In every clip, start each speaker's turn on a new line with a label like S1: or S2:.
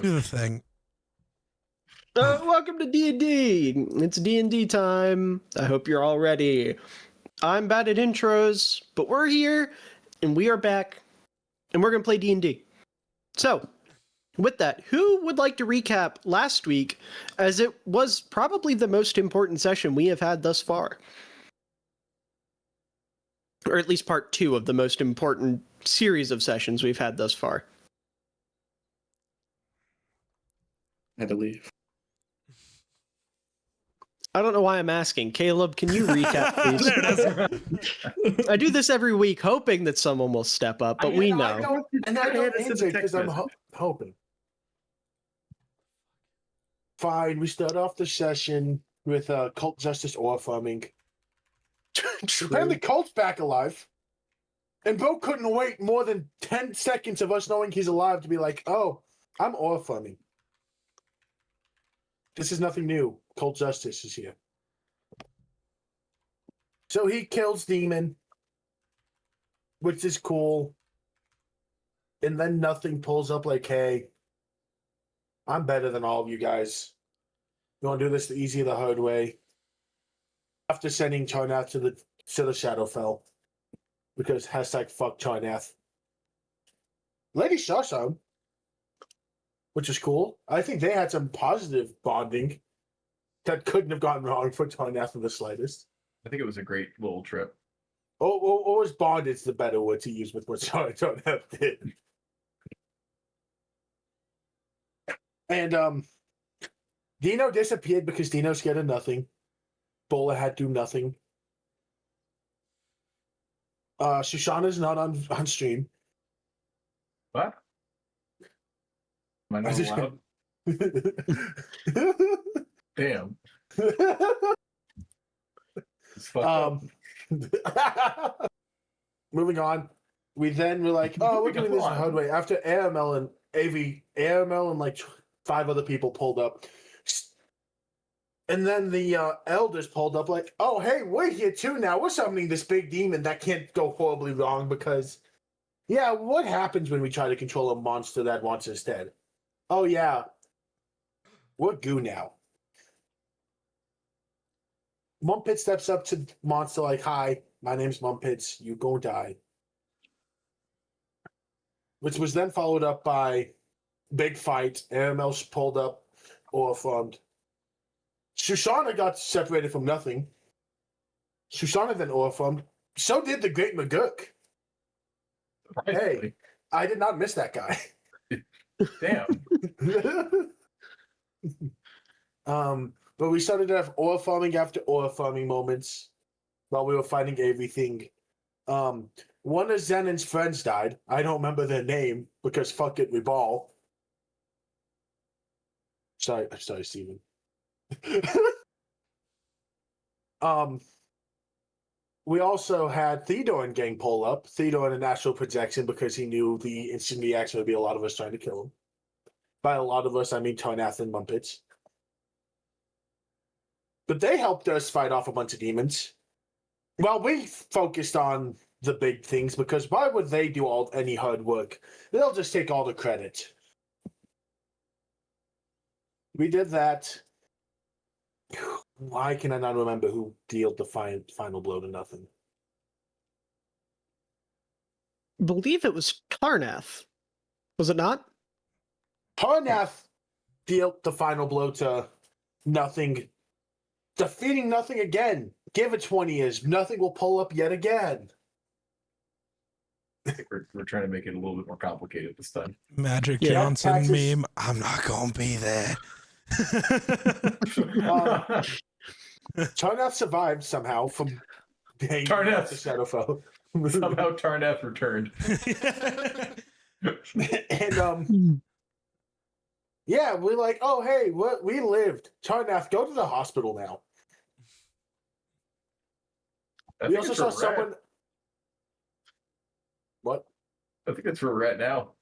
S1: Do the thing.
S2: Welcome to D&D. It's D&D time. I hope you're all ready. I'm bad at intros, but we're here, and we are back, and we're going to play D&D. So, with that, who would like to recap last week, as it was probably the most important session we have had thus far? Or at least part 2 of the most important series of sessions we've had thus far.
S3: I had to leave.
S2: I don't know why I'm asking. Caleb, can you recap, please?
S1: There it is.
S2: I do this every week, hoping that someone will step up, but we know.
S3: And I don't answer because I'm hoping. Fine, we start off the session with cult justice ore farming. Then the cult's back alive. And Bo couldn't wait more than 10 seconds of us knowing he's alive to be like, oh, I'm ore farming. This is nothing new. Cult justice is here. So he kills Demon, which is cool. And then nothing pulls up like, hey, I'm better than all of you guys. You want to do this the easy or the hard way? After sending Charnath to the Shadowfell. Because hashtag fuck Charnath. Lady saw some. Which is cool. I think they had some positive bonding that couldn't have gone wrong for Charnath in the slightest.
S4: I think it was a great little trip.
S3: Or was bonded's the better word to use with what Charnath did. And Dino disappeared because Dino's scared of nothing. Bola had to do nothing. Shoshana's not on stream.
S4: What? Am I not allowed? Damn. It's fucked up.
S3: Moving on. We then were like, oh, we're doing this the hard way. After AML and AML and like 5 other people pulled up. And then the elders pulled up like, oh, hey, we're here too now. We're summoning this big demon that can't go horribly wrong because, yeah, what happens when we try to control a monster that wants us dead? Oh, yeah. We're goo now. Mumpit steps up to monster like, hi, my name's Mumpits. You go die. Which was then followed up by big fight. AML's pulled up or farmed. Shoshana got separated from nothing. Shoshana then ore farmed. So did the Great McGurk. Hey, I did not miss that guy.
S4: Damn.
S3: But we started to have ore farming after ore farming moments while we were fighting everything. One of Zenon's friends died. I don't remember their name because fuck it, we ball. Sorry, Steven. We also had Theodore and gang pull up. Theodore in a natural projection because he knew the instant reaction would be a lot of us trying to kill him. By a lot of us, I mean Tarnath and Mumpits. But they helped us fight off a bunch of demons. Well, we focused on the big things because why would they do any hard work? They'll just take all the credit. We did that. Why can I not remember who dealt the final blow to nothing?
S2: I believe it was Tarnath. Was it not?
S3: Tarnath dealt the final blow to nothing. Defeating nothing again. Give it 20 years. Nothing will pull up yet again.
S4: I think we're trying to make it a little bit more complicated this time.
S1: Magic
S2: Yeah,
S1: Johnson
S3: Texas-
S1: meme. I'm not gonna be there.
S3: Tarnath survived somehow from being
S4: Tarnath.
S3: the Shadowfell.
S4: Somehow Tarnath returned.
S3: And yeah, we're like, oh hey, we lived. Tarnath, go to the hospital now.
S4: I
S3: We
S4: think
S3: also
S4: it's
S3: saw
S4: where we're at.
S3: someone. What?
S4: I think that's where we're at now.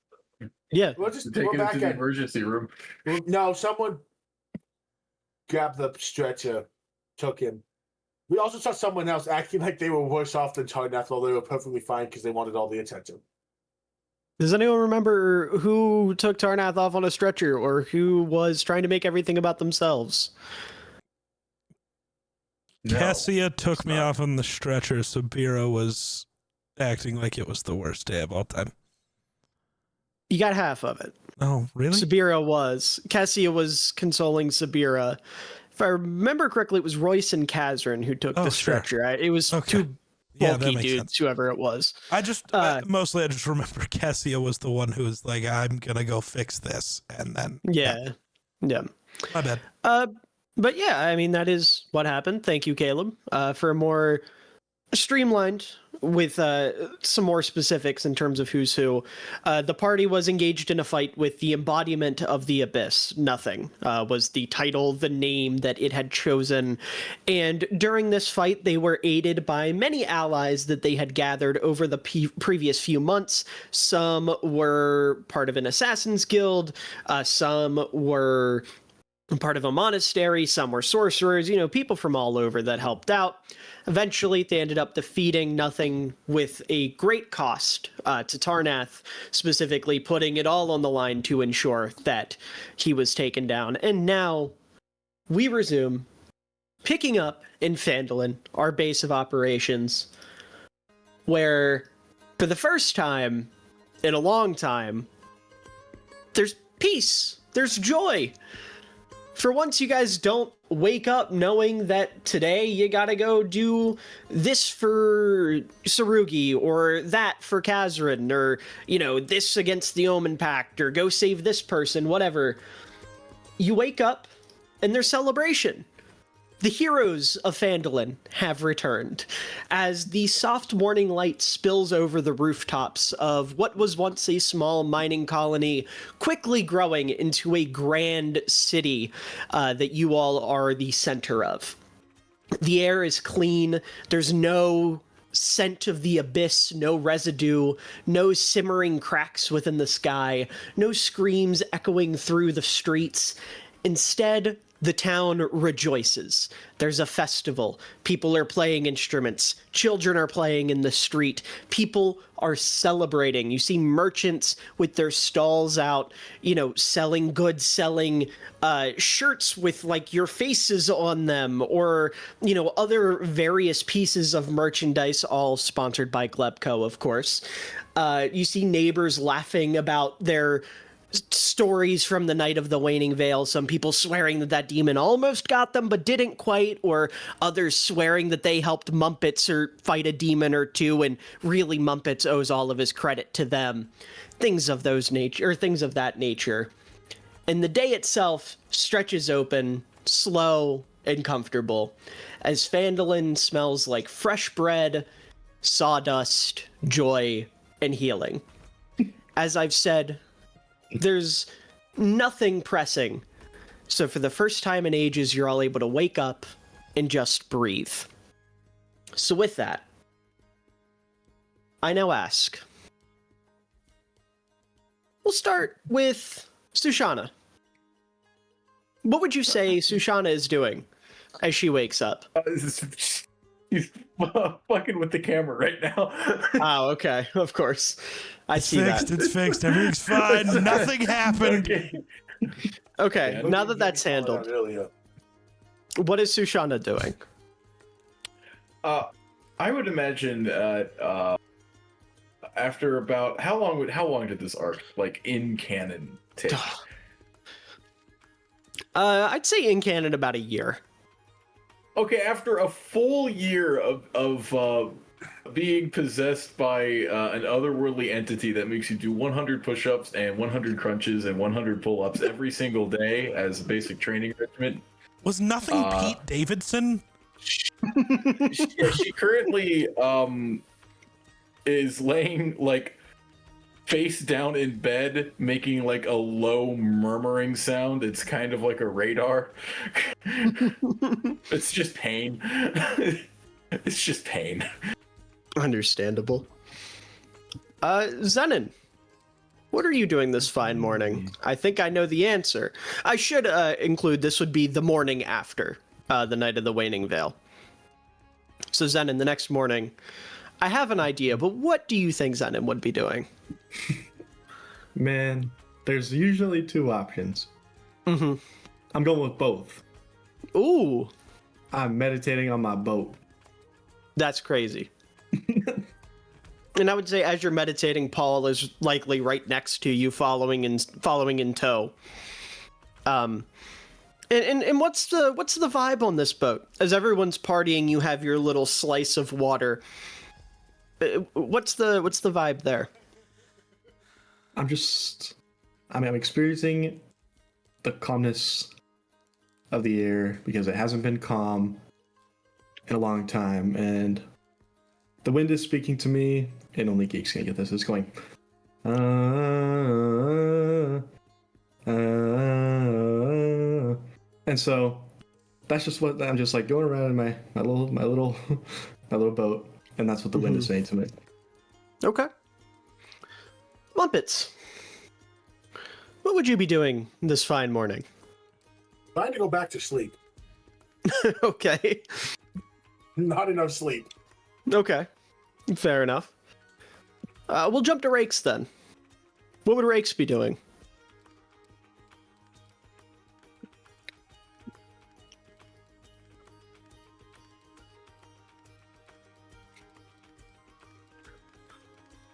S2: Yeah.
S3: We're
S4: Taking it
S3: back
S4: to the
S3: at.
S4: emergency room.
S3: No, someone grabbed the stretcher, took him. We also saw someone else acting like they were worse off than Tarnath, while they were perfectly fine because they wanted all the attention.
S2: Does anyone remember who took Tarnath off on a stretcher or who was trying to make everything about themselves?
S4: No,
S1: Cassia took
S4: it's
S1: me
S4: not.
S1: off on the stretcher. Sabira was acting like it was the worst day of all time.
S2: You got half of it.
S1: Oh, really?
S2: Sabira was. Cassia was consoling Sabira. If I remember correctly, it was Royce and Kazran who took
S1: Oh,
S2: the
S1: sure.
S2: stretcher. It was
S1: Okay.
S2: two
S1: Yeah, that
S2: bulky
S1: makes
S2: dudes,
S1: sense.
S2: whoever it was.
S1: I just mostly I just remember Cassia was the one who was like, "I'm gonna go fix this," and then
S2: Yeah.
S1: my bad.
S2: But yeah, I mean, that is what happened. Thank you, Caleb, for a more streamlined with some more specifics in terms of who's who. The party was engaged in a fight with the embodiment of the abyss. Nothing was the title, the name that it had chosen. And during this fight, they were aided by many allies that they had gathered over the previous few months. Some were part of an assassin's guild. Some were part of a monastery, some were sorcerers, people from all over that helped out. Eventually, they ended up defeating Nothing with a great cost to Tarnath, specifically putting it all on the line to ensure that he was taken down. And now, we resume picking up in Phandalin, our base of operations, where, for the first time in a long time, there's peace, there's joy. For once, you guys don't wake up knowing that today you gotta go do this for Sarugi, or that for Kazran, or, this against the Omen Pact, or go save this person, whatever. You wake up, and there's celebration. The heroes of Phandalin have returned, as the soft morning light spills over the rooftops of what was once a small mining colony, quickly growing into a grand city that you all are the center of. The air is clean, there's no scent of the abyss, no residue, no simmering cracks within the sky, no screams echoing through the streets. Instead, the town rejoices. There's a festival. People are playing instruments. Children are playing in the street. People are celebrating. You see merchants with their stalls out, selling goods, selling shirts with your faces on them, or, other various pieces of merchandise, all sponsored by Glebco, of course. You see neighbors laughing about their stories from the night of the Waning Veil. Some people swearing that demon almost got them but didn't quite, or others swearing that they helped Mumpets or fight a demon or two, and really Mumpets owes all of his credit to them. Things of that nature. And the day itself stretches open, slow and comfortable, as Phandalin smells like fresh bread, sawdust, joy, and healing. As I've said, there's nothing pressing. So for the first time in ages, you're all able to wake up and just breathe. So with that, I now ask. We'll start with Sushana. What would you say Sushana is doing as she wakes up?
S4: He's fucking with the camera right now.
S2: Oh, okay. Of course. I see that.
S1: It's fixed. Everything's fine. Nothing happened.
S2: Okay,
S4: Yeah,
S2: now that that's handled, what is Sushana doing?
S4: I would imagine after about how long did this arc in canon take?
S2: I'd say in canon about a year.
S4: Okay, after a full year of being possessed by an otherworldly entity that makes you do 100 push-ups and 100 crunches and 100 pull-ups every single day as a basic training regimen.
S1: Was Nothing Pete Davidson?
S4: She currently is laying face down in bed, making a low murmuring sound. It's kind of like a radar. It's just pain. It's just pain.
S2: Understandable. Zenon, what are you doing this fine morning? I think I know the answer. I should include this would be the morning after the night of the Waning Veil. So Zenon, the next morning, I have an idea, but what do you think Zenon would be doing?
S5: Man, there's usually two options.
S2: Mm-hmm.
S5: I'm going with both.
S2: Ooh,
S5: I'm meditating on my boat.
S2: that's crazy. And I would say, as you're meditating, Paul is likely right next to you, following in tow. And what's the vibe on this boat? As everyone's partying, you have your little slice of water. What's the vibe there?
S5: I'm experiencing the calmness of the air because it hasn't been calm in a long time, and the wind is speaking to me, and only geeks can get this. It's going. And so that's just what I'm just like going around in my little boat, and that's what the wind is saying to me.
S2: Okay. Mumpets, what would you be doing this fine morning?
S3: Trying to go back to sleep.
S2: Okay.
S3: Not enough sleep.
S2: Okay. Fair enough. We'll jump to Rakes then. What would Rakes be doing?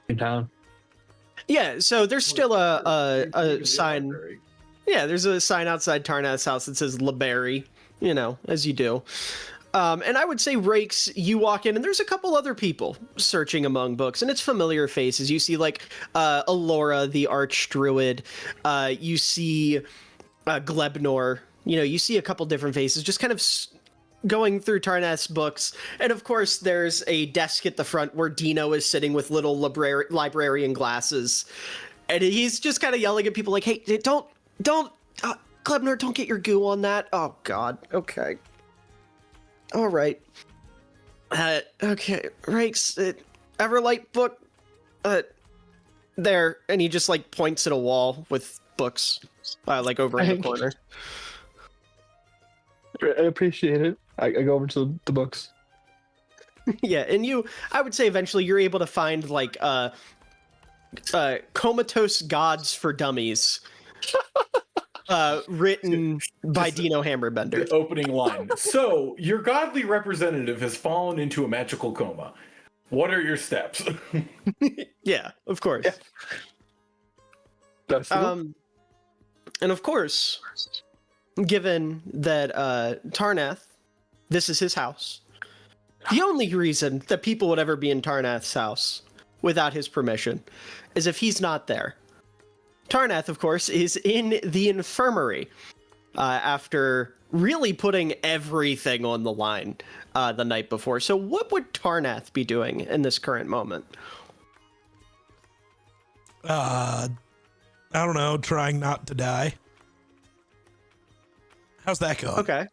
S6: In town.
S2: Yeah, so there's still a
S4: The
S2: sign.
S4: library.
S2: Yeah, there's a sign outside Tarnath's house that says LeBerry, as you do. And I would say, Rakes, you walk in, and there's a couple other people searching among books, and it's familiar faces. You see, like, Alora, the Archdruid. You see Glebnor. You see a couple different faces just kind of going through Tarnath's books. And, of course, there's a desk at the front where Dino is sitting with little librarian glasses. And he's just kind of yelling at people like, hey, don't, Glebnor, don't get your goo on that. Oh, God. Okay. All right. Okay. Rakes, Everlight book, there. And he just, like, points at a wall with books, like, over in the corner.
S6: I appreciate it. I go over to the books.
S2: Yeah, and I would say eventually you're able to find, like, Comatose Gods for Dummies, written by Dino Hammerbender.
S4: The opening line. So, your godly representative has fallen into a magical coma. What are your steps?
S2: Yeah, of course.
S6: Yeah. That's
S2: And of course, given that Tarnath, this is his house, the only reason that people would ever be in Tarnath's house without his permission is if he's not there. Tarnath, of course, is in the infirmary after really putting everything on the line the night before. So what would Tarnath be doing in this current moment?
S1: I don't know, trying not to die. How's that going?
S2: Okay.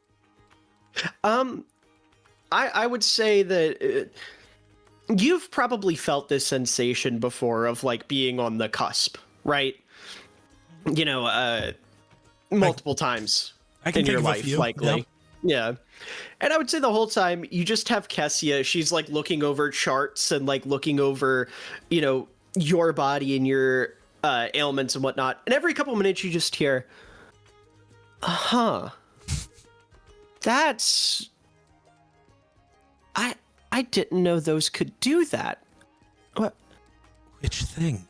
S2: I would say that you've probably felt this sensation before of, like, being on the cusp, right? Multiple times
S1: I can
S2: in
S1: think
S2: your
S1: of a
S2: life,
S1: few.
S2: likely. Yeah. And I would say the whole time you just have Kessia. She's, like, looking over charts and, like, looking over, your body and your ailments and whatnot. And every couple minutes you just hear, that's... I didn't know those could do that. What?
S1: Which thing?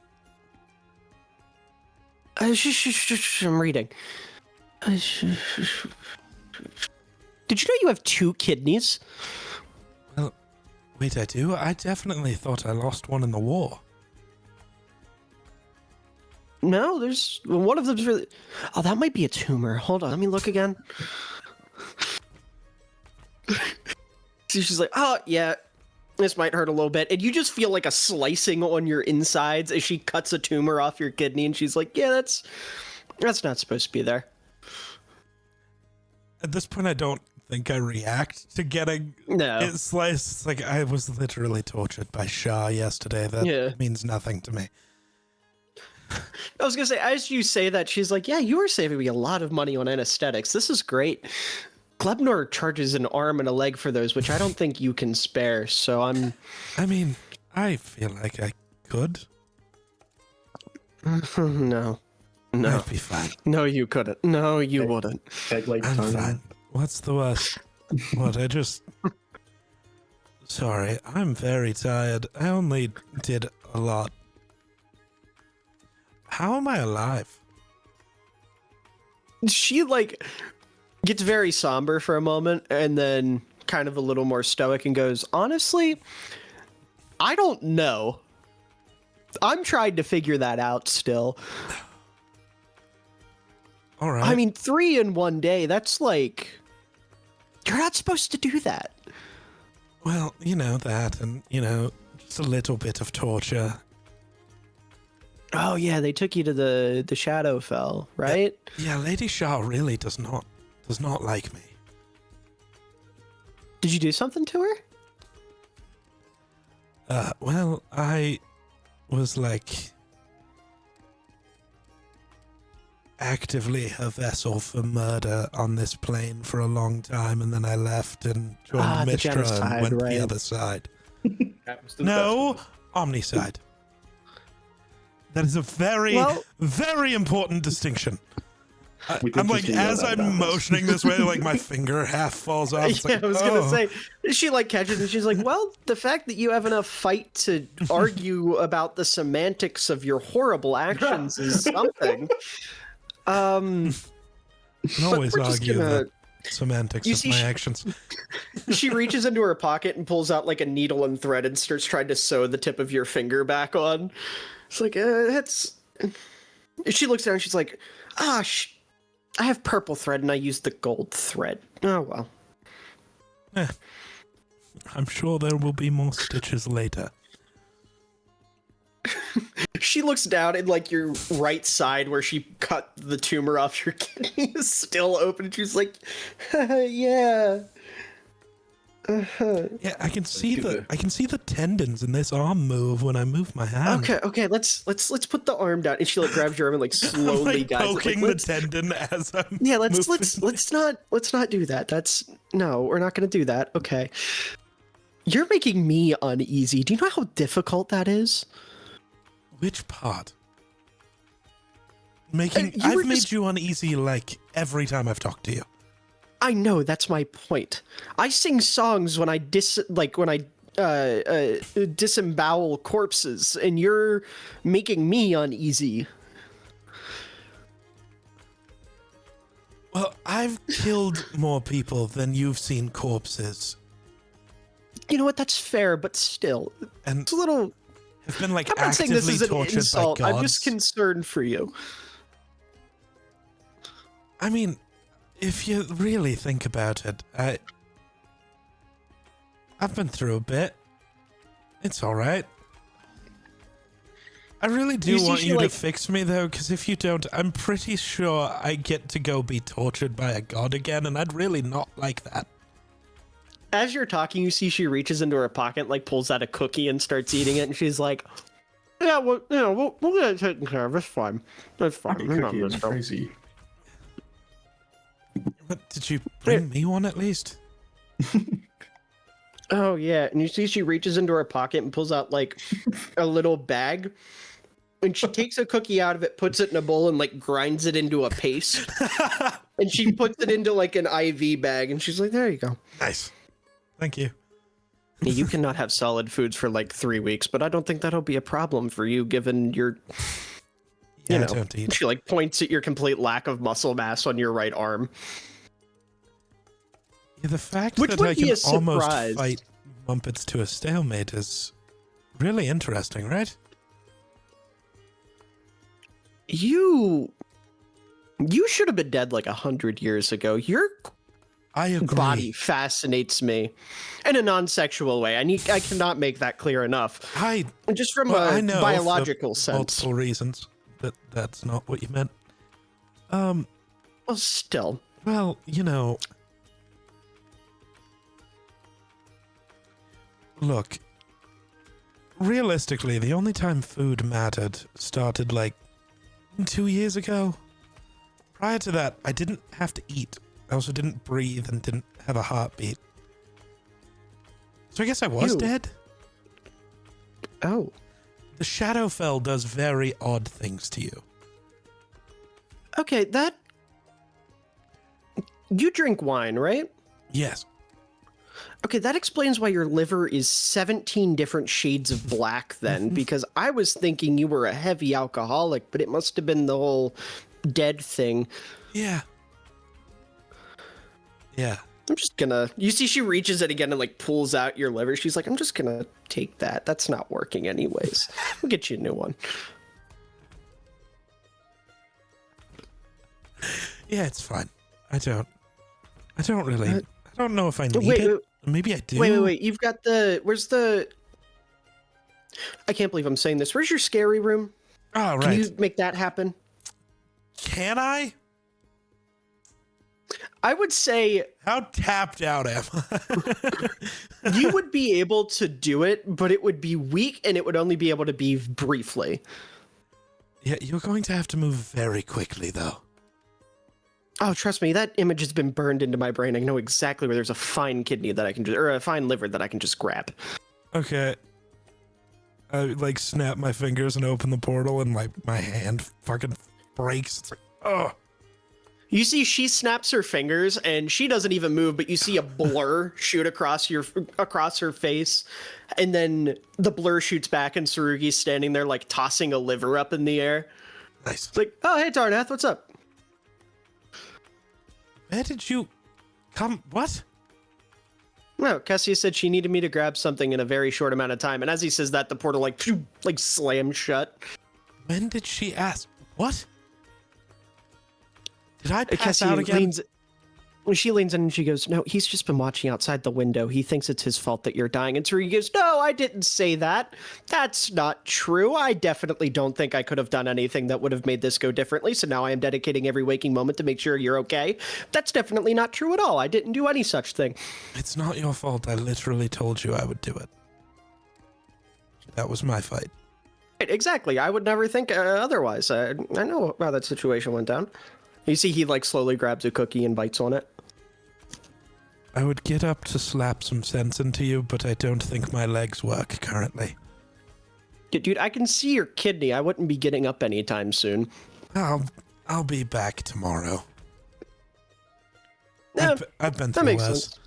S2: I'm reading. Did you know you have 2 kidneys?
S1: Well, wait, I do? I definitely thought I lost one in the war.
S2: No, there's one of them's really... Oh, that might be a tumor. Hold on, let me look again. So she's like, oh, yeah, this might hurt a little bit. And you just feel like a slicing on your insides as she cuts a tumor off your kidney. And she's like, yeah, that's not supposed to be there.
S1: At this point, I don't think I react to getting
S2: No.
S1: it sliced. It's like I was literally tortured by Shah yesterday. That means nothing to me.
S2: I was going to say, as you say that, she's like, yeah, you were saving me a lot of money on anesthetics. This is great. Glebnor charges an arm and a leg for those, which I don't think you can spare, so
S1: I mean, I feel like I could.
S2: No. No.
S1: I'd be fine.
S2: No, you couldn't. No, you
S5: Okay.
S2: wouldn't.
S5: Peg like
S1: I'm
S5: tongue.
S1: fine. What's the worst? What, I just... Sorry, I'm very tired. I only did a lot. How am I alive?
S2: She, like, gets very somber for a moment and then kind of a little more stoic and goes, honestly, I don't know. I'm trying to figure that out still.
S1: All right.
S2: I mean, 3 in one day, that's like... You're not supposed to do that.
S1: Well, you know that, and, you know, just a little bit of torture.
S2: Oh, yeah, they took you to the Shadowfell, right?
S1: Yeah, Lady Shah really does not like me.
S2: Did you do something to her?
S1: Well, I was like actively her vessel for murder on this plane for a long time, and then I left and joined
S2: the
S1: Mishra
S2: genocide,
S1: and went
S2: right.
S1: the other side.
S4: Happens to the
S1: No,
S4: best
S1: Omnicide. That is a very,
S2: Well-
S1: very important distinction.
S5: We
S1: I'm
S5: think
S1: like,
S5: you know
S1: as
S5: that
S1: I'm
S5: about us.
S1: motioning this way, like my finger half falls off. It's
S2: Yeah,
S1: like,
S2: I was gonna
S1: oh.
S2: say, she like catches and she's like, well, the fact that you have enough fight to argue about the semantics of your horrible actions is something.
S1: I can always
S2: we're just
S1: argue
S2: gonna-
S1: the semantics
S2: You
S1: of
S2: see,
S1: my
S2: she-
S1: actions.
S2: She reaches into her pocket and pulls out like a needle and thread and starts trying to sew the tip of your finger back on. It's like, that's. She looks down and she's like, I have purple thread and I use the gold thread. Oh, well.
S1: I'm sure there will be more stitches later.
S2: She looks down and like your right side where she cut the tumor off your kidney is still open. And she's like, yeah.
S1: Yeah, I can see the tendons in this arm move when I move my hand.
S2: Okay, let's put the arm down. And she like grabs your arm and like
S1: I'm
S2: slowly
S1: like
S2: guides it.
S1: poking
S2: Like,
S1: the tendon as I'm
S2: yeah, let's
S1: moving.
S2: let's not do that. No, we're not gonna do that. Okay. You're making me uneasy. Do you know how difficult that is?
S1: Which part? Making
S2: you were
S1: I've made
S2: just-
S1: you uneasy like every time I've talked to you.
S2: I know, that's my point. I sing songs when I disembowel corpses, and you're making me uneasy.
S1: Well, I've killed more people than you've seen corpses,
S2: You know what? That's fair, but still,
S1: and
S2: it's a little.
S1: have been like
S2: I'm not saying
S1: actively
S2: this is an
S1: tortured
S2: insult.
S1: by gods.
S2: I'm just concerned for you.
S1: I mean, if you really think about it, I've been through a bit. It's all right. I really do
S2: You see,
S1: want
S2: she,
S1: you
S2: like-
S1: to fix me, though, because if you don't, I'm pretty sure I get to go be tortured by a god again, and I'd really not like that.
S2: As you're talking, you see she reaches into her pocket, like pulls out a cookie and starts eating it, and she's like, "Yeah, well, you know, we'll get it taken care of. It's fine. It's fine. Hang on,
S5: Cookie is
S2: let's go."
S5: crazy.
S1: What, did you bring me one at least?
S2: Oh yeah, and you see she reaches into her pocket and pulls out like a little bag, and she takes a cookie out of it, puts it in a bowl, and like grinds it into a paste, and she puts it into like an IV bag, and she's like, "There you go.
S1: Nice. Thank you.
S2: Yeah, you cannot have solid foods for like 3 weeks, but I don't think that'll be a problem for you, given your."
S1: Yeah,
S2: You
S1: I
S2: know,
S1: don't eat.
S2: she like points at your complete lack of muscle mass on your right arm.
S1: Yeah, the fact
S2: Which
S1: that
S2: would
S1: I
S2: be
S1: can
S2: a
S1: almost
S2: surprise.
S1: fight Mumpets to a stalemate is really interesting, right?
S2: You should have been dead like 100 years ago. Your
S1: I agree.
S2: body fascinates me in a non-sexual way. I cannot make that clear enough.
S1: I
S2: Just from
S1: Well,
S2: a
S1: I know
S2: biological
S1: for
S2: sense.
S1: multiple reasons that that's not what you meant.
S2: Well, still.
S1: Well, you know, look, realistically, the only time food mattered started like 2 years ago. Prior to that, I didn't have to eat. I also didn't breathe and didn't have a heartbeat. So I guess I was
S2: Ew.
S1: dead.
S2: Oh.
S1: The Shadowfell does very odd things to you.
S2: Okay, that. You drink wine, right?
S1: Yes.
S2: Okay, that explains why your liver is 17 different shades of black then, because I was thinking you were a heavy alcoholic, but it must have been the whole dead thing.
S1: Yeah. Yeah.
S2: I'm just gonna. You see, she reaches it again and like pulls out your liver. She's like, I'm just gonna take that. That's not working anyways. We'll get you a new one.
S1: Yeah, it's fine. I don't really. I don't know if I need
S2: wait,
S1: it.
S2: wait.
S1: Maybe I do.
S2: Wait. You've got the. Where's the. I can't believe I'm saying this. Where's your scary room?
S1: Oh, right.
S2: Can you make that happen?
S1: Can I?
S2: I would say
S1: How tapped out am I?
S2: you would be able to do it, but it would be weak and it would only be able to be briefly.
S1: Yeah, you're going to have to move very quickly, though.
S2: Oh, trust me, that image has been burned into my brain. I know exactly where there's a fine kidney that I can just, or a fine liver that I can just grab.
S1: Okay. I like snap my fingers and open the portal, and like my hand fucking breaks. It's like, oh.
S2: You see, she snaps her fingers and she doesn't even move, but you see a blur shoot across her face, and then the blur shoots back, and Tsurugi's standing there like tossing a liver up in the air.
S1: Nice.
S2: It's like, oh hey Darnath, what's up?
S1: Where did you come? What?
S2: No, Kessia said she needed me to grab something in a very short amount of time, and as he says that, the portal like slams shut.
S1: When did she ask? What? Did I pass
S2: Cassie
S1: out again?
S2: She leans in and she goes, no, he's just been watching outside the window. He thinks it's his fault that you're dying. And Tsurugi goes, no, I didn't say that. That's not true. I definitely don't think I could have done anything that would have made this go differently. So now I am dedicating every waking moment to make sure you're okay. That's definitely not true at all. I didn't do any such thing.
S1: It's not your fault. I literally told you I would do it. That was my fight.
S2: Right, exactly. I would never think otherwise. I know how that situation went down. You see he like slowly grabs a cookie and bites on it.
S1: I would get up to slap some sense into you, but I don't think my legs work currently.
S2: Dude, I can see your kidney. I wouldn't be getting up anytime soon.
S1: I'll be back tomorrow.
S2: Yeah,
S1: I've been
S2: that
S1: through
S2: makes
S1: worse.
S2: sense.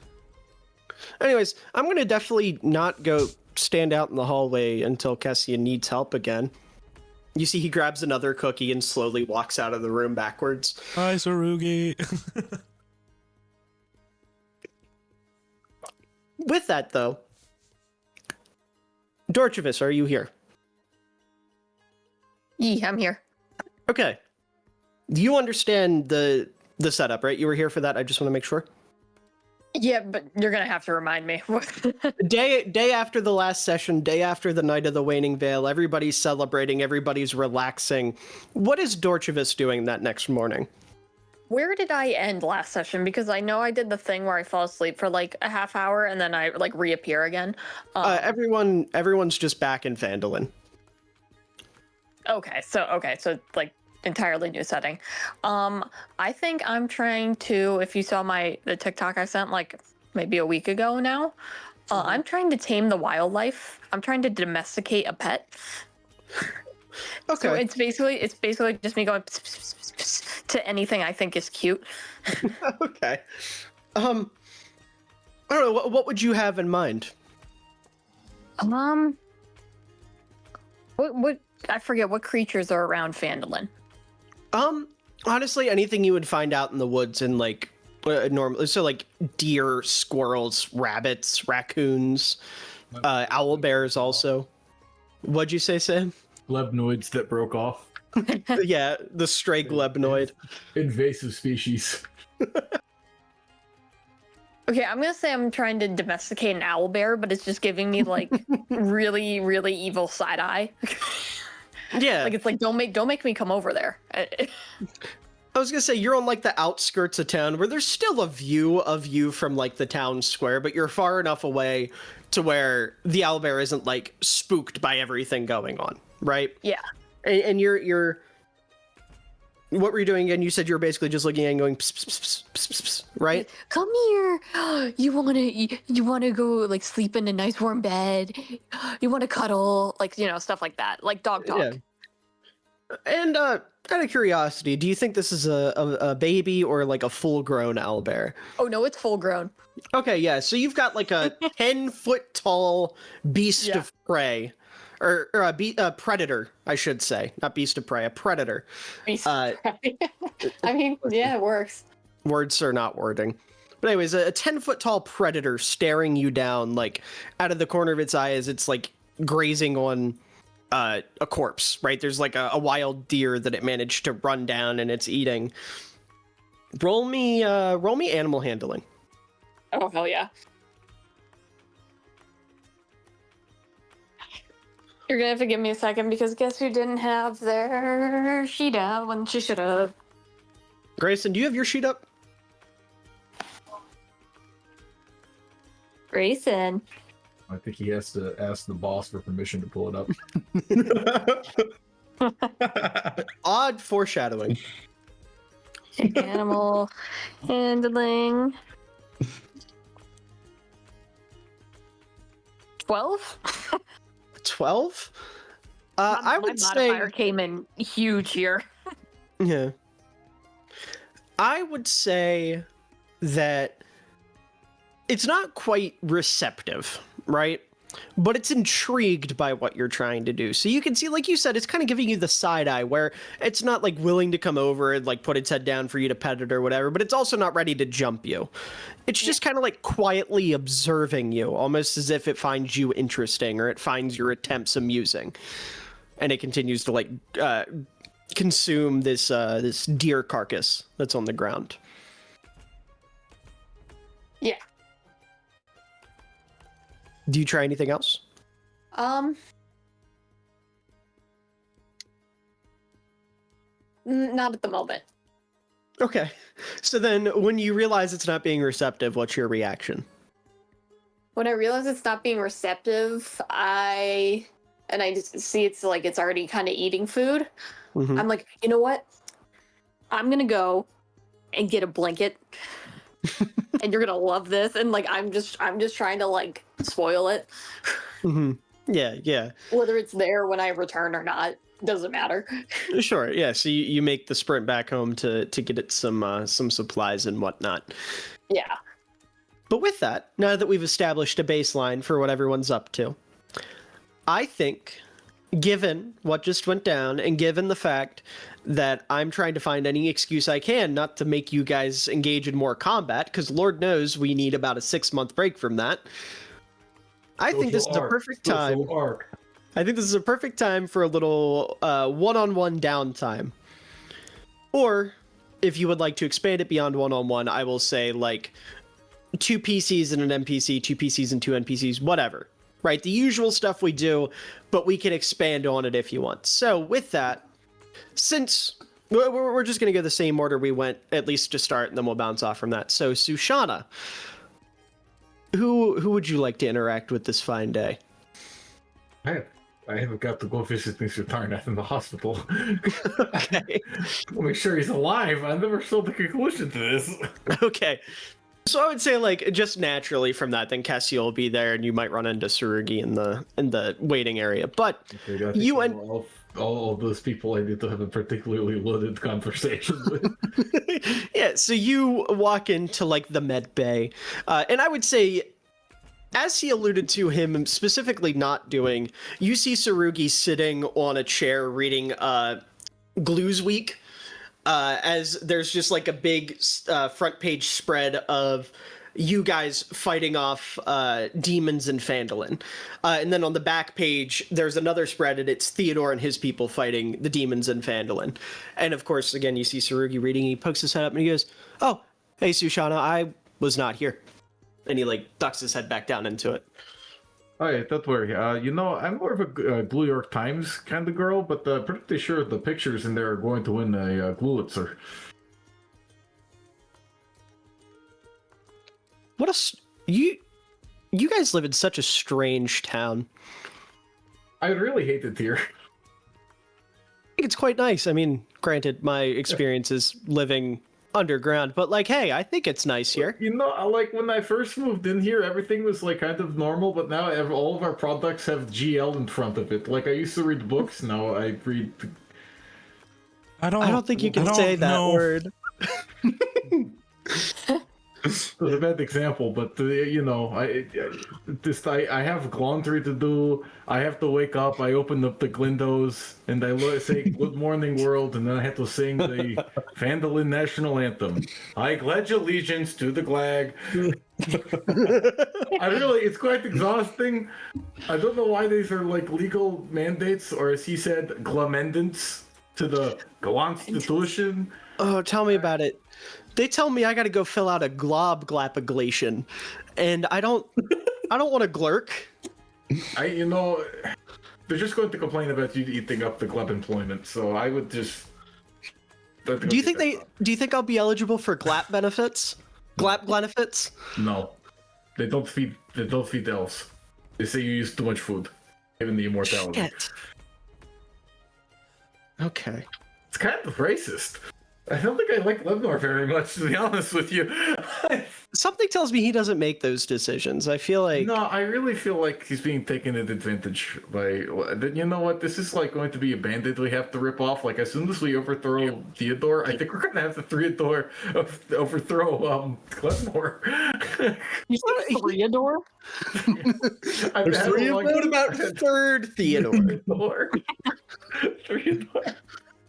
S2: Anyways, I'm going to definitely not go stand out in the hallway until Kessia needs help again. You see he grabs another cookie and slowly walks out of the room backwards.
S1: Hi, Tsurugi.
S2: With that, though, Dorchivus, are you here?
S7: Yeah, I'm here.
S2: Okay. You understand the setup, right? You were here for that. I just want to make sure.
S7: Yeah, but you're gonna have to remind me.
S2: Day after the last session, day after the Night of the Waning Veil, everybody's celebrating, everybody's relaxing. What is Dorchivus doing that next morning?
S7: Where did I end last session? Because I know I did the thing where I fall asleep for like a half hour and then I like reappear again.
S2: Everyone's just back in Phandalin.
S7: Okay, so like entirely new setting. I think I'm trying to, if you saw the TikTok I sent like maybe a week ago now, I'm trying to tame the wildlife. I'm trying to domesticate a pet.
S2: Okay.
S7: So it's basically just me going to anything I think is cute.
S2: Okay. I don't know. What would you have in mind?
S7: What I forget what creatures are around Phandalin.
S2: Honestly, anything you would find out in the woods and like normal, so like deer, squirrels, rabbits, raccoons, owl bears also. What'd you say, Sam?
S4: Lebnoids that broke off.
S2: Yeah, the stray glebnoid.
S4: Invasive species.
S7: Okay, I'm gonna say I'm trying to domesticate an owl bear, but it's just giving me like really, really evil side eye.
S2: Yeah.
S7: Like it's like don't make me come over there.
S2: I was gonna say you're on like the outskirts of town where there's still a view of you from like the town square, but you're far enough away to where the owlbear isn't like spooked by everything going on, right?
S7: Yeah.
S2: And you're what were you doing again? You said you were basically just looking at it and going, pss, pss, pss, pss, pss, pss, right?
S7: Come here. You wanna go like sleep in a nice warm bed? You wanna cuddle? Like, stuff like that. Like dog talk.
S2: Yeah. And out of curiosity, do you think this is a baby or like a full-grown owlbear?
S7: Oh no, it's full grown.
S2: Okay, yeah. So you've got like a 10-foot tall beast
S7: Yeah.
S2: of prey, or a predator, I should say, not beast of prey, a predator.
S7: I mean, yeah, it works.
S2: Words are not wording. But anyways, a 10-foot tall predator staring you down, like out of the corner of its eye as it's like grazing on a corpse. Right? There's like a wild deer that it managed to run down and it's eating. Roll me animal handling.
S7: Oh hell yeah. You're gonna have to give me a second because guess who didn't have their sheet out when she should have?
S2: Grayson, do you have your sheet up?
S7: Grayson.
S4: I think he has to ask the boss for permission to pull it up.
S2: Odd foreshadowing.
S7: Animal handling. 12?
S2: 12? I would
S7: my
S2: say
S7: modifier came in huge here.
S2: yeah. I would say that it's not quite receptive, right? But it's intrigued by what you're trying to do. So you can see, like you said, it's kind of giving you the side eye where it's not like willing to come over and like put its head down for you to pet it or whatever, but it's also not ready to jump you. It's just kind of like quietly observing you, almost as if it finds you interesting or it finds your attempts amusing. And it continues to like consume this this deer carcass that's on the ground.
S7: Yeah.
S2: Do you try anything else?
S7: Not at the moment.
S2: Okay. So then when you realize it's not being receptive, what's your reaction?
S7: When I realize it's not being receptive, I just see it's like it's already kind of eating food.
S2: Mhm.
S7: I'm like, you know what? I'm gonna go and get a blanket, and you're gonna love this. And like, I'm just trying to like spoil it.
S2: Mhm. Yeah, yeah.
S7: Whether it's there when I return or not doesn't matter.
S2: Sure, yeah. So you make the sprint back home to get it some supplies and whatnot.
S7: Yeah.
S2: But with that, now that we've established a baseline for what everyone's up to, I think, given what just went down, and given the fact that I'm trying to find any excuse I can not to make you guys engage in more combat, because Lord knows we need about a 6-month break from that, I think this is a perfect time. I think this is a perfect time for a little one-on-one downtime. Or, if you would like to expand it beyond one-on-one, I will say, like, 2 PCs and an NPC, 2 PCs and 2 NPCs, whatever. Right? The usual stuff we do, but we can expand on it if you want. So, with that, since we're just going to go the same order we went, at least to start, and then we'll bounce off from that. So, Sushana, who would you like to interact with this fine day?
S4: I haven't got to go visit Mr. Tarnath in the hospital.
S2: Okay.
S4: I'll make sure he's alive. I never saw the conclusion to this.
S2: Okay. So I would say, like, just naturally from that, then Cassie will be there, and you might run into Tsurugi in the waiting area. But
S4: Okay, I think
S2: you and
S4: all of those people I need to have a particularly loaded conversation with.
S2: yeah, so you walk into like the med bay, and I would say, as he alluded to him specifically not doing, you see Tsurugi sitting on a chair reading Glues Week. As there's just like a big front page spread of you guys fighting off demons in Phandalin. And then on the back page, there's another spread, and it's Theodore and his people fighting the demons in Phandalin. And of course, again, you see Tsurugi reading, he pokes his head up and he goes, "Oh, hey, Sushana, I was not here." And he like ducks his head back down into it.
S4: Oh yeah, don't worry. I'm more of a Blue York Times kind of girl, but pretty sure the pictures in there are going to win a Glulitzer.
S2: You guys live in such a strange town.
S4: I really hate it here.
S2: think it's quite nice. I mean, granted, my experience is living underground, but like, hey, I think it's nice here.
S4: You know, like when I first moved in here, everything was like kind of normal, but now all of our products have GL in front of it. Like I used to read books, now I read.
S1: I
S2: I don't think you
S1: I
S2: can
S1: don't
S2: say that
S1: know.
S2: word.
S4: It's a bad example, but you know, I have laundry to do. I have to wake up. I open up the windows and I say "Good morning, world," and then I have to sing the Vandalin national anthem. I pledge allegiance to the flag. It's quite exhausting. I don't know why these are like legal mandates, or as he said, amendments to the Constitution.
S2: Oh, tell me about it. They tell me I got to go fill out a glapagation, and I don't want to glurk.
S4: You know, they're just going to complain about you eating up the club employment. So I would just.
S2: Do you think I'll be eligible for glap benefits? Glap benefits?
S4: No, they don't feed elves. They say you use too much food, given the immortality.
S2: Shit. Okay.
S4: It's kind of racist. I don't think I like Lebnor very much, to be honest with you.
S2: Something tells me he doesn't make those decisions. I feel like
S4: No, I really feel like he's being taken advantage by. You know what? This is like going to be a bandit we have to rip off. Like as soon as we overthrow Theodore, I think we're gonna have to overthrow Glenmore.
S7: Theodore?
S2: What about third Theodore?
S4: Theodore.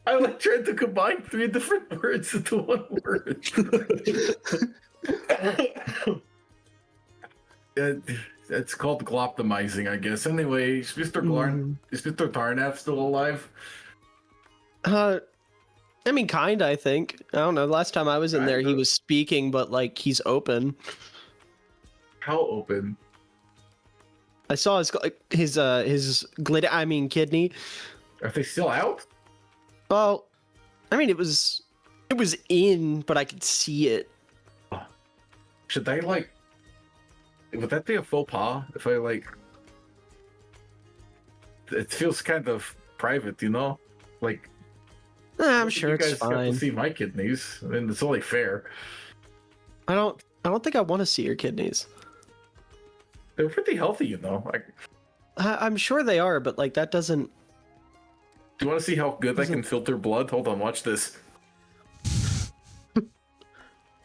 S4: I like trying to combine 3 different words into one word. It's called gloptimizing, I guess. Anyway, is Mr. Tarnath still alive?
S2: I mean, kinda. I think. I don't know. Last time I was in there, he
S4: Kinda.
S2: was speaking, but like he's open.
S4: How open?
S2: I saw his kidney.
S4: Are they still out?
S2: Well, I mean, it was in, but I could see it.
S4: Should I like? Would that be a faux pas if I like? It feels kind of private, you know, like.
S2: I'm sure
S4: you
S2: it's
S4: guys have
S2: fine.
S4: to see my kidneys. I mean, it's only fair.
S2: I don't think I want to see your kidneys.
S4: They're pretty healthy, you know. Like,
S2: I'm sure they are, but like that doesn't.
S4: do you want to see how good I can filter blood? Hold on, watch this.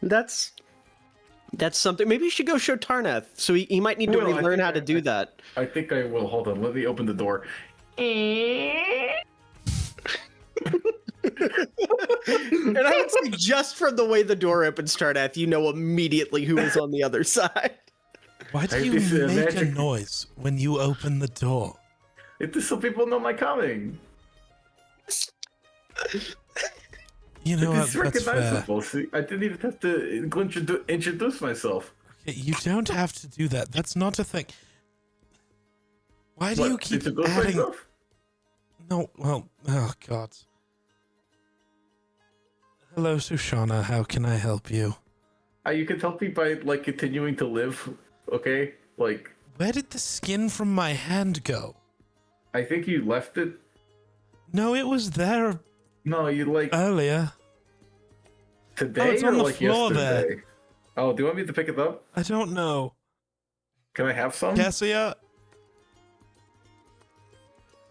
S2: That's something. Maybe you should go show Tarnath. So he might need to
S4: Well, I
S2: relearn
S4: think
S2: how to do that.
S4: I think I will. Hold on, let me open the door.
S2: And I would say just from the way the door opens, Tarnath, you know immediately who is on the other side.
S1: Why do
S4: Hey,
S1: you
S4: this is
S1: make a
S4: magic.
S1: noise when you open the door?
S4: It's just so people know my coming.
S1: You know what?
S4: It's
S1: That's fair.
S4: recognizable. See, I didn't even have to introduce myself.
S1: You don't have to do that. That's not a thing. Why do
S4: What,
S1: you keep
S4: introduce
S1: adding?
S4: myself?
S1: No, well, oh god. Hello, Sushana. How can I help you?
S4: You can help me by like continuing to live. Okay, like
S1: Where did the skin from my hand go?
S4: I think you left it.
S1: No, it was there
S4: No, you like
S1: earlier.
S4: today
S1: it's
S4: or
S1: on the
S4: like
S1: floor there.
S4: yesterday. Oh, do you want me to pick it up?
S1: I don't know.
S4: Can I have some?
S1: Cassia,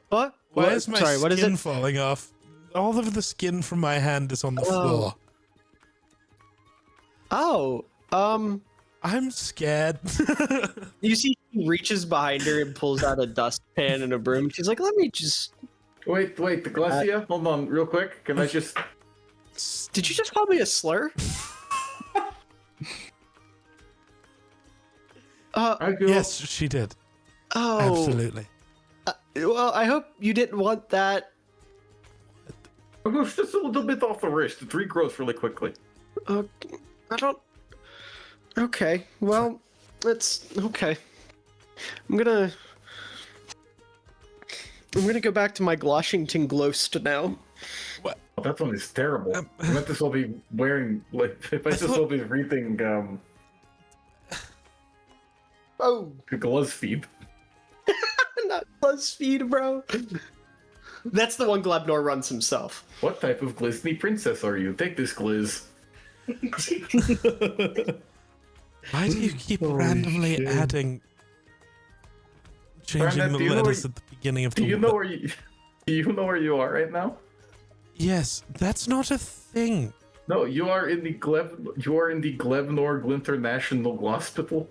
S2: What?
S1: why is my
S2: Sorry, what is
S1: skin
S2: it?
S1: falling off? All of the skin from my hand is on the floor.
S2: Oh,
S1: I'm scared.
S2: you see, he reaches behind her and pulls out a dustpan and a broom. She's like, "Let me just."
S4: Wait, the Glacia? Hold on, real quick. Can I just?
S2: Did you just call me a slur?
S4: I do.
S1: Yes, she did.
S2: Oh,
S1: Absolutely.
S2: Well, I hope you didn't want that.
S4: I'll go just a little bit off the wrist. It regrows really quickly.
S2: I don't. Okay, well, it's okay. I'm gonna go back to my Gloshington Gloast now.
S4: Oh, that one is terrible. I might as well be wearing like. If I just will be reading
S2: Oh,
S4: Gluzfeed.
S2: not BuzzFeed, bro. That's the one Glebnor runs himself.
S4: What type of glistening princess are you? Take this, Gliz.
S1: Why do you keep
S5: Holy
S1: randomly
S5: shit.
S1: adding, changing
S4: Brandon,
S1: the
S4: do you know
S1: letters
S4: where-
S1: at the beginning of the
S4: Do you know where you? Do you know where you are right now?
S1: Yes, that's not a thing.
S4: No, you are in the Glebnor Glinter National Hospital.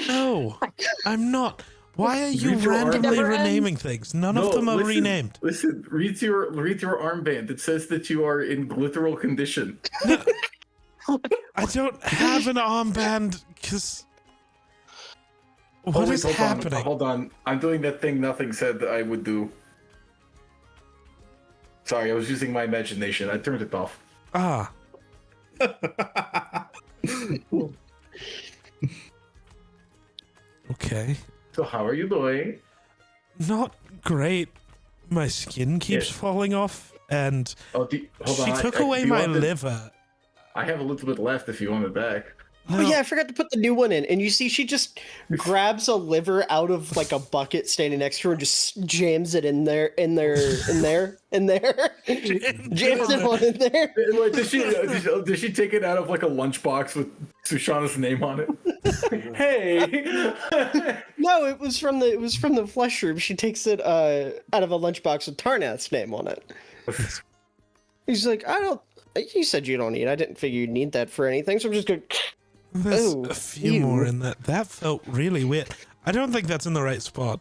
S1: No, I'm not. Why are you
S4: Read your
S1: randomly
S7: arm-
S1: renaming things? None of them are
S4: listen,
S1: renamed.
S4: Listen, read your armband. It says that you are in glitteral condition.
S1: I don't have an armband because. What
S4: Oh, wait,
S1: is
S4: hold
S1: happening?
S4: On, hold on. I'm doing that thing nothing said that I would do. Sorry, I was using my imagination. I turned it off.
S1: Ah, okay.
S4: So how are you doing?
S1: Not great. My skin keeps
S4: Yeah.
S1: falling off, and
S4: Oh, hold
S1: she
S4: on.
S1: took
S4: do
S1: away
S4: you
S1: my
S4: want the-
S1: liver.
S4: I have a little bit left if you want it back.
S2: Oh
S1: No,
S2: yeah, I forgot to put the new one in. And you see, she just grabs a liver out of like a bucket standing next to her and just jams it in there. Jams it on in there.
S4: Wait, did she take it out of like a lunchbox with Sushana's name on it? Hey.
S2: No, it was from the flesh room. She takes it out of a lunchbox with Tarnath's name on it. He's like, you said you don't eat. I didn't figure you'd need that for anything, so I'm just gonna.
S1: there's
S2: Oh,
S1: a few more
S2: ew.
S1: in that. That felt really weird. I don't think that's in the right spot.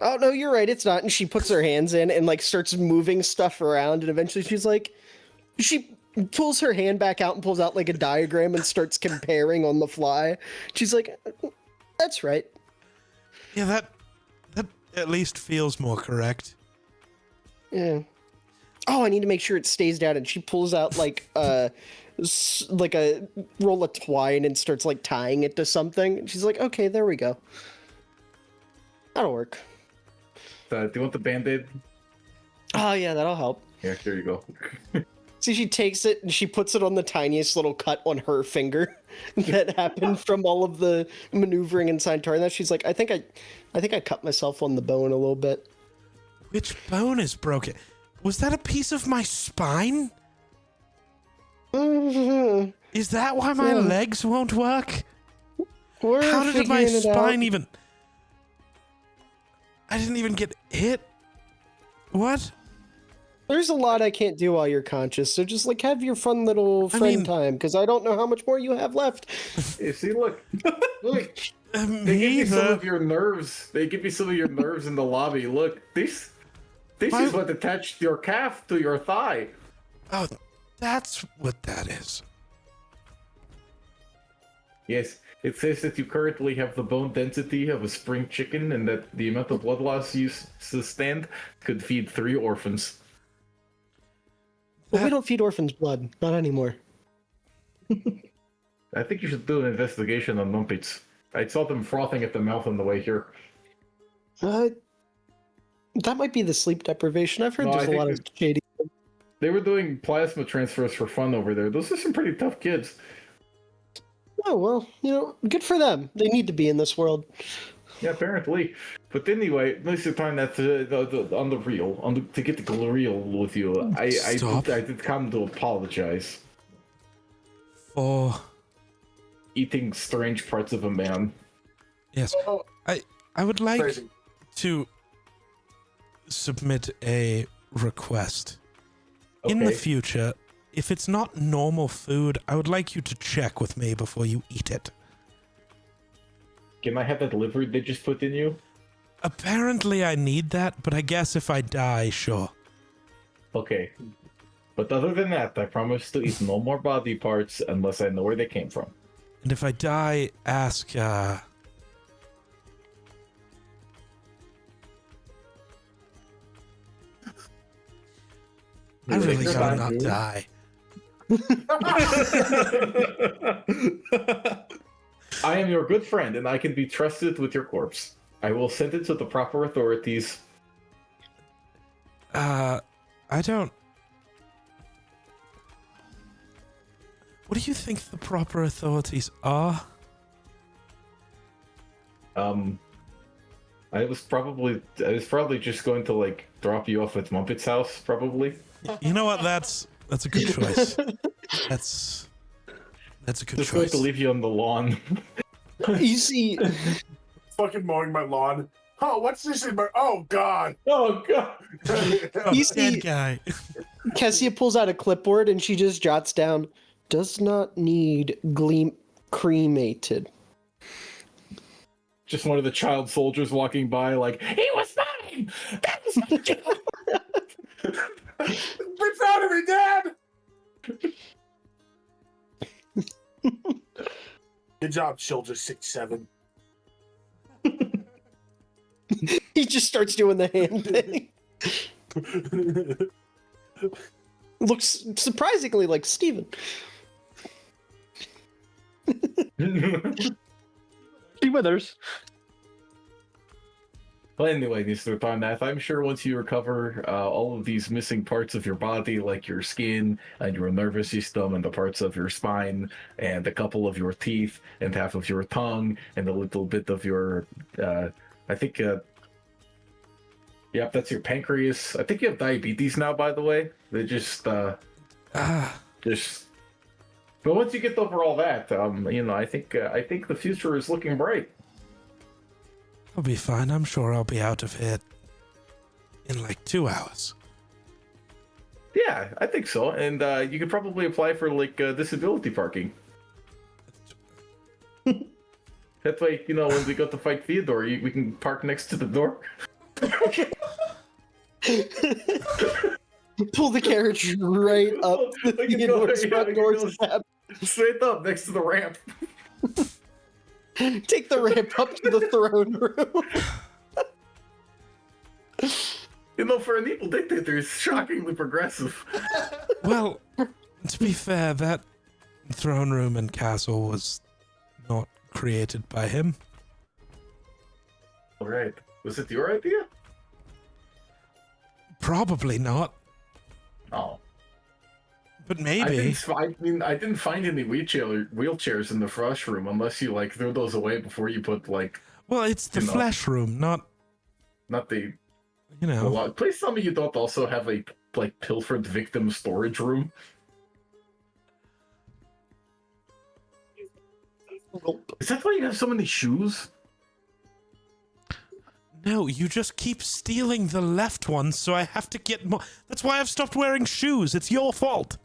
S2: Oh no, you're right. It's not. And she puts her hands in and like starts moving stuff around, and eventually she's like, she pulls her hand back out and pulls out like a diagram and starts comparing on the fly. She's like, that's right.
S1: Yeah, that at least feels more correct.
S2: Yeah. Oh, I need to make sure it stays down. And she pulls out like like a roll of twine and starts like tying it to something. And she's like, okay, there we go. That'll work.
S4: Do you want the band-aid?
S2: Oh yeah, that'll help.
S4: Here, here you go.
S2: See, she takes it and she puts it on the tiniest little cut on her finger that happened from all of the maneuvering inside Tarna. She's like, I think I cut myself on the bone a little bit.
S1: Which bone is broken? Was that a piece of my spine?
S2: We're
S1: Is that why my
S2: Yeah.
S1: legs won't work? How did my
S2: figuring it out.
S1: spine even... I didn't even get hit. What?
S2: There's a lot I can't do while you're conscious, so just like have your fun little
S1: I
S2: friend
S1: mean-
S2: time, because I don't know how much more you have left.
S4: Hey, see, look. Look. They give
S1: Me
S4: you some
S1: either.
S4: of your nerves. They give you some of your nerves in the lobby. Look, this
S1: Why-
S4: is what attached your calf to your thigh.
S1: Oh, that's what that is.
S4: Yes, it says that you currently have the bone density of a spring chicken, and that the amount of blood loss you sustained could feed 3 orphans.
S2: But we
S1: That-
S2: don't feed orphans blood, not anymore.
S4: I think you should do an investigation on Mumpits. I saw them frothing at the mouth on the way here.
S2: That might be the sleep deprivation. I've heard
S4: No,
S2: there's
S4: I
S2: a lot
S4: think
S2: of shady.
S4: They were doing plasma transfers for fun over there. Those are some pretty tough kids.
S2: Oh well, good for them. They need to be in this world.
S4: Yeah, apparently. But anyway, most of the time that's on the real, to get the real with you. I
S1: Stop.
S4: did come to apologize.
S1: For...
S4: Eating strange parts of a man.
S1: Yes.
S3: Oh,
S1: I would like
S3: crazy.
S1: to submit a request. In the
S4: Okay.
S1: future, if it's not normal food, I would like you to check with me before you eat it.
S4: Can I have that liver they just put in you?
S1: Apparently I need that, but I guess if I die, sure.
S4: Okay. But other than that, I promise to eat no more body parts unless I know where they came from.
S1: And if I die, ask, I really
S4: Next
S1: gotta
S4: time,
S1: not
S4: dude.
S1: die.
S4: I am your good friend, and I can be trusted with your corpse. I will send it to the proper authorities.
S1: I don't... What do you think the proper authorities are?
S4: I was probably just going to like drop you off at Muppet's house, probably.
S1: You know what? That's a good choice. That's a good
S4: Just going
S1: choice.
S4: to leave you on the lawn.
S2: You see,
S3: Fucking mowing my lawn. Oh, what's this in my? Oh God.
S4: Oh god.
S1: Oh,
S2: You
S1: dead
S2: see-
S1: guy.
S2: Kessia pulls out a clipboard and she just jots down, "Does not need cremated."
S4: Just one of the child soldiers walking by, like, he was mine. That was my job.
S3: Be proud of me, Dad. Good job, Soldier 6'7".
S2: He just starts doing the hand thing. Looks surprisingly like Steven.
S6: She withers.
S4: Well, anyway, Mr. Tarnath, I'm sure once you recover all of these missing parts of your body, like your skin and your nervous system and the parts of your spine and a couple of your teeth and half of your tongue and a little bit of your, I think, yep, that's your pancreas. I think you have diabetes now, by the way. They just, But once you get over all that, you know, I think the future is looking bright.
S1: I'll be fine. I'm sure I'll be out of here in like 2 hours.
S4: Yeah, I think so. And you could probably apply for like disability parking. That way, you know, when we go to fight Theodore, we can park next to the door.
S2: Pull the carriage right up to
S4: We can
S2: the
S4: go-
S2: inwards
S4: yeah,
S2: front
S4: we can
S2: door
S4: go-
S2: step.
S4: Straight up next to the ramp.
S2: Take the ramp up to the throne room.
S4: You know, for an evil dictator, he's shockingly progressive.
S1: Well, to be fair, that throne room and castle was not created by him.
S4: All right. Was it your idea?
S1: Probably not,
S4: Oh.
S1: but
S4: I
S1: maybe.
S4: didn't find any wheelchairs in the flush room unless you like threw those away before you put like
S1: Well, it's the
S4: You know.
S1: flesh room, not,
S4: not the
S1: you know.
S4: lot. Please tell me you don't also have a like pilfered victim storage room. Is that why you have so many shoes?
S1: No, you just keep stealing the left one, so I have to get more. That's why I've stopped wearing shoes. It's your fault.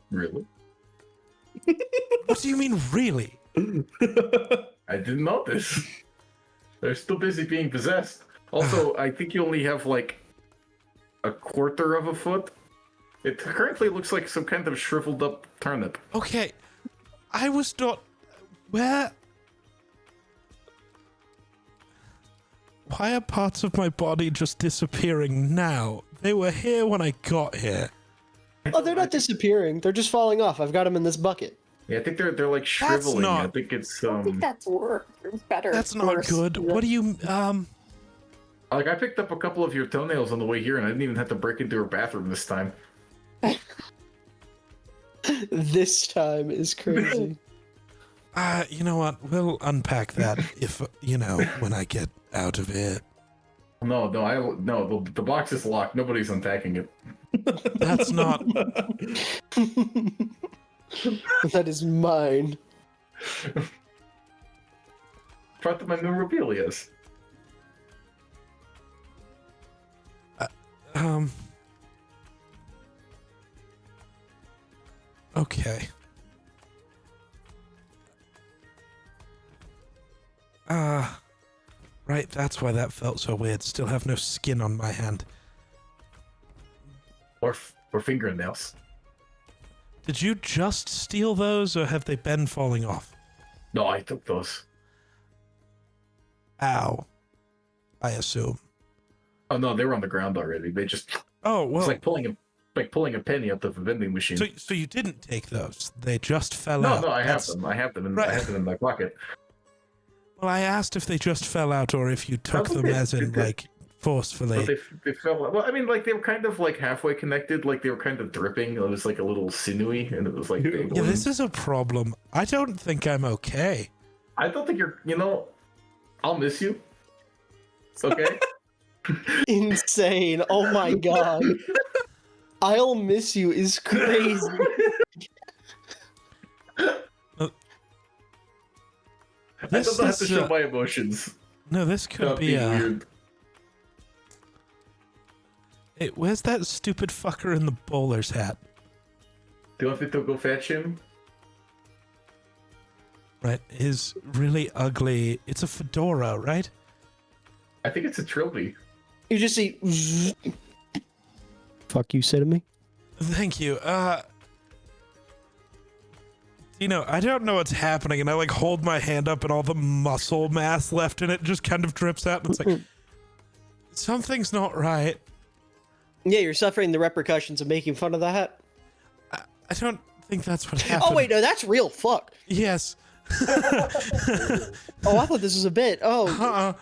S4: Really?
S1: What do you mean, really?
S4: I didn't know this. They're still busy being possessed. Also, I think you only have like a quarter of a foot. It currently looks like some kind of shriveled up turnip.
S1: Okay, I was not. Where? Why are parts of my body just disappearing now? They were here when I got here.
S2: Oh, they're not disappearing. They're just falling off. I've got them in this bucket.
S4: Yeah, I think they're like shriveling. I
S1: not-
S4: think it's
S7: I think that's worse. Better.
S1: That's not
S7: worse.
S1: good. What do you
S4: like I picked up a couple of your toenails on the way here, and I didn't even have to break into her bathroom this time.
S2: This time is crazy.
S1: You know what? We'll unpack that if when I get out of here.
S4: No, the box is locked. Nobody's unpacking it.
S1: That's not.
S2: That is mine.
S4: Part of my memorabilias.
S1: Okay. Right, that's why that felt so weird. Still have no skin on my hand.
S4: Or fingernails.
S1: Did you just steal those, or have they been falling off?
S4: No, I took those.
S1: Ow. I assume.
S4: Oh no, they were on the ground already. They just
S1: Oh,
S4: it's
S1: well,
S4: like pulling a penny out of a vending machine.
S1: so you didn't take those. They just fell
S4: no,
S1: out.
S4: no, I have
S1: That's-
S4: them. I have them in
S1: Right.
S4: I have them in my pocket.
S1: Well, I asked if they just fell out or if you took
S4: That's
S1: them
S4: okay.
S1: as in, like, forcefully.
S4: But they fell. Well, I mean, like they were kind of like halfway connected. Like they were kind of dripping. It was like a little sinewy, and it was like.
S1: Yeah,
S4: dangling.
S1: this is a problem. I don't think I'm okay.
S4: I don't think you're. You know, I'll miss you. Okay.
S2: Insane. Oh my god. I'll miss you is crazy.
S4: I don't have to
S1: is,
S4: show my emotions.
S1: No, this could
S4: Without
S1: be
S4: being weird.
S1: Hey, where's that stupid fucker in the bowler's hat?
S4: Do you want me to go fetch him?
S1: Right, his really ugly. It's a fedora, right?
S4: I think it's a trilby.
S2: You just see. Fuck you, say to me.
S1: Thank you. Dino, I don't know what's happening, and I like hold my hand up, and all the muscle mass left in it just kind of drips out, and it's like something's not right.
S2: Yeah, you're suffering the repercussions of making fun of the hat.
S1: I don't think that's what happened.
S2: Oh wait, no, that's real. Fuck.
S1: Yes.
S2: Oh, I thought this was a bit. Oh,
S1: Uh-uh.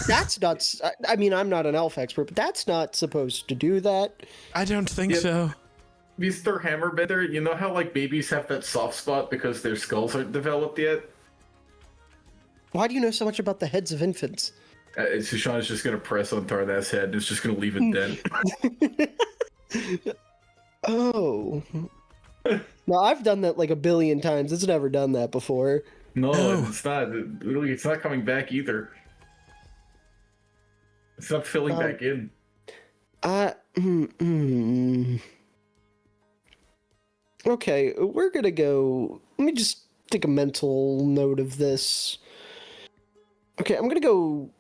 S2: that's not. I mean, I'm not an elf expert, but that's not supposed to do that.
S1: I don't think
S4: Yeah.
S1: so.
S4: Mr. Hammerbender, you know how like babies have that soft spot because their skulls aren't developed yet?
S2: Why do you know so much about the heads of infants?
S4: Sushan's just gonna press on Tarnath's head and it's just gonna leave it dead.
S2: Oh. No, I've done that like a billion times. It's never done that before.
S4: No,
S1: No.
S4: it's not. Really, it's not coming back either. It's not filling back in.
S2: Okay, we're gonna go. Let me just take a mental note of this. Okay, I'm gonna go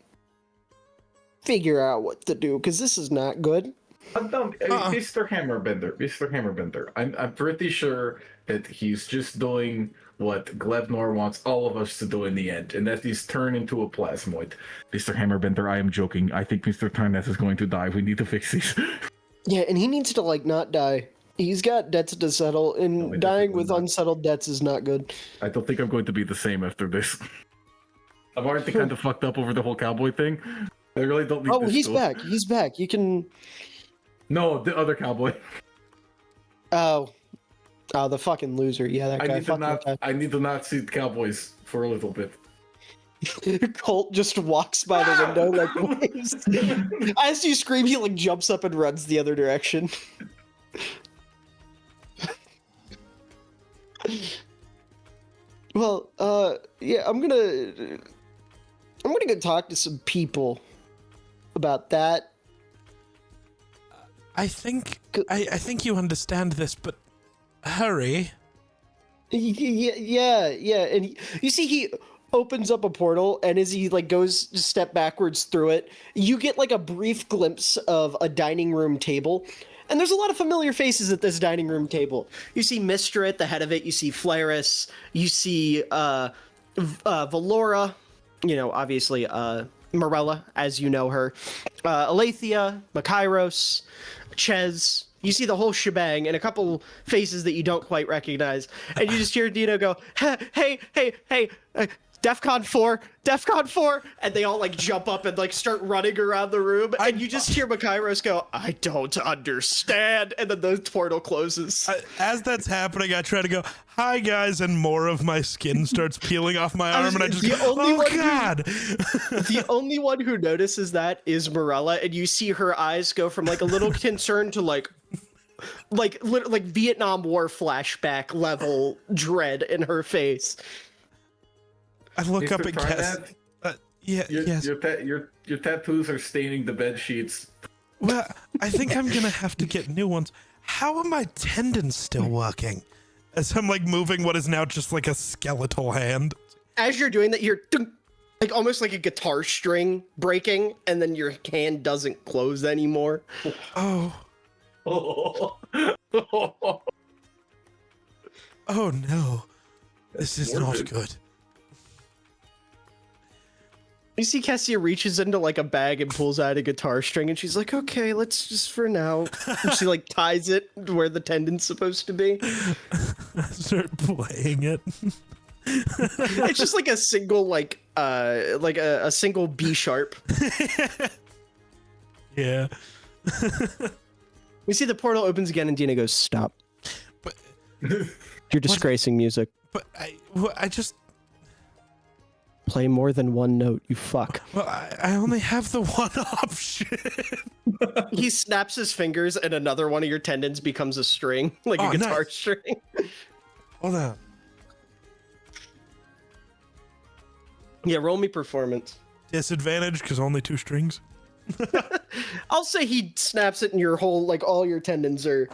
S2: figure out what to do because this is not good.
S4: Mr. Hammerbender. I'm pretty sure that he's just doing what Glebnor wants all of us to do in the end, and that he's turned into a plasmoid. Mr. Hammerbender, I am joking. I think Mr. Tarnath is going to die. We need to fix these.
S2: Yeah, and he needs to like not die. He's got debts to settle, and
S4: No, he
S2: dying
S4: definitely
S2: with
S4: not.
S2: unsettled debts is not good.
S4: I don't think I'm going to be the same after this. I'm already kind of fucked up over the whole cowboy thing. I really don't need
S2: Oh,
S4: this
S2: he's
S4: to-
S2: back. He's back. You can.
S4: No, the other cowboy.
S2: Oh, the fucking loser. Yeah, that
S4: I
S2: guy.
S4: need to
S2: Fuck
S4: not.
S2: that
S4: I need to not see the cowboys for a little bit.
S2: guy. Colt just walks by the window like. As you scream, he like jumps up and runs the other direction. Well, yeah, I'm gonna go talk to some people about that.
S1: I think I think you understand this, but hurry.
S2: Yeah, and you see he opens up a portal, and as he like goes to step backwards through it, you get like a brief glimpse of a dining room table. And there's a lot of familiar faces at this dining room table. You see Mystra at the head of it. You see Flaris. You see Valora. You know, obviously Morella, as you know her. Aletheia, Makairos, Ches. You see the whole shebang and a couple faces that you don't quite recognize. And you just hear Dino go, hey, DEFCON 4, DEFCON 4, and they all like jump up and like start running around the room, and you just hear Makairos go, I don't understand, and then the portal closes.
S1: As that's happening, I try to go, hi guys, and more of my skin starts peeling off my arm, and I just
S2: the
S1: go,
S2: only
S1: oh
S2: one who-
S1: god.
S2: The only one who notices that is Morella, and you see her eyes go from like a little concern to like Vietnam War flashback level dread in her face.
S1: I look up
S4: Mr.
S1: and guess.
S4: Tarnath,
S1: Yes.
S4: your tattoos are staining the bed sheets.
S1: Well, I think I'm gonna have to get new ones. How are my tendons still working? As I'm like moving what is now just like a skeletal hand.
S2: As you're doing that, you're like almost like a guitar string breaking, and then your hand doesn't close anymore.
S1: Oh, oh no. This is not
S4: morbid.
S1: good.
S2: You see Kessia reaches into like a bag and pulls out a guitar string, and she's like, okay, let's just for now. And she like ties it where the tendon's supposed to be.
S1: Start playing it.
S2: It's just like a single like a single B sharp.
S1: Yeah.
S2: We see the portal opens again, and Dina goes, stop.
S1: But
S2: You're disgracing music.
S1: but I just
S2: Play more than one note, you fuck.
S1: Well, I only have the one option.
S2: He snaps his fingers and another one of your tendons becomes a string, like
S1: Oh,
S2: a guitar
S1: nice.
S2: string.
S1: Hold on.
S2: Yeah, roll me performance.
S1: Disadvantage because only 2 strings.
S2: I'll say he snaps it and your whole, like, all your tendons are...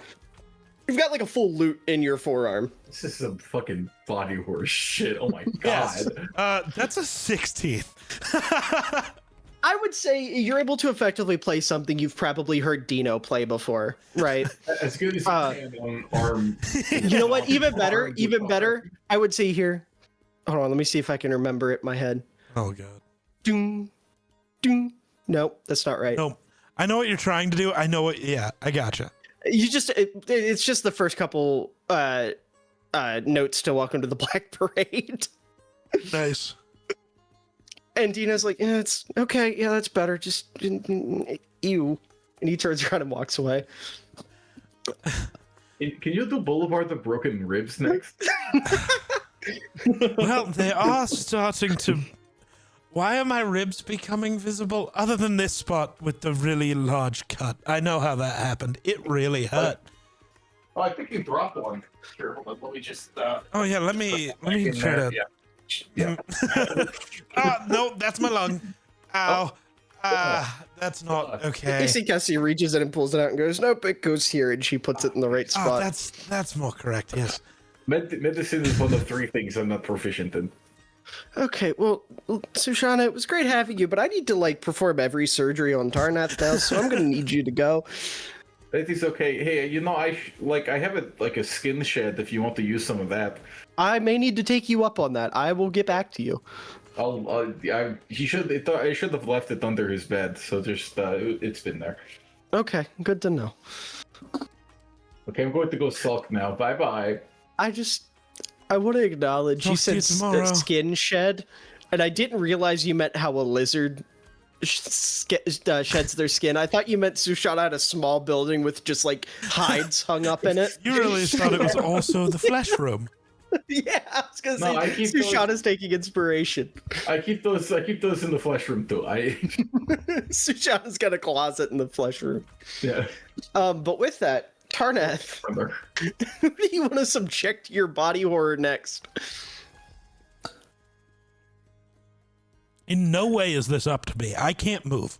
S2: You've got, like, a full lute in your forearm.
S4: This is some fucking body horse shit. Oh my
S1: Yes.
S4: god.
S1: That's a 16th.
S2: I would say you're able to effectively play something you've probably heard Dino play before, right?
S4: As good as you can on arm.
S2: You know what? Even better,
S4: Arm
S2: even
S4: guitar.
S2: better. I would say here. Hold on, let me see if I can remember it in my head.
S1: Oh god.
S2: Doom, doom. Nope, that's not right.
S1: No, I know what you're trying to do. I know what. Yeah, I gotcha.
S2: You just it's just the first couple notes to Welcome to the Black Parade.
S1: Nice.
S2: And Dina's like, yeah, it's okay, yeah, that's better. Just ew. And he turns around and walks away.
S4: Can you do Boulevard the Broken Ribs next?
S1: Well, they are starting to. Why are my ribs becoming visible? Other than this spot with the really large cut. I know how that happened. It really hurt.
S4: Oh, I think you dropped one. Sure, hold on, let me just.
S1: Oh yeah, let me try to.
S4: Yeah.
S1: No, that's my lung. Ow. That's not okay.
S2: AC Cassie reaches in and pulls it out and goes, nope, it goes here, and she puts it in the right
S1: Oh,
S2: spot.
S1: that's more correct. Yes.
S4: Medicine is one of 3 things I'm not proficient in.
S2: Okay, well, Sushana, it was great having you, but I need to, like, perform every surgery on Tarnath now, so I'm gonna need you to go.
S4: It is okay. Hey, you know, I have a skin shed if you want to use some of that.
S2: I may need to take you up on that. I will get back to you.
S4: I should have left it under his bed, so just it's been there.
S2: Okay, good to know.
S4: Okay, I'm going to go sulk now. Bye bye.
S2: I want to acknowledge you
S1: Talk to you
S2: said
S1: tomorrow.
S2: skin shed, and I didn't realize you meant how a lizard sheds their skin. I thought you meant Sushana had a small building with just, like, hides hung up in it.
S1: You really thought it was also the flesh room.
S2: Yeah, I was gonna
S4: No, I
S2: say
S4: keep those-
S2: Sushana's taking inspiration.
S4: I keep those in the flesh room too.
S2: Sushana's got a closet in the flesh room.
S4: Yeah.
S2: But with that, Tarnath, who do you want to subject to your body horror next?
S1: In no way is this up to me. I can't move.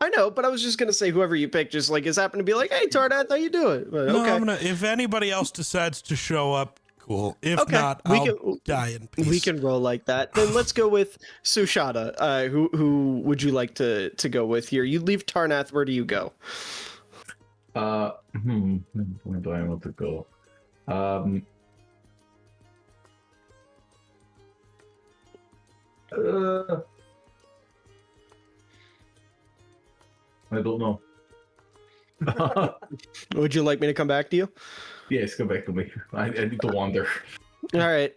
S2: I know, but I was just gonna say whoever you pick just, like, is happened to be like, hey Tarnath, how you doing? But,
S1: No,
S2: okay.
S1: I'm gonna. If anybody else decides to show up, cool. If
S2: Okay,
S1: not,
S2: we
S1: I'll
S2: can-
S1: die in peace.
S2: We can roll like that. Then let's go with Sushana. Who would you like to go with here? You leave Tarnath. Where do you go?
S4: Where do I want to go? I don't know.
S2: Would you like me to come back to you?
S4: Yes, come back to me. I need to wander.
S2: All right.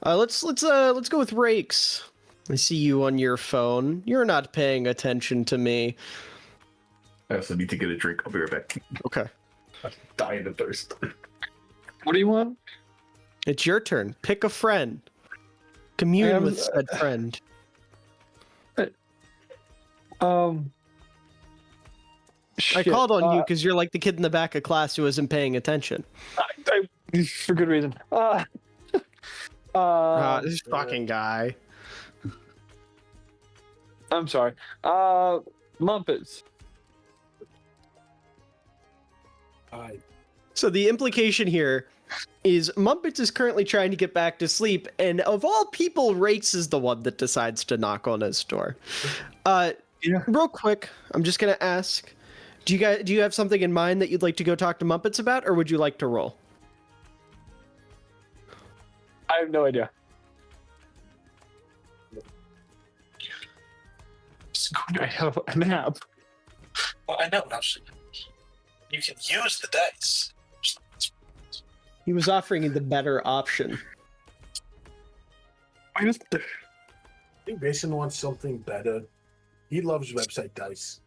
S2: Let's go with Rakes. I see you on your phone. You're not paying attention to me.
S4: I also need to get a drink. I'll be right back.
S2: Okay.
S4: I'm dying of thirst.
S6: What do you want?
S2: It's your turn. Pick a friend. Commune with said friend. I
S6: Shit,
S2: called on you because you're like the kid in the back of class who isn't paying attention.
S6: for good reason.
S2: This fucking guy.
S6: I'm sorry. Mumpets.
S2: So the implication here is Mumpets is currently trying to get back to sleep, and of all people, Rakes is the one that decides to knock on his door. Real quick, I'm just gonna ask: do you have something in mind that you'd like to go talk to Mumpets about, or would you like to roll?
S6: I have no idea. I have a nap.
S8: Well, I know. Now, you can use the dice.
S2: He was offering you the better option.
S6: I just-
S3: I think Mason wants something better. He loves website dice.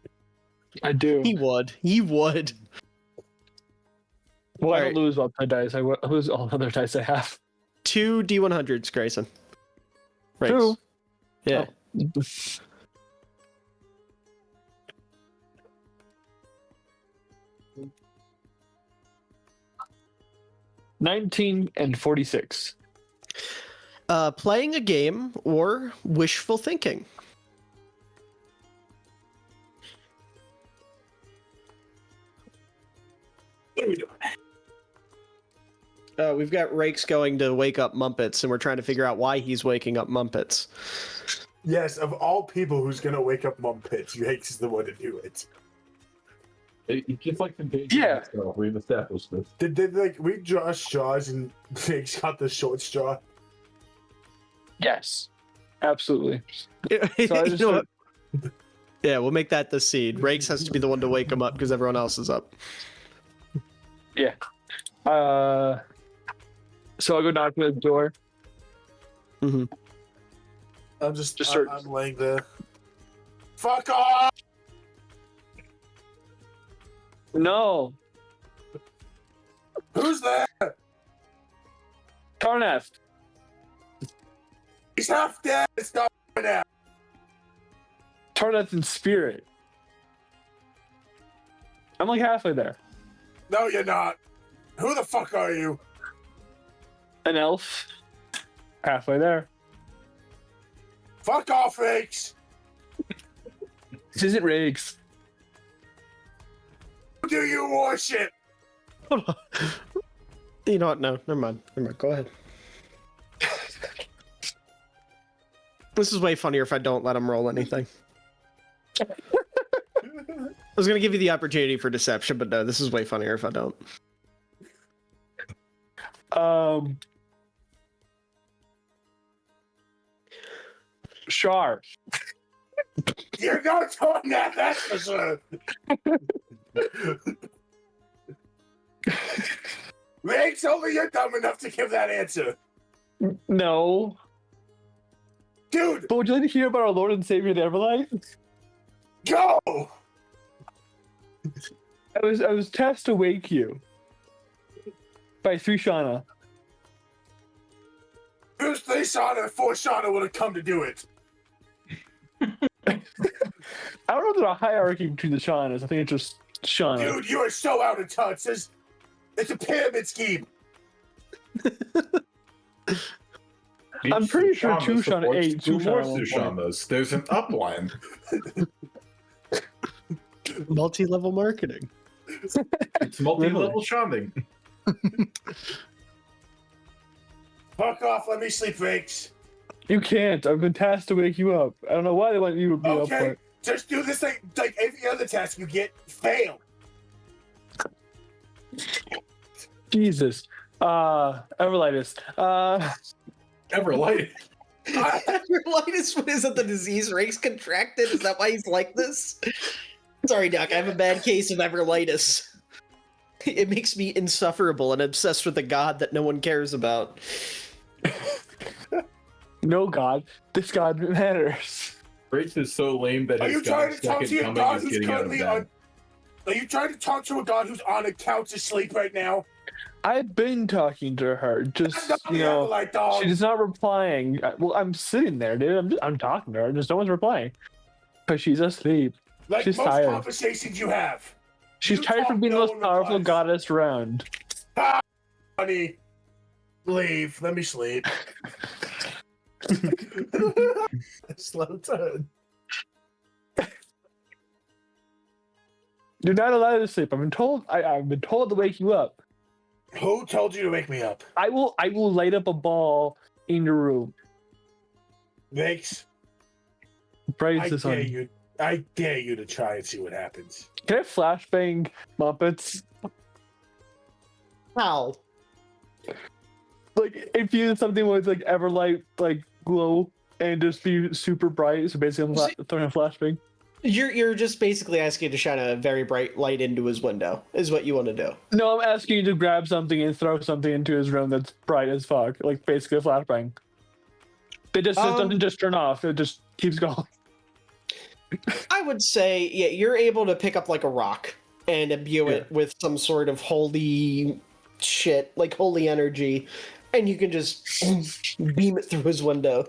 S6: I do.
S2: He would. He would.
S6: Well, I
S2: Alright.
S6: don't lose website dice. I lose all other dice I have.
S2: 2 D100s, Grayson. Rakes.
S6: 2.
S2: Yeah.
S6: 19 and 46.
S2: Playing a game or wishful thinking.
S8: What are we doing?
S2: We've got Rakes going to wake up Mumpets, and we're trying to figure out why he's waking up Mumpets.
S3: Yes, of all people who's gonna wake up Mumpets, Yakes is the one to do it.
S4: It's just like the
S6: Yeah.
S4: We've established this.
S3: Did like we draw straws and Yakes got the short straw?
S6: Yes, absolutely.
S2: You
S6: So I just
S2: know what? Yeah, we'll make that the seed. Rakes has to be the one to wake him up because everyone else is up.
S6: So I'll go knock on the door.
S3: I'm just
S6: start-
S3: I'm laying there. Fuck off!
S6: No,
S3: Who's there?
S6: Tarnath.
S3: He's half dead. It's not now.
S6: Tarnath in spirit. I'm like halfway there.
S3: No, you're not. Who the fuck are you?
S6: An elf. Halfway there.
S3: Fuck off, Rakes.
S6: This isn't Riggs.
S3: Who do you worship?
S2: You know what? No, never mind. Go ahead. This is way funnier if I don't let him roll anything. I was gonna give you the opportunity for deception, but no, this is way funnier if I don't.
S6: Shar.
S3: You're not doing that, that's for sure. Rakes, only you're dumb enough to give that answer.
S6: No.
S3: Dude,
S6: But would you like to hear about our Lord and Savior the Everlight?
S3: go!
S6: I was tasked to wake you by Shauna.
S3: Who's 3 Shauna and 4 Shauna would have come to do it?
S6: I don't know if there's a hierarchy between the Shaunas. I think it's just Shauna.
S3: Dude, you are so out of touch. It's a pyramid scheme.
S6: I'm pretty sure two Shauna ate two
S4: more
S6: Shauna.
S4: Sushanas. There's an upline.
S2: Multi-level marketing.
S4: It's multi-level shaming.
S3: Fuck off, let me sleep, Rakes.
S6: You can't. I've been tasked to wake you up. I don't know why they want you to be up for
S3: Okay,
S6: it.
S3: just do this like every other task you get. Fail.
S6: Jesus. Everlightus.
S4: Everlight.
S2: Everlightus, what is it? The disease Rakes contracted? Is that why he's like this? Sorry, Doc. I have a bad case of Everlightus. It makes me insufferable and obsessed with a god that no one cares about.
S6: No god. This god matters.
S4: Race is so lame that
S3: Are
S4: his
S3: you trying to talk
S4: second
S3: to your
S4: coming
S3: god
S4: is
S3: who's
S4: getting out of
S3: currently
S4: bed.
S3: on? Are you trying to talk to a god who's on a couch asleep right now?
S6: I've been talking to her. Just,
S3: That's not
S6: you
S3: the
S6: know,
S3: Acolyte, dog.
S6: she's not replying. Well, I'm sitting there, dude. I'm talking to her. Just no one's replying. Because she's asleep.
S3: Like
S6: she's
S3: most
S6: tired.
S3: conversations you have.
S6: She's
S3: You
S6: tired from
S3: talk,
S6: being the
S3: no
S6: most
S3: one
S6: powerful
S3: replies.
S6: goddess around.
S3: Honey, leave. Let me sleep. Slow turn.
S6: You're not allowed to sleep. I've been told. I've been told to wake you up.
S3: Who told you to wake me up?
S6: I will light up a ball in your room.
S3: Rakes,
S6: Praise
S3: I
S6: the sun.
S3: dare you. I dare you to try and see what happens.
S6: Can I flashbang Muppets?
S2: How?
S6: Like infuse something with like Everlight like glow and just be super bright. So basically, I'm throwing a flashbang.
S2: You're just basically asking to shine a very bright light into his window, is what you want to do.
S6: No, I'm asking you to grab something and throw something into his room that's bright as fuck. Like basically a flashbang. It doesn't just turn off. It just keeps going.
S2: I would say, yeah, you're able to pick up like a rock and imbue it with some sort of holy shit, like holy energy, and you can just beam it through his window.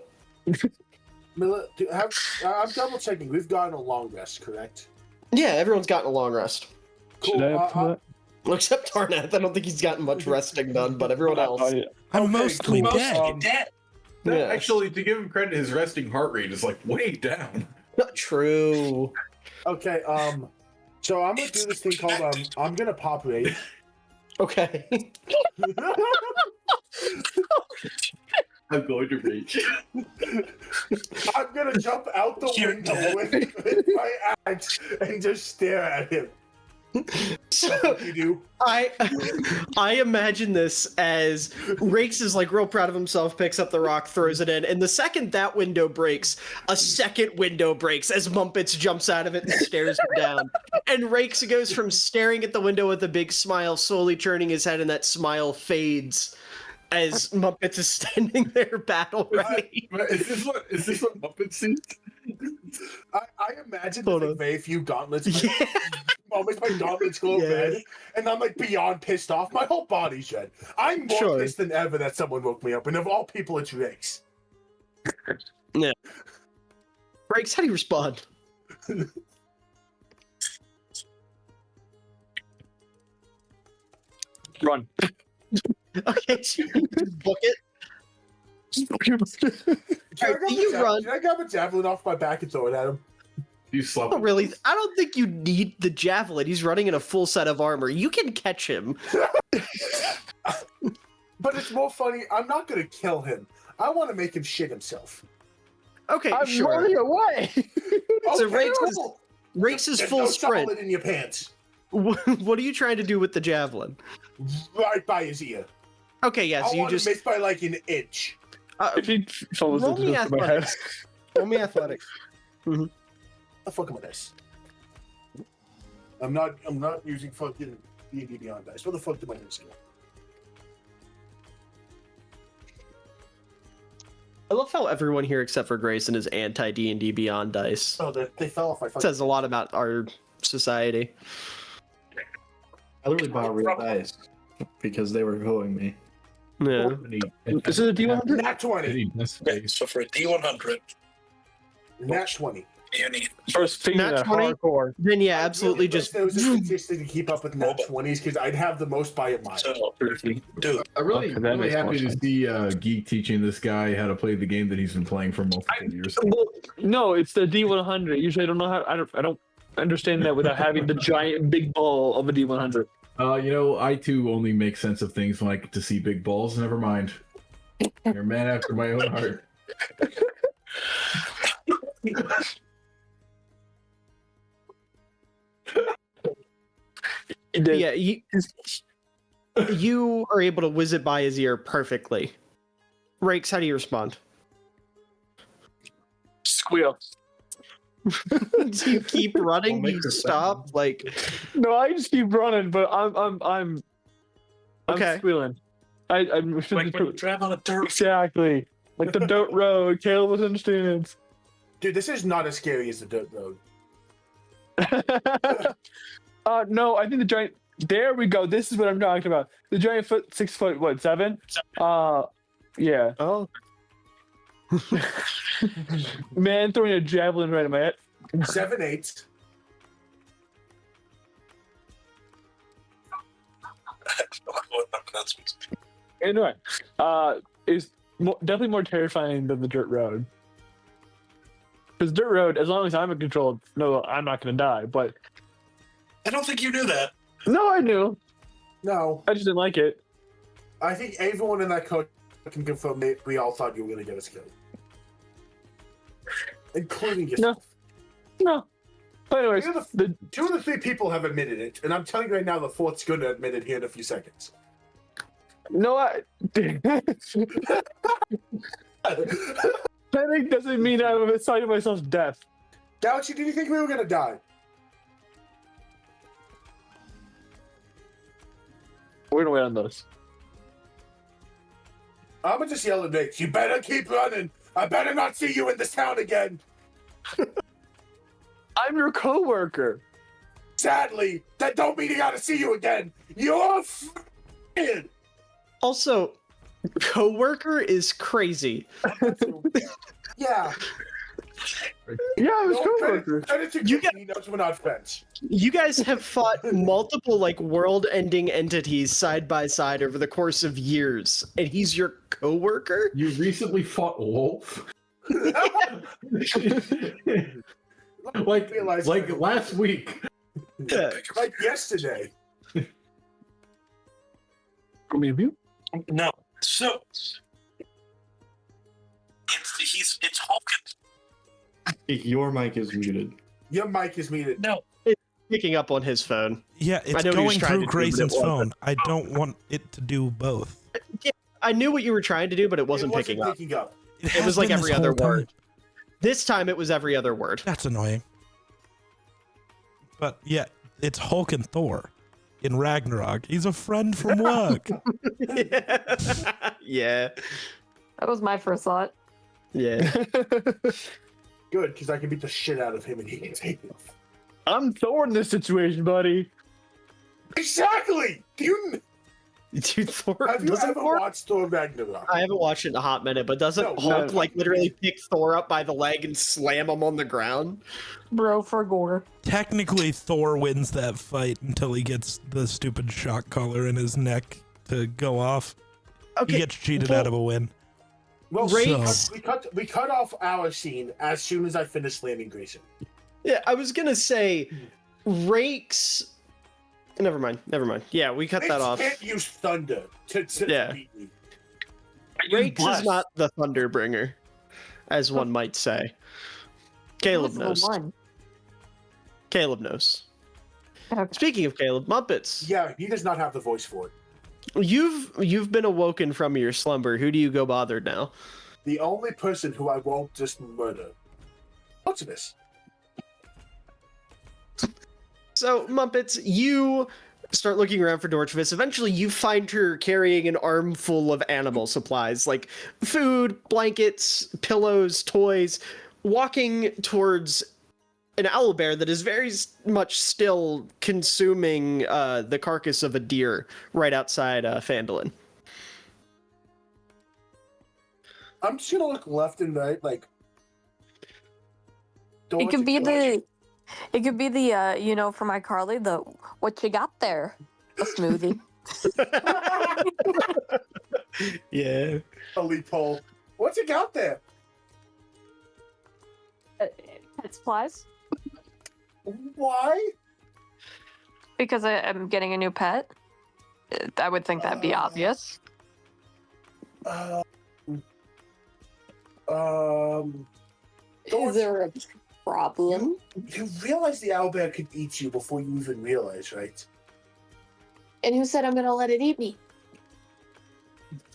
S3: I'm double checking. We've gotten a long rest, correct?
S2: Yeah, everyone's gotten a long rest.
S3: Cool.
S6: Should I up for that?
S2: Except Tarnath. I don't think he's gotten much resting done, but everyone else.
S6: Oh, yeah.
S1: I'm
S3: Okay,
S1: mostly
S3: cool.
S1: dead.
S8: Dead.
S4: No,
S2: Yes.
S4: actually, to give him credit, his resting heart rate is like way down.
S2: Not true.
S3: Okay. So I'm gonna do this thing called I'm gonna pop rage.
S2: Okay.
S4: I'm going to rage.
S3: I'm gonna jump out the
S8: You're
S3: window
S8: dead.
S3: with my axe and just stare at him.
S2: So
S3: What you do?
S2: I imagine this as Rakes is like real proud of himself, picks up the rock, throws it in, and the second that window breaks, a second window breaks as Mumpets jumps out of it and stares him down. And Rakes goes from staring at the window with a big smile, slowly turning his head, and that smile fades as Mumpets is standing there battle ready.
S4: Is this what Muppets see?
S3: I imagine
S2: Hold
S3: there's
S2: on.
S3: like very few gauntlets.
S2: Yeah.
S3: Moments my gauntlets go
S2: Yeah.
S3: red, and I'm like beyond pissed off. My whole body's red. I'm more
S2: Sure.
S3: pissed than ever that someone woke me up, and of all people, it's Rakes.
S2: Rakes, how do you respond?
S6: Run.
S2: Okay, so you just book it. Do you run?
S3: Can I grab a javelin off my back and throw it at him?
S4: You slap.
S2: Oh, really? I don't think you need the javelin. He's running in a full set of armor. You can catch him.
S3: But it's more funny. I'm not gonna kill him. I want to make him shit himself.
S2: Okay,
S6: I'm
S2: sure.
S6: running away.
S2: So
S3: Okay,
S2: Rakes is,
S3: cool.
S2: Rakes is
S3: There's
S2: full
S3: no
S2: sprint.
S3: solid in your pants.
S2: What are you trying to do with the javelin?
S3: Right by his ear.
S2: Okay, yeah,
S3: I
S2: so you
S3: want
S2: just
S3: to miss by like an inch.
S6: If he follows
S2: Roll
S6: the
S2: me
S6: distance of my head.
S2: athletics. Roll me athletics.
S3: The fuck am I this? I'm not using fucking D&D Beyond dice. What the fuck am I using?
S2: I love how everyone here except for Grayson is anti D&D Beyond dice.
S3: Oh, they fell off my
S2: It
S3: fucking.
S2: says a lot about our society.
S5: I literally bought real dice because they were hoeing me.
S2: Yeah.
S6: This is a D100?
S3: Nat 20.
S8: Okay, so for a D100,
S3: Nat 20.
S8: you need
S6: First finger
S2: Nat
S6: that
S2: 20?
S6: hardcore.
S2: Then yeah,
S3: I
S2: absolutely
S3: really
S2: just.
S3: wish there was a statistic to keep up with Nat 20s because I'd have the most by a mile.
S8: so dude.
S4: I'm really,
S6: Okay, that
S4: really
S6: makes more
S4: happy to
S6: sense.
S4: see Geek teaching this guy how to play the game that he's been playing for multiple years.
S6: Well, no, it's the D100. Usually, I don't know how. I don't understand that without having the giant big ball of a D100.
S4: I too only make sense of things when I get to see big balls. Never mind. You're a man after my own heart.
S6: It did.
S2: Yeah, you are able to whiz it by his ear perfectly. Rakes, how do you respond?
S6: Squeal.
S2: Do you keep running?
S5: Don't
S2: Do
S5: make
S2: you
S5: her
S2: stop? Like,
S6: No, I just keep running, but I'm
S2: Okay.
S6: squealing. I'm
S8: Like when you drive on a dirt.
S6: exactly like the dirt road. Caleb understands.
S3: Dude, this is not as scary as the dirt road.
S6: No, I think the giant. There we go. This is what I'm talking about. The giant 6 foot, what, 7? Yeah.
S2: oh,
S6: Man throwing a javelin right at my head.
S3: 7/8.
S6: Anyway, is definitely more terrifying than the dirt road. Because dirt road, as long as I'm in control, no, I'm not going to die. But
S8: I don't think you knew that.
S6: no, I knew.
S3: No,
S6: I just didn't like it.
S3: I think everyone in that coach can confirm that we all thought you were going to get us killed. Including yourself.
S6: No. But anyways,
S3: You're
S6: the
S3: 2 of the 3 people have admitted it, and I'm telling you right now, the 4th's going to admit it here in a few seconds.
S6: Panic doesn't mean I'm excited myself death.
S3: Galaxy, did you think we were going to die?
S6: We're gonna wait on those.
S3: I'm going to just yell at Nate, you better keep running. I better not see you in this town again.
S6: I'm your coworker.
S3: Sadly, that don't mean I got to see you again. You're f***ing.
S2: also, coworker is crazy.
S3: Yeah.
S6: Yeah, I was
S3: No,
S6: coworker.
S3: credit to
S2: You
S3: Kick, he knows we're not friends.
S2: You guys have fought multiple like world-ending entities side by side over the course of years, and he's your coworker.
S4: You recently fought Wolf? like
S3: Realize
S4: last week.
S2: Yeah.
S3: like yesterday.
S6: Me and you?
S8: No. So it's Hawkins.
S5: Your mic is muted.
S3: Your mic is muted.
S8: No.
S2: Picking up on his phone.
S1: Yeah, it's
S2: know what he was
S1: going
S2: trying
S1: through
S2: to do, but it
S1: Grayson's
S2: wasn't.
S1: phone. I don't want it to do both.
S2: I knew what you were trying to do, but it wasn't picking up. It
S1: has
S2: was like
S1: been
S2: every
S1: this
S2: other
S1: whole time.
S2: word. This time it was every other word.
S1: That's annoying. But yeah, it's Hulk and Thor in Ragnarok. He's a friend from work.
S2: Yeah.
S7: That was my first thought.
S2: Yeah.
S3: Good, because I can beat the shit out of him and he can take it.
S6: I'm Thor in this situation, buddy.
S3: Exactly! You
S2: Dude, Thor
S3: have you
S2: doesn't
S3: ever
S2: Thor?
S3: watched Thor Ragnarok?
S2: I haven't watched it in a hot minute, but doesn't
S3: No,
S2: Hulk
S3: no.
S2: like literally pick Thor up by the leg and slam him on the ground?
S7: Bro for gore.
S1: Technically, Thor wins that fight until he gets the stupid shock collar in his neck to go off.
S2: Okay.
S1: He gets cheated
S2: well-
S1: out of a win.
S3: Well,
S2: Rakes-
S3: we cut off our scene as soon as I finished slamming Grayson.
S2: Yeah, I was gonna say Rakes. Never mind. Yeah, we cut that
S3: Rakes
S2: off.
S3: can't use thunder to
S2: Yeah.
S3: beat me.
S2: Rakes is
S8: Bless.
S2: not the Thunderbringer, as one might say. Caleb
S7: Who's the
S2: knows.
S7: one?
S2: Caleb knows.
S7: Okay.
S2: Speaking of Caleb, Muppets.
S3: Yeah, he does not have the voice for it.
S2: You've been awoken from your slumber. Who do you go bothered now?
S3: The only person who I won't just murder. What's this?
S2: So, Muppets, you start looking around for Dorchvis. Eventually, you find her carrying an armful of animal supplies like food, blankets, pillows, toys, walking towards an owlbear that is very much still consuming the carcass of a deer right outside Phandalin.
S3: I'm just gonna look left and right, like. don't
S7: It
S3: want
S7: could
S3: to
S7: be
S3: kill
S7: it could be the you know, for my Carly, the what you got there, a smoothie.
S2: Yeah.
S3: Holy pole. What's it got there?
S7: Pet supplies,
S3: Why?
S7: because I'm getting a new pet. I would think that'd be obvious.
S3: Um.
S9: Is there a problem?
S3: You realize the owlbear could eat you before you even realize, right?
S9: And who said I'm gonna let it eat me?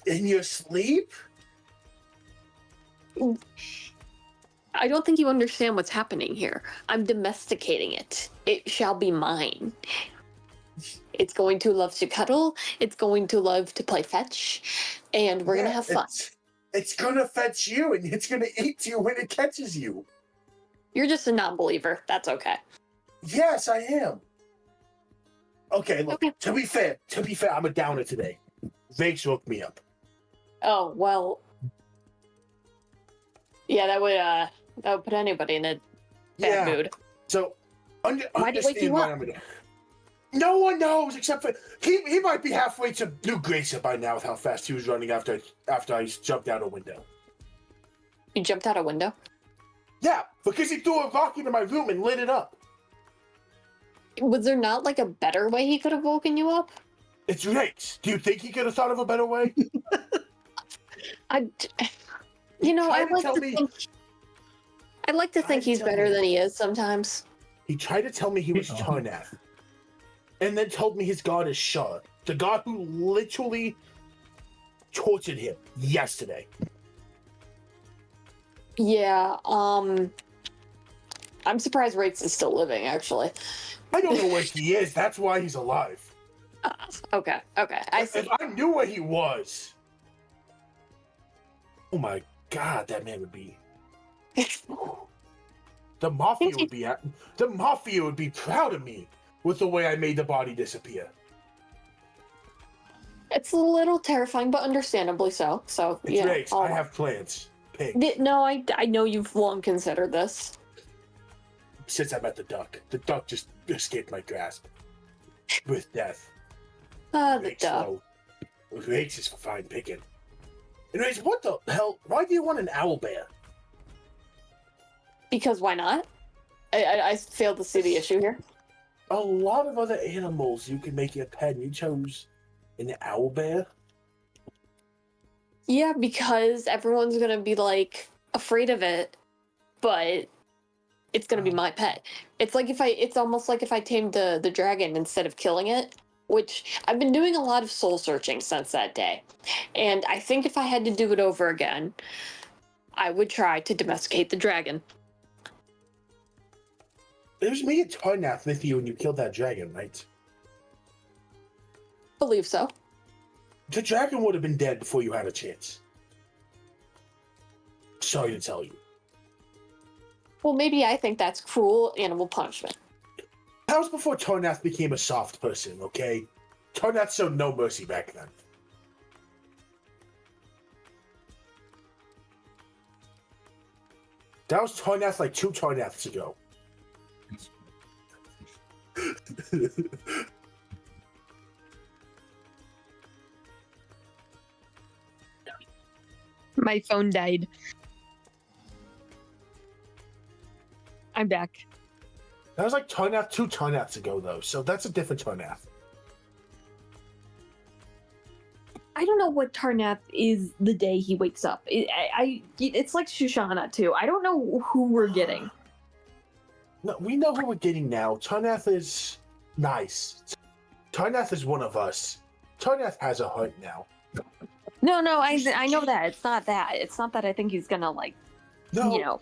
S3: In your sleep?
S7: I don't think you understand what's happening here. I'm domesticating it. It shall be mine. It's going to love to cuddle. It's going to love to play fetch, and we're gonna
S3: Yeah,
S7: have fun.
S3: It's gonna fetch you and it's gonna eat you when it catches you.
S7: You're just a non-believer. That's okay.
S3: Yes, I am. Okay, look,
S7: Okay.
S3: to be fair, I'm a downer today. Vegas woke me up.
S7: Oh well. Yeah, that would put anybody in a bad mood.
S3: So,
S7: Why'd he wake
S3: understand
S7: you
S3: why
S7: up?
S3: I'm No one knows except for he might be halfway to New Grayson by now with how fast he was running after I jumped out a window.
S7: You jumped out a window.
S3: Yeah, because he threw a rock into my room and lit it up.
S7: Was there not like a better way he could have woken you up?
S3: It's Rakes. Do you think he could have thought of a better way?
S7: I like
S3: Trying to tell
S7: to
S3: me-
S7: think. I'd like to
S3: Trying
S7: think
S3: to
S7: he's
S3: tell
S7: better
S3: me-
S7: than he is sometimes.
S3: He tried to tell me he was Tarnath. And then told me his god is Shar, the god who literally tortured him yesterday.
S7: Yeah. I'm surprised Rates is still living. Actually.
S3: I don't know where he is. That's why he's alive.
S7: Okay. I see.
S3: If I knew where he was. Oh my god, that man would be. The mafia would be proud of me with the way I made the body disappear.
S7: It's a little terrifying, but understandably so. So
S3: It's
S7: yeah.
S3: Rakes. I have plans. pick
S7: No, I know you've long considered this.
S3: since I met the duck. The duck just escaped my grasp with death.
S7: Ah, the
S3: Rake's
S7: duck.
S3: low. Rake's is for fine picking. Anyways, what the hell? Why do you want an owl bear?
S7: Because why not? I failed to see the issue here.
S3: A lot of other animals you can make your pet. You chose an owl bear.
S7: Yeah, because everyone's gonna be like afraid of it, but it's gonna be my pet. It's like it's almost like if I tamed the dragon instead of killing it, which I've been doing a lot of soul searching since that day. And I think if I had to do it over again, I would try to domesticate the dragon.
S3: It was me and Tarnath with you when you killed that dragon, right?
S7: Believe so.
S3: The dragon would have been dead before you had a chance. Sorry to tell you.
S7: Well, maybe I think that's cruel animal punishment.
S3: That was before Tarnath became a soft person, okay? Tarnath showed no mercy back then. That was Tarnath like 2 Tarnaths ago.
S10: My phone died. I'm back.
S3: That was like Tarnath 2 Tarnaths ago, though, so that's a different Tarnath.
S10: I don't know what Tarnath is the day he wakes up. It's like Shoshana too. I don't know who we're getting.
S3: No, we know who we're getting now. Tarnath is nice. Tarnath is one of us. Tarnath has a heart now.
S10: No, I know that. It's not that. It's not that I think he's gonna like,
S3: No,
S10: you know.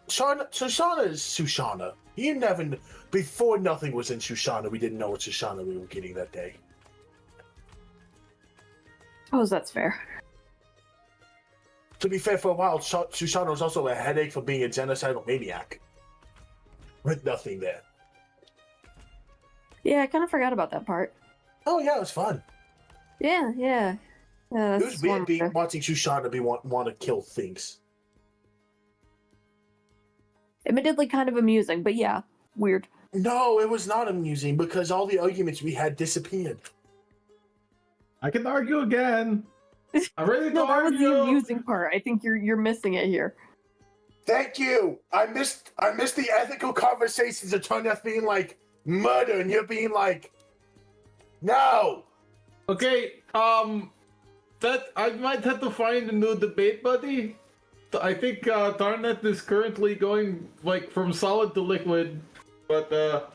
S3: Shoshana is Shoshana. You never, before nothing was in Shoshana, we didn't know what Shoshana we were getting that day.
S10: Oh, that's fair.
S3: To be fair, for a while, Shoshana was also a headache for being a genocidal maniac. With nothing there.
S10: Yeah, I kind of forgot about that part.
S3: Oh yeah, it was fun.
S10: Yeah.
S3: It
S10: That's
S3: was weird watching Shoshana want to kill things.
S10: admittedly kind of amusing, but yeah, weird.
S3: No, it was not amusing because all the arguments we had disappeared.
S4: I can argue again. I'm ready to
S10: No, that was
S4: argue.
S10: the amusing part. I think you're missing it here.
S3: Thank you. I missed the ethical conversations of Tarnath being like murder, and you're being like, no.
S4: Okay, that I might have to find a new debate buddy. I think Tarnath is currently going like from solid to liquid, but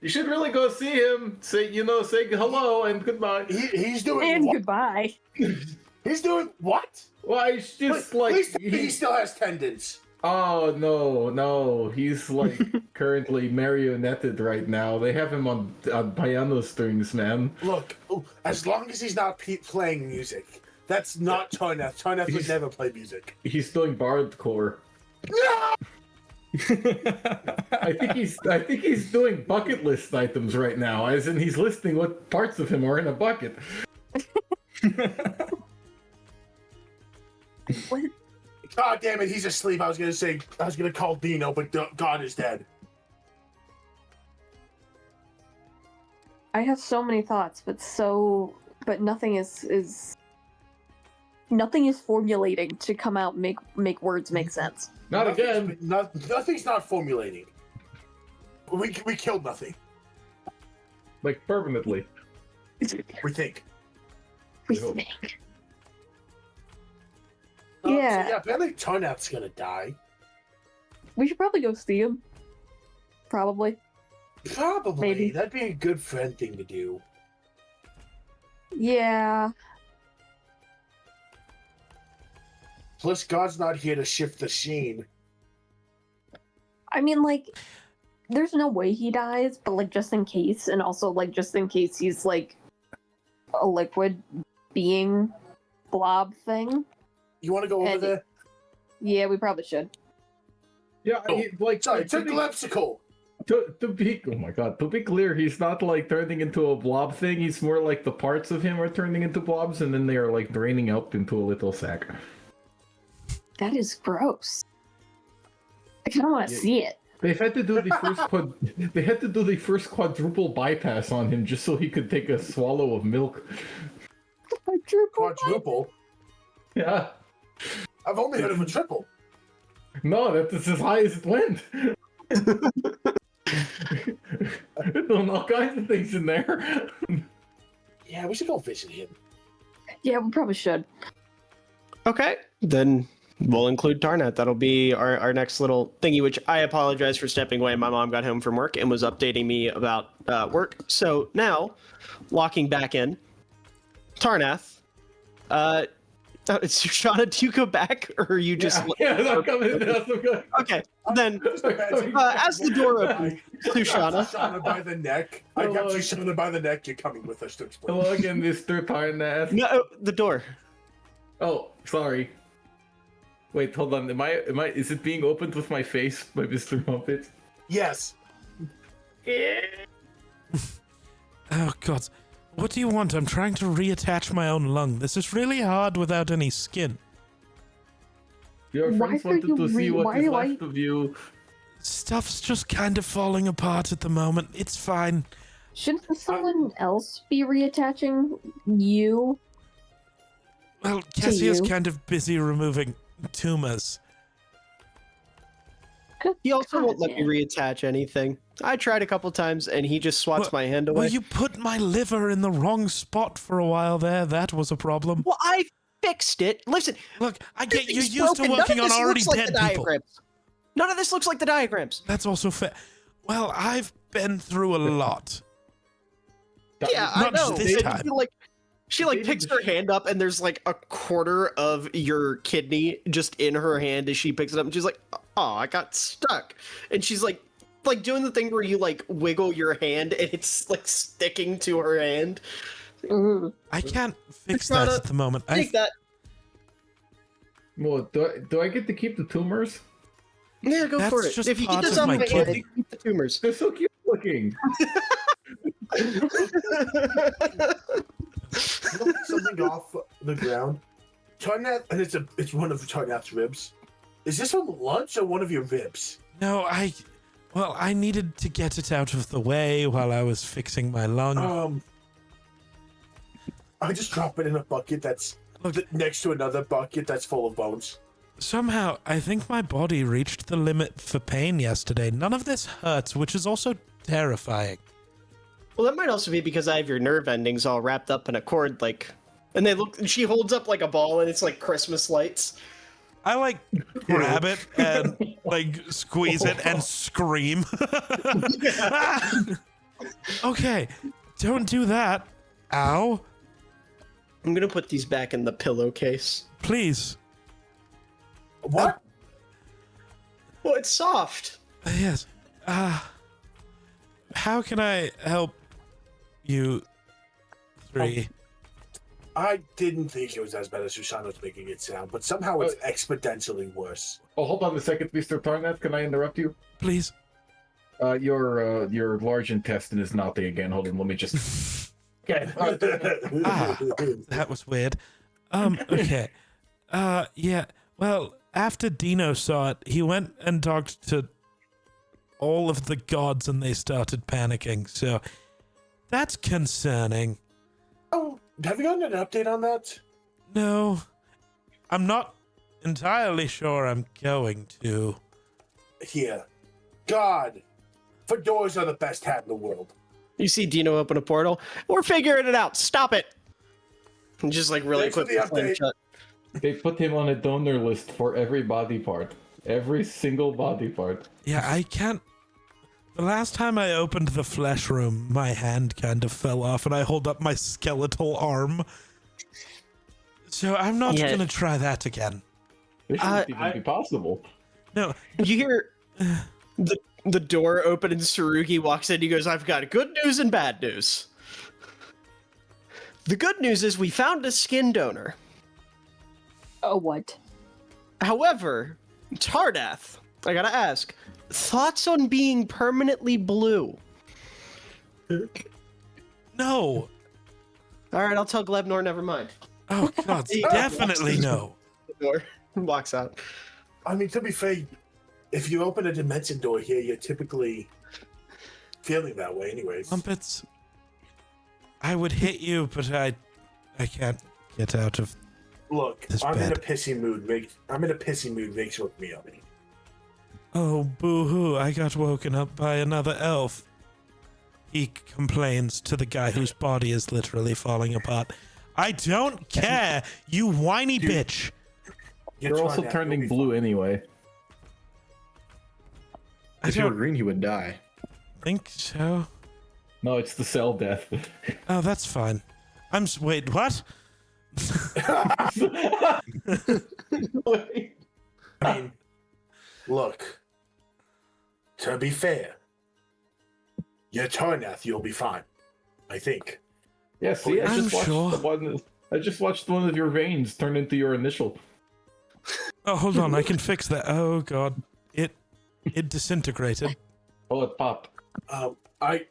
S4: you should really go see him. Say hello and goodbye.
S3: He's doing
S10: And
S3: what?
S10: goodbye.
S3: He's doing what?
S4: Well, he's just
S3: Please
S4: like
S3: tell me he still has tendons.
S4: Oh no, he's like currently marionetted right now. They have him on piano strings, man.
S3: Look, as long as he's not playing music, that's not Tarnath. Tarnath would never play music.
S4: He's doing bardcore.
S3: No!
S4: I think he's doing bucket list items right now, as in he's listing what parts of him are in a bucket.
S10: What?
S3: God damn it, he's asleep. I was gonna call Dino, but God is dead.
S10: I have so many thoughts, but nothing is formulating to come out and make words make sense.
S4: Not again.
S3: Nothing's not formulating. We killed nothing.
S4: Like permanently.
S3: We think.
S10: We
S4: hope.
S10: think.
S3: Yeah.
S10: Yeah.
S3: Apparently Tarnath's gonna die.
S10: We should probably go see him. Probably.
S3: Probably.
S10: Maybe.
S3: That'd be a good friend thing to do.
S10: Yeah.
S3: Plus, God's not here to shift the scene.
S10: I mean, like, there's no way he dies, but like just in case, and also like just in case he's like a liquid being blob thing.
S3: You want to go over
S10: And-
S3: there?
S10: Yeah, we probably should.
S4: Yeah,
S3: Oh, Sorry,
S4: to
S3: it's elliptical.
S4: To be clear, he's not like turning into a blob thing. He's more like the parts of him are turning into blobs, and then they are like draining out into a little sack.
S10: that is gross. I kind of want to
S4: Yeah.
S10: see it.
S4: They had to do the first quadruple bypass on him just so he could take a swallow of milk.
S3: Quadruple.
S4: Yeah.
S3: I've only heard of a triple.
S4: No, that's as high as it went. Doing all kinds of things in there.
S3: Yeah, we should go visit him.
S10: Yeah, we probably should.
S2: Okay, then we'll include Tarnet. That'll be our next little thingy, which I apologize for stepping away. My mom got home from work and was updating me about work. So now, locking back in, Tarnath, Shauna, do you go back or are you just...
S4: Yeah, I'm coming. I'm good.
S2: Okay, then as the door opens, Sushana.
S3: Sushana by the neck. I got Sushana by the neck. You're coming with us to explain.
S4: Hello again, Mr. Tarnath.
S2: No, the door.
S4: Oh, sorry. Wait, hold on. Is it being opened with my face by Mr. Muppet?
S3: Yes.
S1: Oh, God. What do you want? I'm trying to reattach my own lung. This is really hard without any skin.
S4: Your
S10: Why
S4: friends
S10: are
S4: wanted
S10: you
S4: to see what
S10: why
S4: is
S10: do I-
S4: left of you.
S1: Stuff's just kind of falling apart at the moment. It's fine.
S10: Shouldn't someone else be reattaching you?
S1: Well, Cassia's
S10: you.
S1: kind of busy removing tumors.
S2: He also
S10: God,
S2: won't let me
S10: man.
S2: reattach anything. I tried a couple times and he just swats my hand away.
S1: Well, you put my liver in the wrong spot for a while there. That was a problem.
S2: Well, I fixed it. Listen,
S1: Look, I get you're
S2: everything's
S1: used to
S2: broken. None
S1: working
S2: of
S1: on
S2: this
S1: already
S2: looks like
S1: dead
S2: the
S1: people.
S2: diagrams. None of this looks like the diagrams.
S1: That's also fair. Well, I've been through a lot.
S2: Yeah,
S1: Not
S2: I know.
S1: just this
S2: And
S1: time.
S2: she picks her hand up and there's like a quarter of your kidney just in her hand as she picks it up and she's like, "Oh, I got stuck." And she's like doing the thing where you like wiggle your hand and it's like sticking to her hand.
S1: I can't fix
S2: Try
S1: that
S2: to
S1: at the moment.
S2: Take that.
S4: Well, do I get to keep the tumors?
S2: Yeah, go
S1: That's
S2: for it.
S1: just
S2: If you
S1: part
S2: keep this
S1: of
S2: on
S1: my
S2: my hand,
S1: kidney.
S2: you keep the tumors.
S4: They're so cute looking.
S3: Look something off the ground. Tarnath, and it's one of Tarnath's ribs. Is this from lunch or one of your ribs?
S1: No, I needed to get it out of the way while I was fixing my lung.
S3: I just drop it in a bucket that's
S1: Look,
S3: next to another bucket that's full of bones.
S1: somehow, I think my body reached the limit for pain yesterday. None of this hurts, which is also terrifying.
S2: Well, that might also be because I have your nerve endings all wrapped up in a cord, and they look. She holds up like a ball, and it's like Christmas lights.
S1: I grab it and squeeze it and scream. Okay, don't do that. Ow.
S2: I'm gonna put these back in the pillowcase.
S1: Please.
S3: What?
S2: Well, it's soft.
S1: Yes. How can I help you three?
S3: I didn't think it was as bad as Sushana was making it sound, but somehow it's exponentially worse.
S4: Oh, hold on a second, Mr. Tarnath. Can I interrupt you?
S1: Please.
S4: Your large intestine is nothing again. Hold on, let me just.
S3: Okay.
S1: That was weird. Okay. Yeah. Well, after Dino saw it, he went and talked to all of the gods and they started panicking. So that's concerning.
S3: Oh, have you gotten an update on that?
S1: No. I'm not entirely sure I'm going to.
S3: Here. God. Fedoras are the best hat in the world.
S2: You see Dino open a portal. We're figuring it out. Stop it. And just really
S3: Thanks for
S2: quick.
S3: the update.
S2: Shut.
S4: They put him on a donor list for every body part. Every single body part.
S1: Yeah, I can't. The last time I opened the flesh room, my hand kind of fell off and I hold up my skeletal arm. So I'm not
S2: Yeah.
S1: going to try that again.
S4: This shouldn't even be possible.
S1: No.
S2: You hear the door open and Sarugi walks in. He goes, "I've got good news and bad news. The good news is we found a skin donor.
S10: Oh, what?
S2: However, Tardath, I gotta ask, thoughts on being permanently blue?"
S1: No.
S2: All right, I'll tell Glebnor. Never mind.
S1: Oh, God. Definitely no.
S2: The door. Walks out.
S3: I mean, to be fair, if you open a dimension door here, you're typically feeling that way, anyways.
S1: Mumpets, I would hit you, but I can't get out of.
S3: Look,
S1: This
S3: I'm in a
S1: bed.
S3: pissy mood. I'm in a pissy mood. Makes with me on me.
S1: Oh, boo-hoo, I got woken up by another elf. He complains to the guy whose body is literally falling apart. I don't care, you whiny bitch.
S4: You're also
S3: trying to-
S4: turning
S3: you'll be
S4: blue
S3: fine.
S4: anyway.
S1: I
S5: If you were
S1: don't
S5: green, he would die.
S1: think so.
S4: No, it's the cell death.
S1: Oh, that's fine. Wait, what?
S3: I mean, look. To be fair, your turn, Nath, you'll be fine. I think.
S4: Yeah, see, I
S1: I'm
S4: just watched
S1: sure.
S4: the one. I just watched one of your veins turn into your initial.
S1: Oh, hold on, I can fix that. Oh god, it disintegrated.
S4: Oh, it popped.
S3: I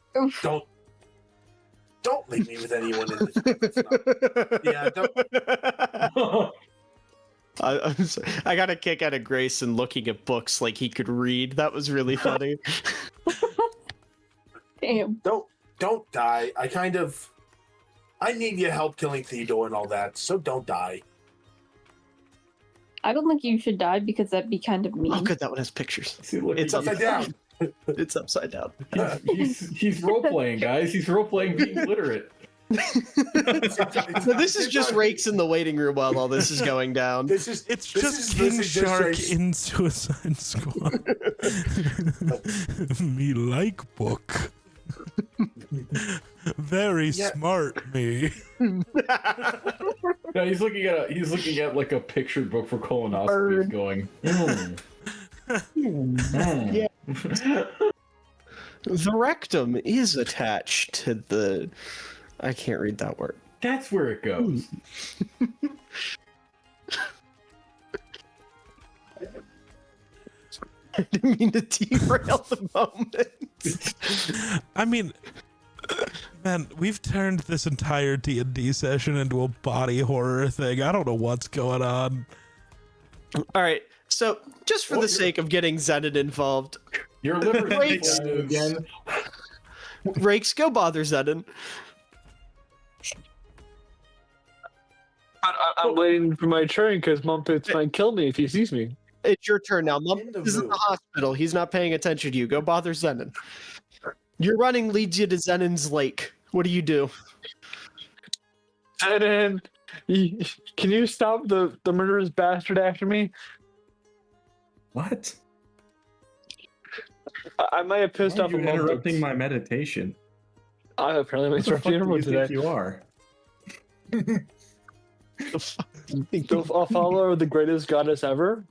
S3: don't leave me with anyone in this. Yeah, don't.
S2: I'm sorry. I got a kick out of Grayson looking at books like he could read. That was really funny.
S10: Damn.
S3: Don't die. I need your help killing Theodore and all that, so don't die.
S10: I don't think you should die because that'd be kind of mean.
S2: Oh, good. That one has pictures.
S4: See, look,
S2: It's
S3: Upside down.
S2: It's upside down.
S4: he's role playing, guys. He's role playing being literate.
S2: So this is just rakes in the waiting room while all this is going down.
S3: This is
S1: It's
S3: this
S1: just
S3: is-
S1: King
S3: this is just
S1: Shark
S3: race-
S1: in Suicide Squad. Me like book. Very
S3: Yeah.
S1: smart, me.
S4: No, he's looking at like a pictured book for colonoscopies,
S10: Bird.
S4: going.
S2: Yeah. The rectum is attached to the. I can't read that word.
S4: That's where it goes.
S2: I didn't mean to derail the moment.
S1: I mean, man, we've turned this entire D&D session into a body horror thing. I don't know what's going on.
S2: All right. So, just for the sake of getting Zenon involved,
S4: Your liver
S2: Wait.
S4: again.
S2: Rakes, go bother Zenon.
S6: I'm waiting for my turn because Mumpets might kill me if he sees me.
S2: It's your turn now. Mum
S3: In the
S2: is in
S3: mood.
S2: the hospital. He's not paying attention to you. Go bother Zenon. Your running leads you to Zenon's lake. What do you do?
S6: And then, can you stop the murderous bastard after me?
S5: What?
S6: I might have pissed
S5: Why are
S6: off
S5: you
S6: a Mumpets.
S5: interrupting my meditation?
S6: I apparently
S5: What the fuck
S6: interrupting
S5: do
S6: everyone
S5: you
S6: today.
S5: think you are?
S6: So I'll follow the greatest goddess ever.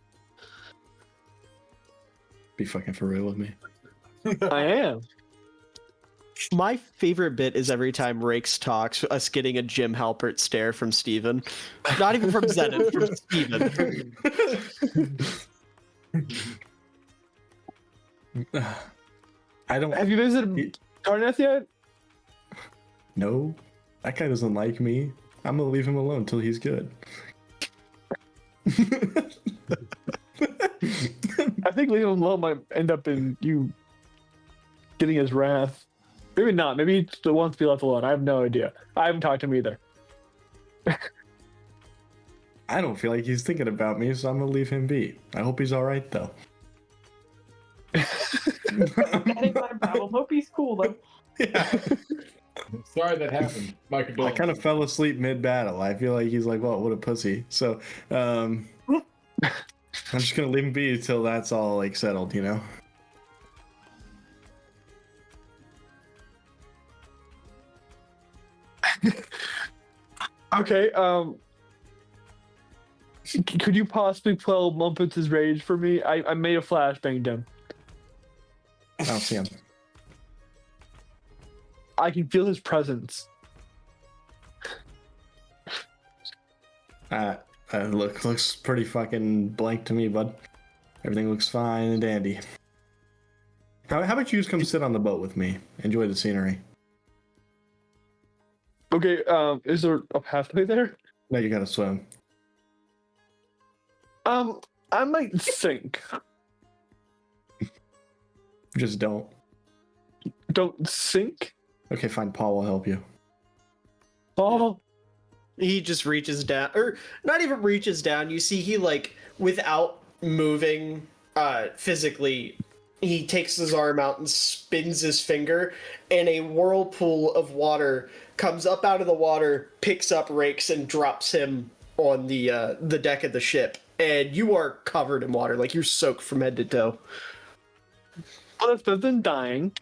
S5: Be fucking for real with me.
S6: I am.
S2: My favorite bit is every time Rakes talks, us getting a Jim Halpert stare from Steven. Not even from Zenon, from Steven.
S5: I don't.
S6: Have you visited Karnath yet?
S5: No, that guy doesn't like me. I'm gonna leave him alone until he's good.
S6: I think leaving him alone might end up in you getting his wrath. Maybe not. Maybe he still wants to be left alone. I have no idea. I haven't talked to him either.
S5: I don't feel like he's thinking about me, so I'm gonna leave him be. I hope he's all right though.
S10: That ain't my problem. Hope he's cool though.
S5: Yeah.
S4: Sorry that happened. My
S5: I
S4: condolences.
S5: kind of fell asleep mid-battle. I feel like he's like, "Well, what a pussy." So, I'm just gonna leave him be until that's all like settled, you know.
S6: Okay. Could you possibly quell Mumpets' rage for me? I made a flashbang him.
S5: I don't see him.
S6: I can feel his presence.
S5: Looks pretty fucking blank to me, bud. Everything looks fine and dandy. How about you just come sit on the boat with me? Enjoy the scenery.
S6: Okay. Is there a pathway there?
S5: No, you gotta swim.
S6: I might sink.
S5: Just don't.
S6: Don't sink.
S5: Okay, fine. Paul will help you.
S6: Oh,
S2: He just reaches down, or not even reaches down. You see, he like without moving physically, he takes his arm out and spins his finger, and a whirlpool of water comes up out of the water, picks up Rakes, and drops him on the deck of the ship. And you are covered in water, like you're soaked from head to toe.
S6: well, that's better than dying.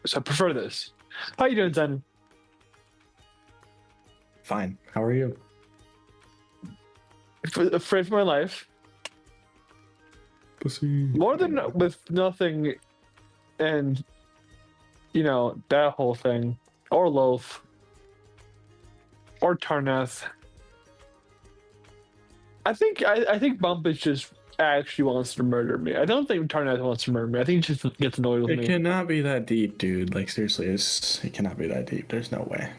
S6: So I prefer this. How you doing, Zen?
S5: Fine. How are you?
S6: Afraid for my life.
S5: Pussy.
S6: More than with nothing, and you know that whole thing, or Loaf, or Tarnath. I think Bumpus just actually wants to murder me. I don't think Tarnath wants to murder me. I think he just gets annoyed with
S5: It
S6: me.
S5: cannot be that deep, dude. Like seriously, it cannot be that deep. There's no way.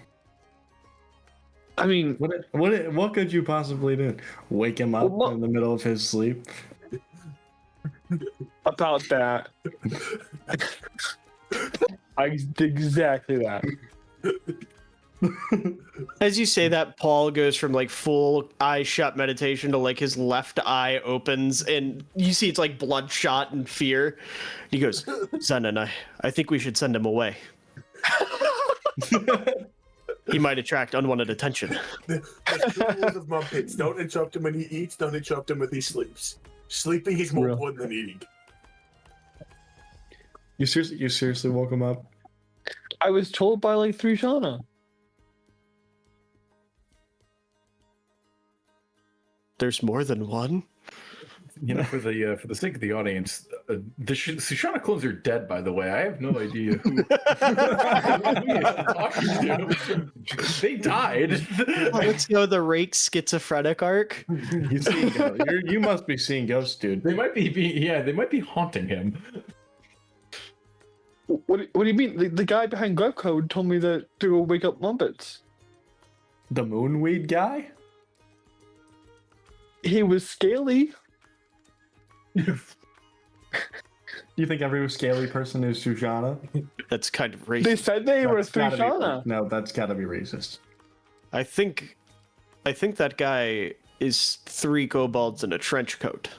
S6: I mean,
S5: What could you possibly do? Wake him up
S6: Well,
S5: in the middle of his sleep?
S6: about that. I did exactly that.
S2: As you say that, Paul goes from like full eye shut meditation to like his left eye opens, and you see it's like bloodshot and fear. He goes, Zenon, I think we should send him away. He might attract unwanted attention.
S3: The two rules of Muppets: don't interrupt him when he eats. Don't interrupt him when he sleeps. Sleeping is more
S6: Real.
S3: important than eating.
S5: You seriously woke him up?
S6: I was told by like 3 Shauna.
S2: There's more than one?
S4: You know, for the sake of the audience, the Sushana clones are dead. By the way, I have no idea who he is talking to. They died.
S2: Let's go the Rake schizophrenic arc.
S5: You see, you must be seeing ghosts, dude.
S4: They might they might be haunting him.
S6: What do you mean? The guy behind Grub Code told me that to go wake up Mumpets.
S5: The Moonweed guy?
S6: He was scaly.
S5: You think every scaly person is Sushana?
S2: That's kind of
S6: They
S2: racist.
S6: said they were
S5: That's
S6: 3
S5: gotta be-
S6: Shauna.
S5: No, that's gotta be racist.
S2: I think that guy is 3 kobolds in a trench coat.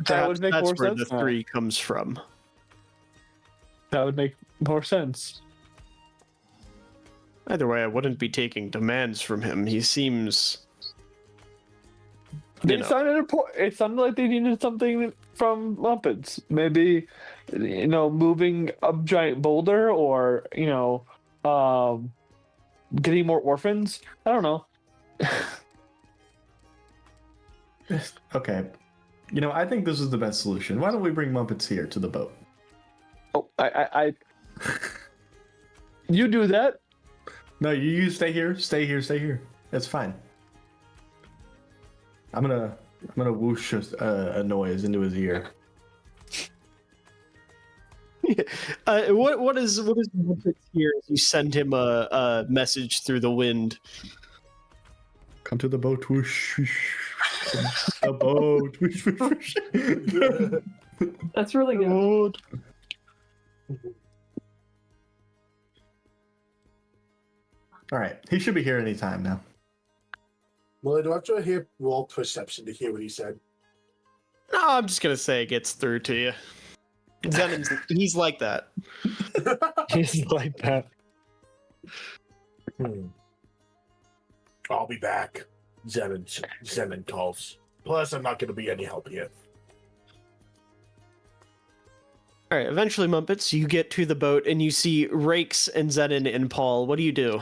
S6: That would make
S2: That's
S6: more
S2: where
S6: sense.
S2: the
S6: now.
S2: 3 comes from.
S6: That would make more sense.
S2: Either way, I wouldn't be taking demands from him. He seems...
S6: They
S2: You know.
S6: sounded important. It sounded like they needed something from Muppets. Maybe, you know, moving a giant boulder, or you know, getting more orphans. I don't know.
S5: Okay. You know, I think this is the best solution. Why don't we bring Muppets here to the boat?
S6: Oh, I you do that.
S5: No, you stay here. Stay here. It's fine. I'm gonna whoosh a noise into his ear.
S2: What is Muppets here if you send him a message through the wind?
S5: Come to the boat, whoosh. Whoosh. The boat, whoosh, whoosh, whoosh.
S10: That's really good.
S5: All right, he should be here anytime now.
S3: Well, do I have to hear roll perception to hear what he said?
S2: No, I'm just gonna say it gets through to you. Zenon's, he's like that.
S6: He's like that.
S3: I'll be back. Zenon calls. Plus, I'm not going to be any help here.
S2: All right, eventually, Muppets, you get to the boat and you see Rakes and Zenon and Paul. What do you do?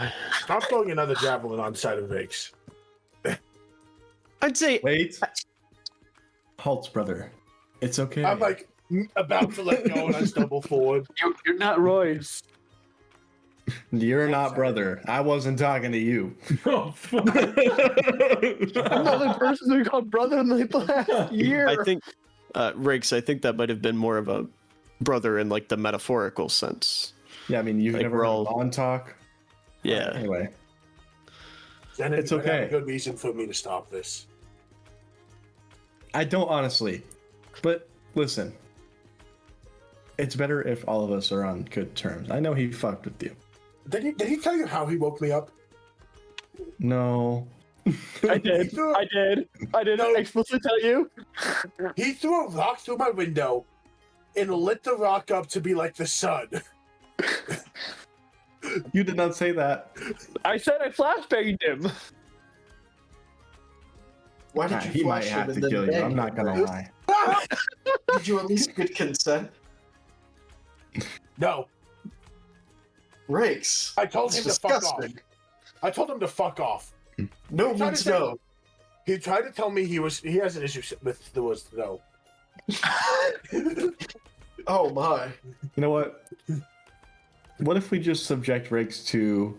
S3: I'm throwing another javelin on side of Rakes.
S2: I'd say
S5: Wait. Halt, brother. It's okay.
S3: I'm like about to let go and I stumble forward.
S6: You're not Royce.
S5: You're not brother. I wasn't talking to you.
S4: Oh, fuck.
S6: I'm not the person who got brother in like the last year.
S2: I think Rakes. I think that might have been more of a brother in like the metaphorical sense.
S5: Yeah, I mean, you've
S2: Like,
S5: never
S2: we're
S5: heard
S2: all-
S5: Vaughn talk.
S2: Yeah.
S5: Anyway,
S3: Then
S5: It's
S3: you might have
S5: okay.
S3: a good reason for me to stop this.
S5: I don't honestly, but listen, it's better if all of us are on good terms. I know he fucked with you.
S3: Did he tell you how he woke me up?
S5: No.
S6: I did. I did. I did
S3: No.
S6: explicitly tell you.
S3: He threw a rock through my window and lit the rock up to be like the sun.
S5: You did not say that.
S6: I said I flashbanged him.
S2: Why
S5: Nah, he might have to kill you. I'm not gonna lie.
S2: Did you at least get consent?
S3: No,
S2: Rakes.
S3: I told
S2: It's
S3: him to fuck off.
S2: disgusting.
S3: I told him to fuck off.
S2: No
S3: He tried
S2: means
S3: to say-
S2: no.
S3: He tried to tell me he has an issue with the words no.
S2: Oh my.
S5: You know what? What if we just subject Riggs to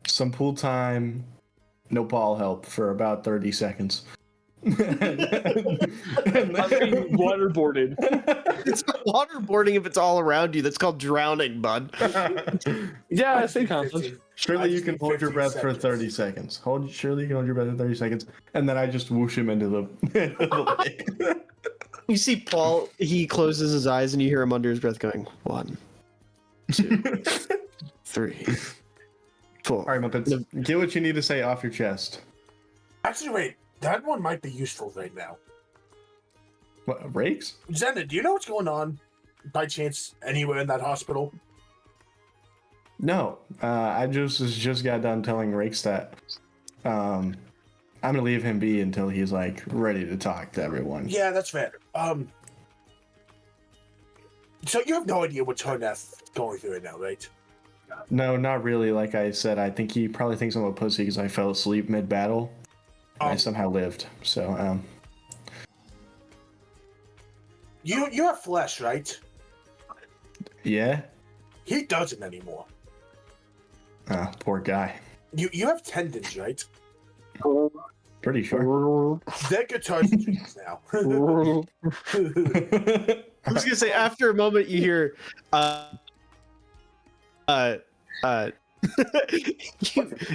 S5: some pool time, no ball help for about 30 seconds? And
S6: I'm being waterboarded.
S2: It's not waterboarding if it's all around you. That's called drowning, bud.
S6: Yeah, same concept.
S3: 15. I
S5: Surely you
S3: just
S5: can
S3: need
S5: hold your
S3: 15
S5: breath for
S3: seconds.
S5: 30 seconds. Surely you can hold your breath for 30 seconds, and then I just whoosh him into the lake.
S2: You see Paul, he closes his eyes and you hear him under his breath going, 1, 2, 3, 4.
S5: All right, Muppets, get what you need to say off your chest.
S3: Actually, wait. That one might be useful right now.
S5: What, Rakes?
S3: Zena, do you know what's going on, by chance, anywhere in that hospital?
S5: No, I just got done telling Rakes that I'm gonna leave him be until he's like ready to talk to everyone.
S3: Yeah, that's fair. So you have no idea what Tornath's going through right now, right?
S5: No, not really. Like I said, I think he probably thinks I'm a pussy because I fell asleep mid-battle. I somehow lived. So,
S3: You have flesh, right?
S5: yeah.
S3: He doesn't anymore.
S5: Oh, poor guy.
S3: You have tendons, right?
S5: Pretty sure.
S3: They're guitar strings now.
S2: I was gonna say, after a moment, you hear,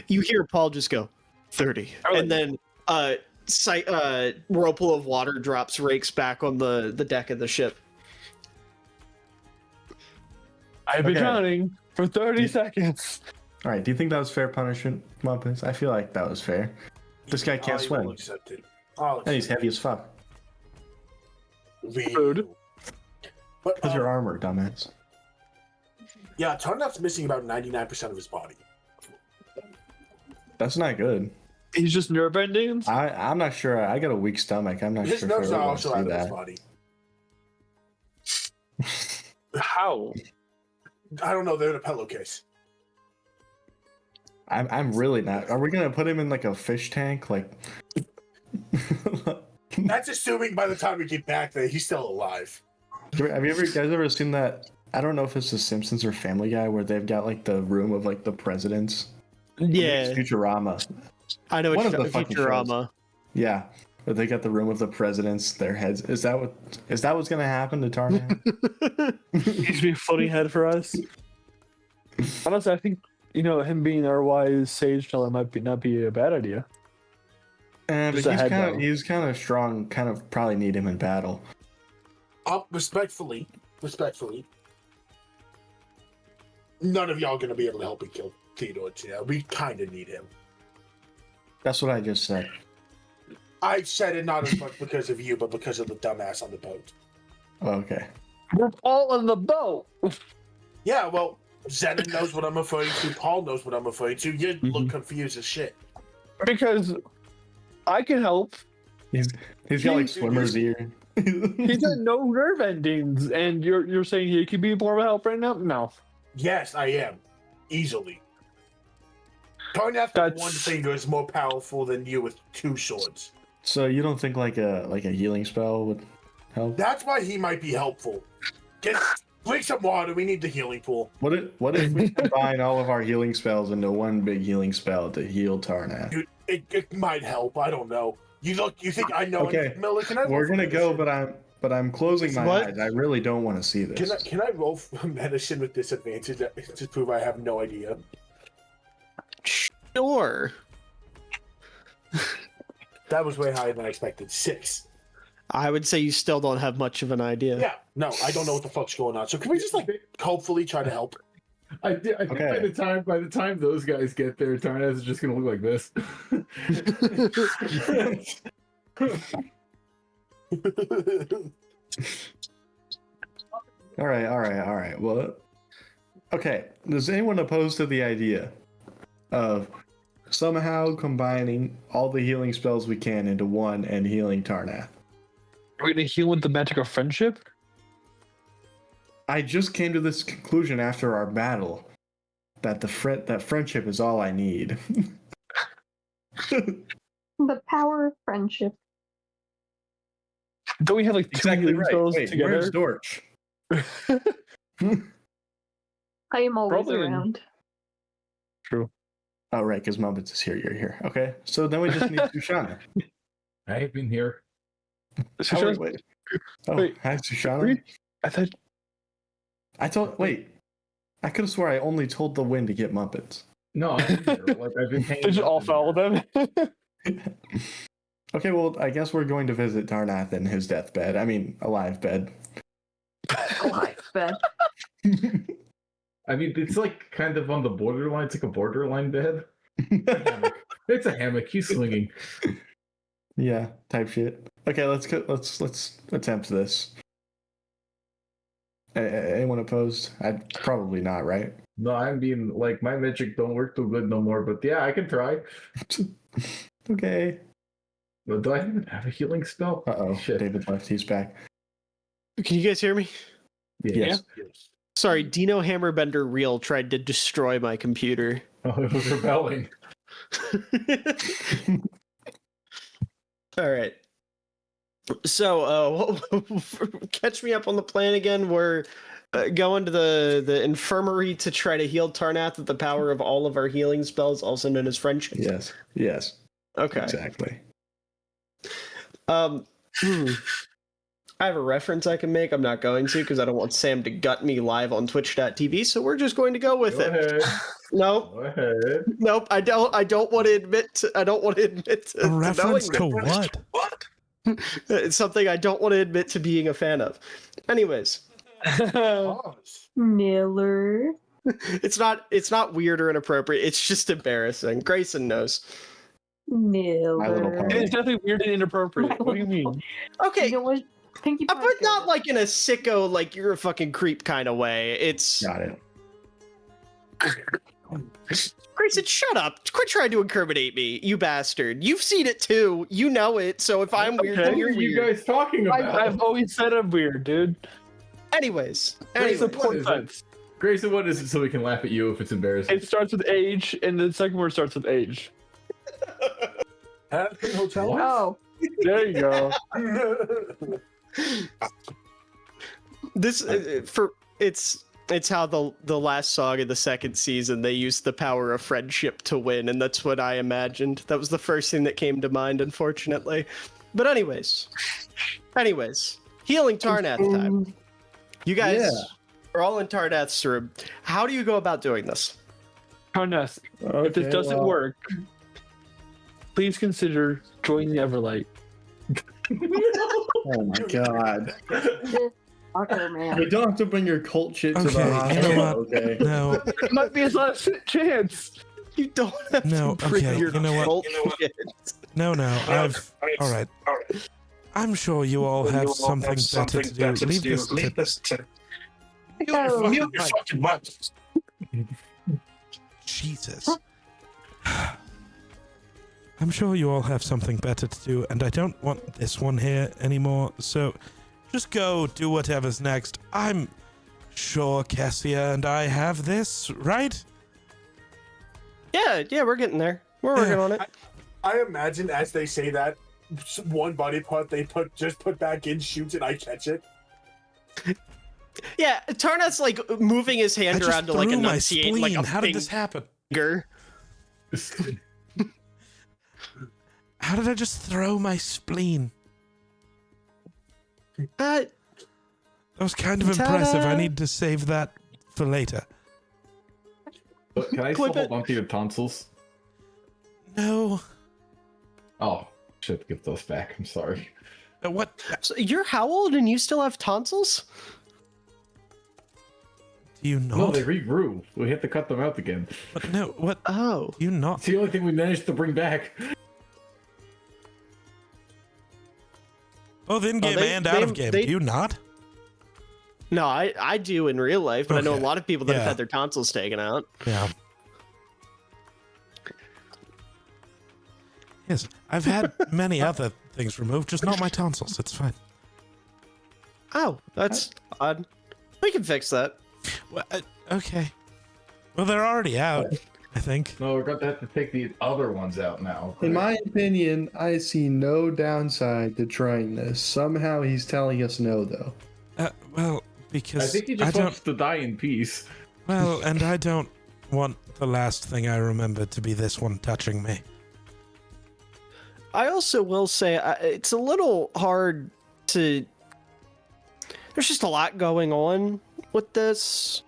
S2: you hear Paul just go, 30, and then whirlpool of water drops Rakes back on the deck of the ship.
S6: I've been
S5: Okay.
S6: drowning for 30 seconds.
S5: All right. Do you think that was fair punishment, Muppets? I feel like that was fair. This guy can't
S3: I
S5: swim,
S3: will accept it. I'll
S5: and he's
S3: accept
S5: heavy as fuck.
S3: it.
S6: Food.
S3: But
S5: Because your armor, dumbass.
S3: yeah, Tornath's missing about 99% of his body.
S5: That's not good.
S6: He's just nerve endings.
S5: I'm not sure. I got a weak stomach. I'm not
S3: His
S5: sure if I
S3: nerves
S5: really
S3: are
S5: want to
S3: also
S5: see
S3: out of his
S5: that.
S3: body.
S6: How?
S3: I don't know. They're in a pillowcase.
S5: I'm really not. Are we gonna put him in like a fish tank? Like,
S3: That's assuming by the time we get back there, he's still alive.
S5: have you guys ever seen that? I don't know if it's The Simpsons or Family Guy where they've got like the room of like the presidents.
S2: Yeah,
S5: It's Futurama.
S2: I know
S5: One
S2: it's
S5: of the fucking
S2: Futurama.
S5: Yeah, where they got the room of the presidents. Their heads. Is that what's gonna happen to Tarnan?
S6: He's gonna be a floating head for us. Honestly, I think him being our wise sage teller might not be a bad idea.
S5: But
S6: Just a head though.
S5: he's kind of strong. Kind of probably need him in battle.
S3: Respectfully, none of y'all gonna be able to help me kill Theodore. We kind of need him.
S5: That's what I just said.
S3: I said it not as much because of you, but because of the dumbass on the boat.
S5: Okay.
S6: We're all in the boat.
S3: Yeah, well, Zenon knows what I'm referring to. Paul knows what I'm referring to. You look confused as shit.
S6: Because I can help.
S5: He's got like swimmer's ear.
S6: He's got no nerve endings, and you're saying he could be more of a help right now? No.
S3: Yes, I am. Easily. Tarnath with
S6: That's-
S3: one finger is more powerful than you with 2 swords.
S5: So you don't think like a healing spell would help?
S3: That's why he might be helpful. Drink some water. We need the healing pool.
S5: What if we combine all of our healing spells into one big healing spell to heal Tarnath?
S3: Dude, it might help. I don't know. You think I know?
S5: Okay.
S3: Miller, can I roll
S5: We're
S3: for
S5: gonna go,
S3: medicine?
S5: but I'm closing my
S2: What?
S5: eyes. I really don't want to see this.
S3: Can I roll for medicine with disadvantage to prove I have no idea?
S2: Sure.
S3: That was way higher than I expected. 6.
S2: I would say you still don't have much of an idea.
S3: Yeah, no, I don't know what the fuck's going on. So can we just like hopefully try to help?
S4: I think
S5: Okay.
S4: by the time those guys get there, Tarnas is just gonna look like this.
S5: All right. Well, okay. Is anyone opposed to the idea of somehow combining all the healing spells we can into one and healing Tarnath?
S6: We're gonna heal with the magic of friendship.
S5: I just came to this conclusion after our battle that that friendship is all I need.
S10: The power of friendship.
S6: Don't we have like 2
S5: Exactly
S6: healing
S5: right.
S6: spells
S5: Wait,
S6: together?
S5: where's Dorch?
S10: I am always
S6: Probably when-
S10: around.
S6: True.
S5: Oh, right, because Mumpets is here. You're here. Okay, so then we just need Sushana.
S4: I've been here.
S5: Oh, wait. Oh,
S6: Wait.
S5: hi, Sushana.
S6: Wait. I thought
S5: Wait. I could have swore I only told the wind to get Muppets.
S4: No, I've been here. Like I've been hanging
S6: they just
S4: out
S6: all
S4: in
S6: follow
S4: there.
S6: them.
S5: Okay, well, I guess we're going to visit Tarnath in his deathbed. I mean, alive bed.
S10: Alive bed.
S4: I mean, it's like kind of on the borderline. It's like a borderline bed. It's a hammock. He's swinging.
S5: Yeah, type shit. Okay, let's attempt this. Anyone opposed? Probably not, right?
S4: No, I mean, like my magic don't work too good no more. But yeah, I can try.
S5: Okay.
S4: But do I even have a healing spell?
S5: Uh-oh,
S4: Shit.
S5: David left. He's back.
S2: Can you guys hear me?
S5: Yes.
S2: Sorry, Dino Hammerbender Real tried to destroy my computer.
S4: Oh, it was rebelling.
S2: All right. So, catch me up on the plan again. We're going to the infirmary to try to heal Tarnath with the power of all of our healing spells, also known as friendship.
S5: Yes.
S2: Okay.
S5: Exactly.
S2: I have a reference I can make. I'm not going to because I don't want Sam to gut me live on Twitch.tv. So we're just going to go with
S4: Go
S2: it.
S4: ahead.
S2: Nope.
S4: Go ahead.
S2: Nope. I don't want to admit to. I don't want to admit to.
S1: A reference to
S2: knowing
S1: what?
S8: What?
S2: it. It's something I don't want to admit to being a fan of. Anyways,
S3: Pause.
S10: Miller.
S2: it's not weird or inappropriate. It's just embarrassing. Grayson knows.
S5: Little
S10: Miller.
S5: Pony.
S6: It's definitely weird and inappropriate. What do you mean?
S2: Okay.
S10: You know what? Pinkie
S2: But
S10: Pie
S2: not
S10: goes-
S2: like in a sicko, like you're a fucking creep kind of way. It's
S5: Got it.
S2: Grayson, shut up. Quit trying to incriminate me, you bastard. You've seen it too. You know it. So if I'm weird,
S6: Okay.
S2: then
S4: What
S2: you're
S4: are you
S2: weird.
S4: guys talking about?
S6: I've always said I'm weird, dude.
S2: Anyways.
S6: It's a
S4: What
S6: poor
S4: is it?
S6: fence.
S4: Grayson, what is it so we can laugh at you if it's embarrassing?
S6: It starts with age, and the second word starts with age.
S3: Hampton Hotel.
S4: What?
S10: Oh,
S6: There you go.
S2: This it's how the last song in the second season they used the power of friendship to win, and that's what I imagined. That was the first thing that came to mind, unfortunately. But anyways, healing Tarnath time. You guys are all in Tarnath's room. How do you go about doing this?
S6: Tarnas, if this doesn't work, please consider joining the Everlight.
S5: Oh my god.
S10: fucker, man.
S5: You don't have to bring your cult shit to
S1: Okay,
S5: the
S1: you know
S5: hospital,
S1: what?
S5: okay?
S1: No,
S6: It might be his last chance.
S2: You don't have
S1: No,
S2: to bring
S1: okay,
S2: your
S1: you know what?
S2: cult shit.
S1: no. All right. I'm sure you all have something better to do. Leave this to
S10: Oh,
S8: Mute your fucking mouth.
S1: Jesus. I'm sure you all have something better to do, and I don't want this one here anymore, so just go do whatever's next. I'm sure Cassia and I have this, right?
S2: Yeah, we're getting there. We're working on it.
S3: I imagine as they say that, one body part they put back in, shoots, and I catch it.
S2: Yeah, Tarnath's like moving his
S1: I
S2: hand
S1: just
S2: around to like
S1: threw my
S2: enunciate
S1: spleen.
S2: like a
S1: How did this happen?
S2: finger.
S1: How did I just throw my spleen?
S2: Uh,
S1: That was kind of impressive. I
S2: Ta-da!
S1: need to save that for later.
S4: But can I still
S2: Clip it.
S4: hold onto your tonsils?
S1: No.
S4: Oh, should give those back. I'm sorry.
S1: What?
S2: So you're how old and you still have tonsils?
S1: Do you not?
S4: No, they regrew. We have to cut them out again.
S1: What? No, what?
S2: Oh.
S1: Do you not?
S4: It's the only thing we managed to bring back.
S1: Both in game and out of game. Do you not?
S2: No, I do in real life, but I know a
S1: Okay.
S2: lot of people that have
S1: Yeah.
S2: had their tonsils taken out.
S1: Yeah. Yes, I've had many other things removed, just not my tonsils. It's fine.
S2: Oh, that's odd. We can fix that.
S1: Well, okay. Well, they're already out, I think.
S4: No, we're going to have to take the other ones out now.
S5: In my opinion, I see no downside to trying this. Somehow he's telling us no, though.
S1: Well, because
S4: I think he just wants to die in peace.
S1: Well, and I don't want the last thing I remember to be this one touching me.
S2: I also will say it's a little hard to. There's just a lot going on with this.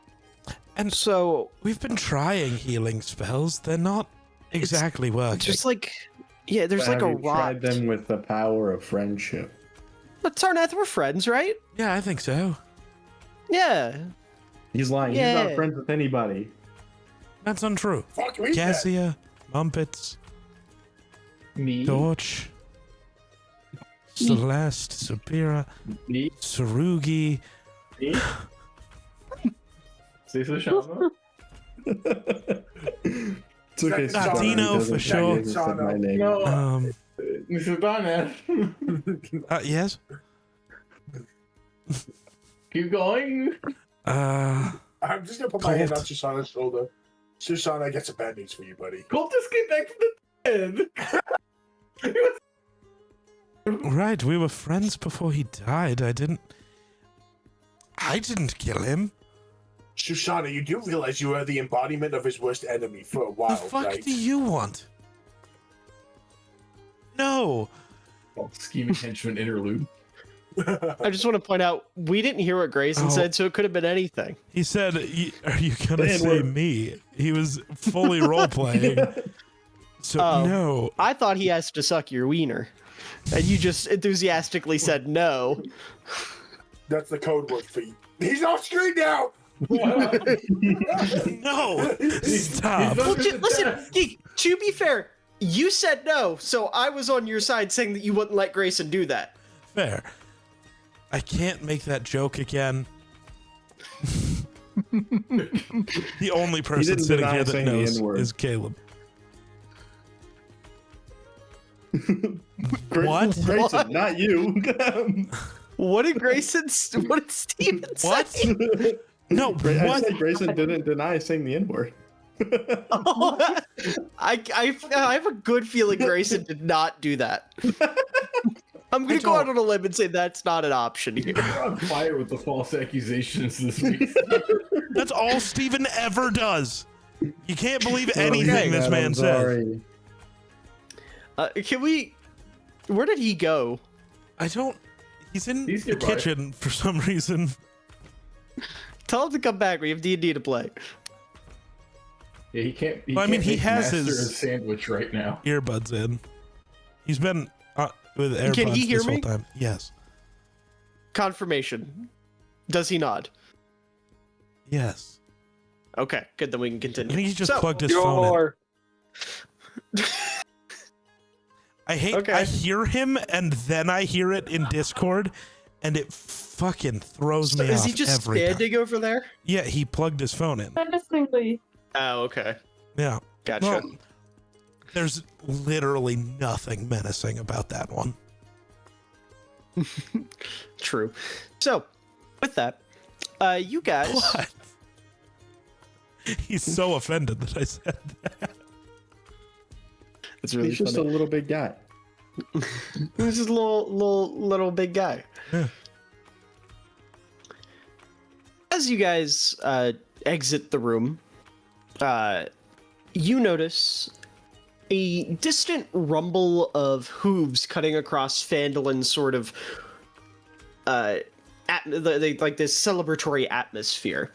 S1: And
S2: so
S1: we've been trying healing spells. They're not exactly working.
S2: just like, yeah, there's
S5: But
S2: like a
S5: have you
S2: rot.
S5: tried them with the power of friendship.
S2: But Tarnath, we're friends, right?
S1: Yeah, I think so.
S2: Yeah.
S5: He's lying.
S2: Yeah.
S5: He's not friends with anybody.
S1: That's untrue.
S3: Fuck me.
S1: Cassia, Mumpets,
S4: Me?
S1: Torch, Celeste, Sapira,
S4: Me?
S1: Sarugi.
S4: Me? Cesar Shama?
S5: It's okay.
S3: Not
S5: Susanna,
S1: Dino
S5: he doesn't
S1: for
S5: think
S1: sure.
S5: he hasn't said my name.
S4: No. Mr. Donna.
S1: Yes?
S4: Keep going.
S3: I'm just gonna put my hand
S1: Colt.
S3: on Susanna's shoulder. Susanna, I got some bad news for you, buddy.
S4: Colt just came back from the dead.
S1: Right, we were friends before he died. I didn't kill him.
S3: Susanna, you do realize you are the embodiment of his worst enemy for a while,
S1: The fuck
S3: right?
S1: do you want? No.
S4: Scheming henchman interlude.
S2: I just want to point out we didn't hear what Grayson
S1: Oh.
S2: said, so it could have been anything.
S1: He said, "Are you gonna
S5: Man,
S1: say
S5: we're-
S1: me?" He was fully role playing. So
S2: Oh.
S1: no.
S2: I thought he asked to suck your wiener, and you just enthusiastically said no.
S3: That's the code word for you. He's off screen now!
S1: No. Stop.
S2: Well, listen, Geek, to be fair, you said no, so I was on your side saying that you wouldn't let Grayson do that.
S1: Fair. I can't make that joke again. The only person
S5: didn't
S1: sitting
S5: deny
S1: here that
S5: saying the
S1: knows
S5: N-word.
S1: is Caleb.
S5: Gra-
S1: What?
S5: Grayson, not you.
S2: What did Grayson? What did Steven say?
S1: What? No,
S5: I
S1: what?
S5: said Grayson didn't deny saying the N-word.
S2: Oh, I have a good feeling Grayson did not do that. I'm gonna go out on a limb and say that's not an option here.
S4: You're on fire with the false accusations this week.
S1: That's all Steven ever does. You can't believe
S5: Oh,
S1: anything this
S5: God,
S1: man
S5: I'm
S1: says.
S5: sorry.
S2: Can we? Where did he go?
S1: I don't. He's in
S4: He's
S1: the
S4: nearby.
S1: kitchen for some reason.
S2: Tell him to come back. We have D&D to play.
S4: Yeah, he can't. He
S1: Well, I mean,
S4: can't
S1: he
S4: make
S1: has
S4: master
S1: his-
S4: a sandwich right now.
S1: Earbuds in. He's been with AirPods
S2: Can he hear
S1: this whole
S2: me?
S1: time. Yes.
S2: Confirmation. Does he nod?
S1: Yes.
S2: Okay, good. Then we can
S1: I
S2: continue.
S1: think he just
S2: So,
S1: plugged his phone in.
S6: Your
S1: I hate.
S2: Okay.
S1: I hear him and then I hear it in Discord, and it fucking throws
S2: So
S1: me
S2: is
S1: off
S2: he just
S1: every time.
S2: standing over there?
S1: Yeah, he plugged his phone in.
S10: Menacingly.
S2: Oh, okay.
S1: Yeah.
S2: Gotcha.
S1: Well, there's literally nothing menacing about that one.
S2: True. So, with that, you guys.
S1: What? He's so offended that I said that.
S2: It's really
S5: He's just a
S2: funny.
S5: little big guy.
S2: He's just a little big guy.
S1: Yeah.
S2: As you guys exit the room, you notice a distant rumble of hooves cutting across Phandolin's sort of like this celebratory atmosphere.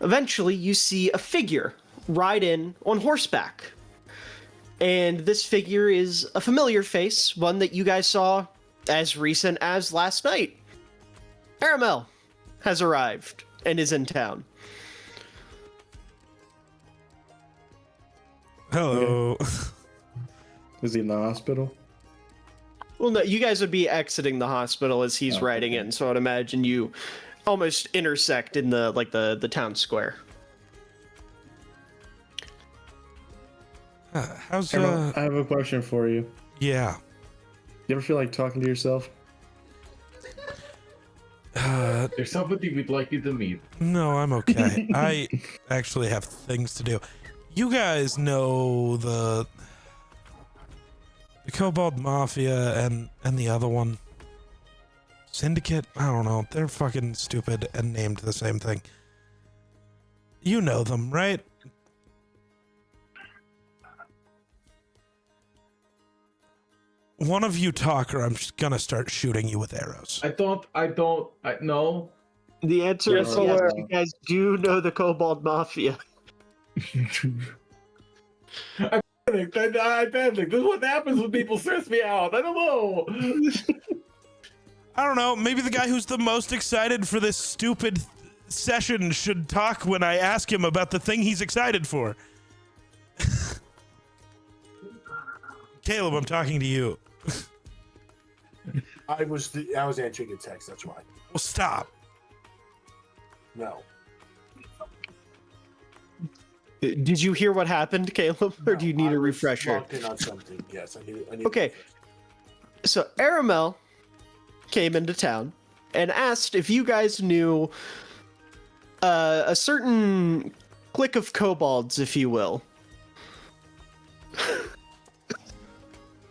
S2: Eventually, you see a figure ride in on horseback. And this figure is a familiar face, one that you guys saw as recent as last night. Aramel has arrived and is in town.
S1: Hello.
S5: Is he in the hospital?
S2: Well, no, you guys would be exiting the hospital as he's riding in, so I'd imagine you almost intersect in the town square.
S1: How's
S5: I have a question for you.
S1: Yeah.
S5: You ever feel like talking to yourself?
S4: There's somebody we'd like you to meet.
S1: No, I'm okay. I actually have things to do. You guys know the Kobold Mafia and the other one, Syndicate. I don't know. They're fucking stupid and named the same thing. You know them, right? One of you talk, or I'm just gonna start shooting you with arrows.
S4: I no.
S2: The answer is
S6: so,
S2: yes. You guys do know the Kobold Mafia.
S4: I panic. This is what happens when people stress me out. I don't know.
S1: I don't know. Maybe the guy who's the most excited for this stupid session should talk when I ask him about the thing he's excited for. Caleb, I'm talking to you.
S3: I was answering a text. That's why.
S1: Well, stop.
S3: No.
S2: Did you hear what happened, Caleb, or do you need
S3: I
S2: a
S3: was
S2: refresher?
S3: locked in on something. Yes, I need.
S2: Okay. So Aramel came into town and asked if you guys knew a certain clique of kobolds, if you will.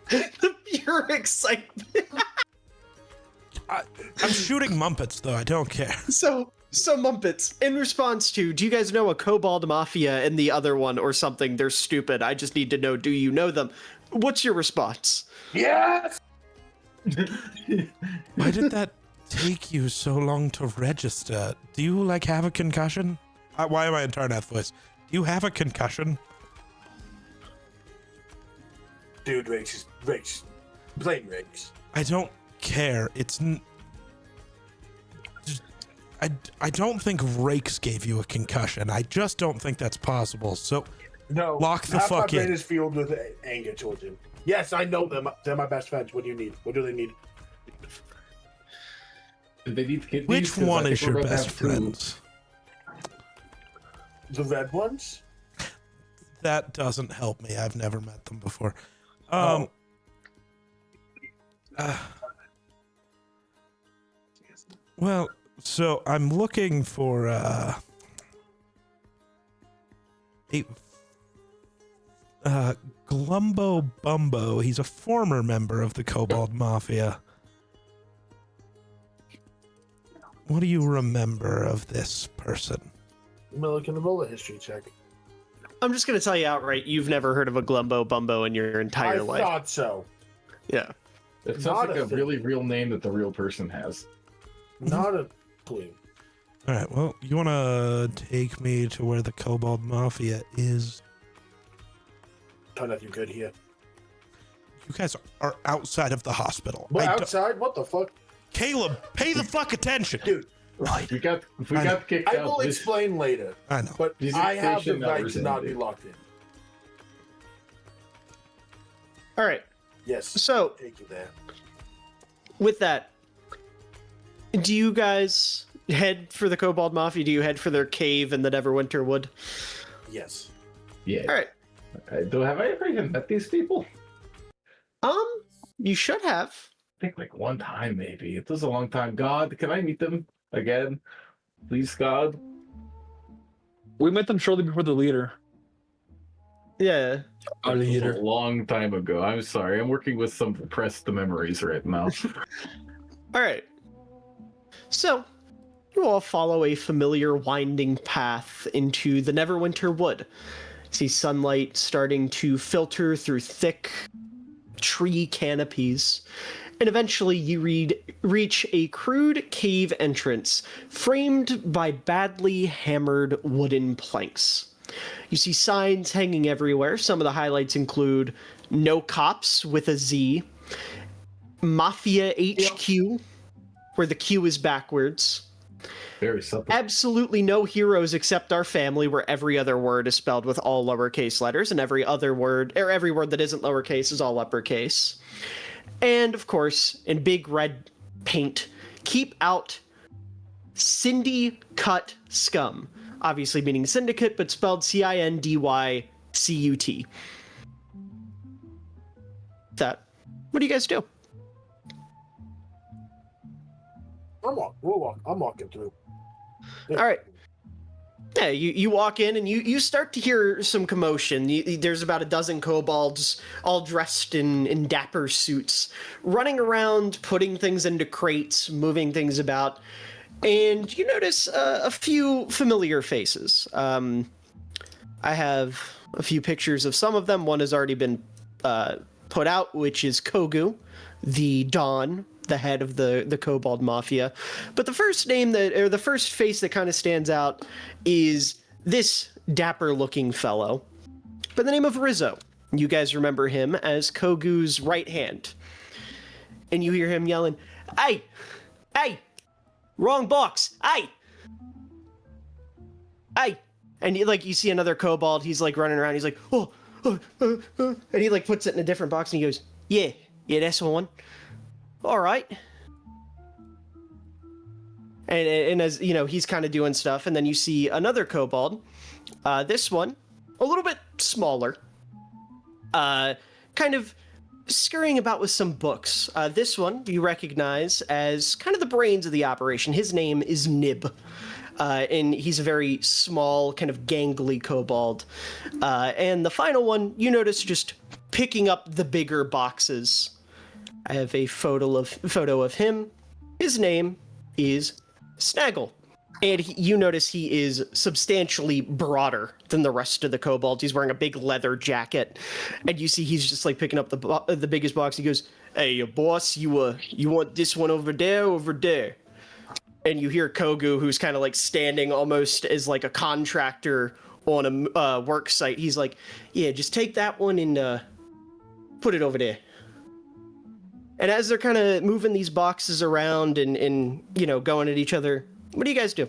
S2: The pure excitement.
S1: I'm shooting Mumpets, though. I don't care.
S2: So Mumpets, in response to, do you guys know a Kobold Mafia and the other one or something? They're stupid. I just need to know, do you know them? What's your response?
S3: Yes.
S1: Why did that take you so long to register? Do you, have a concussion? Why am I in Tarnath voice? Do you have a concussion?
S3: Dude, Riggs. Blame Riggs.
S1: I don't care. I don't think Rakes gave you a concussion. I just don't think that's possible. So
S3: No.
S1: lock the
S3: half
S1: fuck
S3: my brain
S1: in.
S3: is filled with anger towards him. Yes, I know them. They're my best friends. What do you need? What do they need?
S4: They need kidneys,
S1: Which
S4: 'cause I
S1: one
S4: think
S1: is
S4: we're
S1: your
S4: gonna
S1: best
S4: have to-
S1: friends?
S3: The red ones?
S1: That doesn't help me. I've never met them before. Well, so I'm looking for Glumbo Bumbo. He's a former member of the Kobold Mafia. What do you remember of this person?
S3: Miller, can roll a history check?
S2: I'm just going to tell you outright, you've never heard of a Glumbo Bumbo in your entire
S3: I
S2: life.
S3: thought so.
S2: Yeah.
S4: That sounds
S3: Not
S4: like
S3: a
S4: a
S3: thing.
S4: really real name that the real person has.
S3: Not a clue.
S1: All right, well, you want to take me to where the Kobold Mafia is?
S3: Turn out you good here.
S1: You guys are outside of the hospital.
S3: We're
S1: I don't-
S3: outside? What the fuck?
S1: Caleb, pay the fuck attention.
S3: Dude,
S4: If we got kicked
S3: I
S4: out,
S3: will
S4: this-
S3: explain later,
S1: I know.
S3: but
S4: These
S3: I have the
S4: extinction
S3: right
S4: hours
S3: to not
S4: ended.
S3: be locked in.
S2: All right.
S3: Yes.
S2: So,
S3: Take you there.
S2: with that, do you guys head for the Kobold Mafia? Do you head for their cave in the Neverwinter Wood?
S3: Yes.
S4: Yeah.
S2: All right.
S4: Have I ever even met these people?
S2: You should have.
S4: I think like one time maybe. It was a long time. God, can I meet them again? Please, God.
S6: We met them shortly before the leader.
S2: Yeah.
S6: Our
S4: It was
S6: leader.
S4: a long time ago. I'm sorry. I'm working with some repressed memories right now.
S2: All right. So, you all follow a familiar winding path into the Neverwinter Wood. See sunlight starting to filter through thick tree canopies, and eventually you reach a crude cave entrance framed by badly hammered wooden planks. You see signs hanging everywhere. Some of the highlights include "No Cops" with a Z, Mafia HQ, where the Q is backwards.
S4: Very subtle.
S2: Absolutely no heroes except our family, where every other word is spelled with all lowercase letters, and every word that isn't lowercase is all uppercase. And of course, in big red paint, "Keep out Cindy Cut Scum." Obviously meaning syndicate, but spelled CINDYCUT. What do you guys do?
S3: I'm walking through.
S2: All right. Yeah, you walk in and you start to hear some commotion. There's about a dozen kobolds, all dressed in dapper suits, running around, putting things into crates, moving things about. And you notice a few familiar faces. I have a few pictures of some of them. One has already been put out, which is Kogu, the Don, the head of the Kobold Mafia. But the first face that kind of stands out is this dapper-looking fellow by the name of Rizzo. You guys remember him as Kogu's right hand. And you hear him yelling, "Hey! Hey! Wrong box! Hey! Hey!" And you see another kobold, he's like running around, he's like, and he like puts it in a different box and he goes, yeah, that's one. All right. And as you know, he's kind of doing stuff, and then you see another kobold. This one, a little bit smaller, kind of scurrying about with some books. This one you recognize as kind of the brains of the operation. His name is Nib. And he's a very small, kind of gangly kobold. And the final one, you notice just picking up the bigger boxes. I have a photo of him. His name is Snaggle. And you notice he is substantially broader than the rest of the kobolds. He's wearing a big leather jacket. And you see he's just like picking up the biggest box. He goes, "Hey, boss, you want this one over there, over there?" And you hear Kogu, who's kind of like standing almost as like a contractor on a work site. He's like, "Yeah, just take that one and put it over there." And as they're kind of moving these boxes around and you know, going at each other, what do you guys do?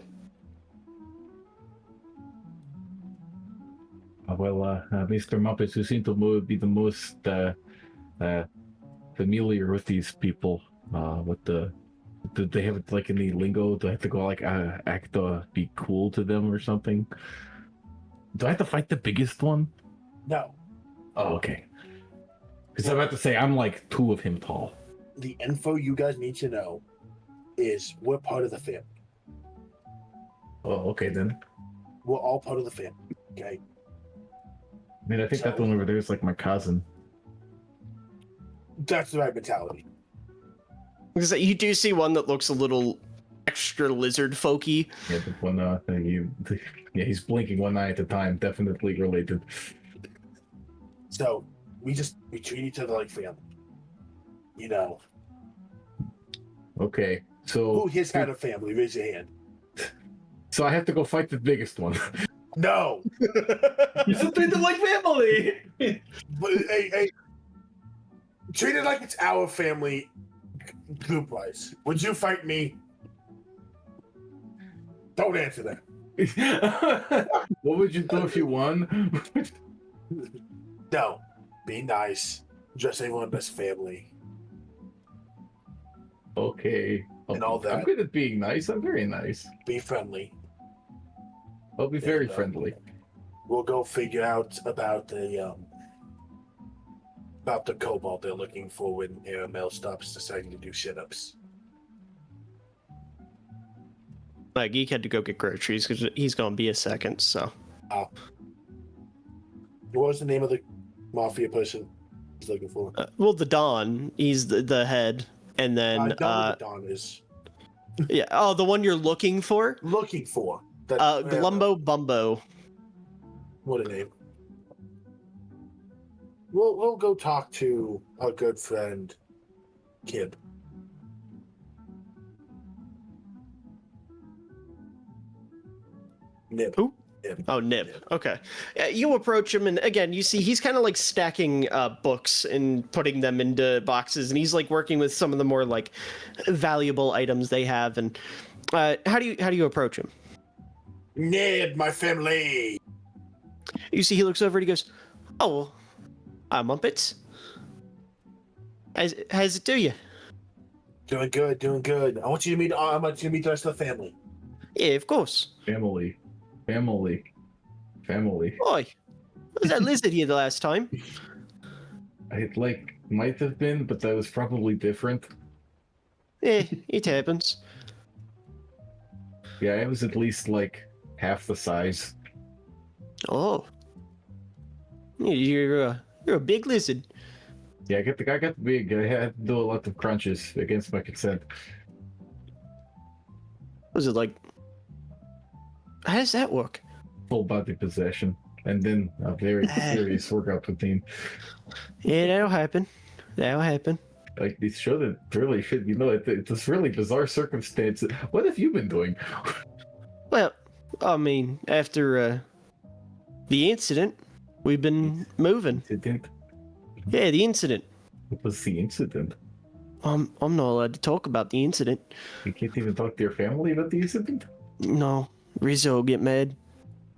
S4: Mr. Muppets, who seem to be the most familiar with these people, do they have like any lingo? Do I have to go like act be cool to them or something? Do I have to fight the biggest one?
S3: No.
S4: Oh, okay. Because I'm about to say I'm like 2 of him tall.
S3: The info you guys need to know is we're part of the family.
S4: Oh, okay then.
S3: We're all part of the family. Okay.
S4: I mean, I think that one over there is like my cousin.
S3: That's the right mentality.
S2: Because you do see one that looks a little extra lizard folky.
S4: Yeah, but when he's blinking one eye at a time. Definitely related.
S3: So we treat each other like family. You know.
S4: Okay, so
S3: Who has had a family? Raise your hand.
S4: So I have to go fight the biggest one.
S3: No.
S4: You still treat them like family.
S3: But hey, treat it like it's our family. Group wise, would you fight me? Don't answer that.
S4: What would you do if you won?
S3: No. Be nice. Dress everyone as family.
S4: Okay.
S3: And all that.
S4: I'm good at being nice. I'm very nice.
S3: Be friendly.
S4: I'll be very friendly.
S3: We'll go figure out about the kobold they're looking for when Aramel stops deciding to do sit-ups.
S2: Geek had to go get groceries because he's going to be a second, so.
S3: What was the name of the mafia person he's looking for?
S2: Well, the Don, he's the head, and then
S3: I know what the Don is.
S2: yeah. Oh, the one you're looking for?
S3: Looking for.
S2: Glumbo Bumbo.
S3: What a name. We'll go talk to our good friend Kib. Nib.
S2: Who? Oh, Nib. Okay. You approach him, and again, you see he's kind of like stacking books and putting them into boxes, and he's like working with some of the more like valuable items they have. And how do you approach him?
S3: Nib, my family.
S2: You see, he looks over and he goes, "Oh, well, I'm Muppets. How's it do you?"
S3: Doing good, doing good. I want you to meet. I want you to meet the rest of the family.
S2: Yeah, of course.
S4: Family.
S2: Oi, was that lizard here the last time?
S4: It might have been, but that was probably different.
S2: Yeah, it happens.
S4: Yeah, it was at least like half the size.
S2: Oh, you're a big lizard.
S4: Yeah, I got big. I had to do a lot of crunches against my consent.
S2: Was it like? How does that work?
S4: Full body possession, and then a very serious workout routine.
S2: Yeah, that'll happen.
S4: Like this shouldn't really should, it's really bizarre circumstances. What have you been doing?
S2: Well, I mean, after the incident, we've been moving.
S4: Incident?
S2: Yeah, the incident.
S4: What was the incident?
S2: I'm not allowed to talk about the incident.
S4: You can't even talk to your family about the incident?
S2: No, Rizzo will get mad.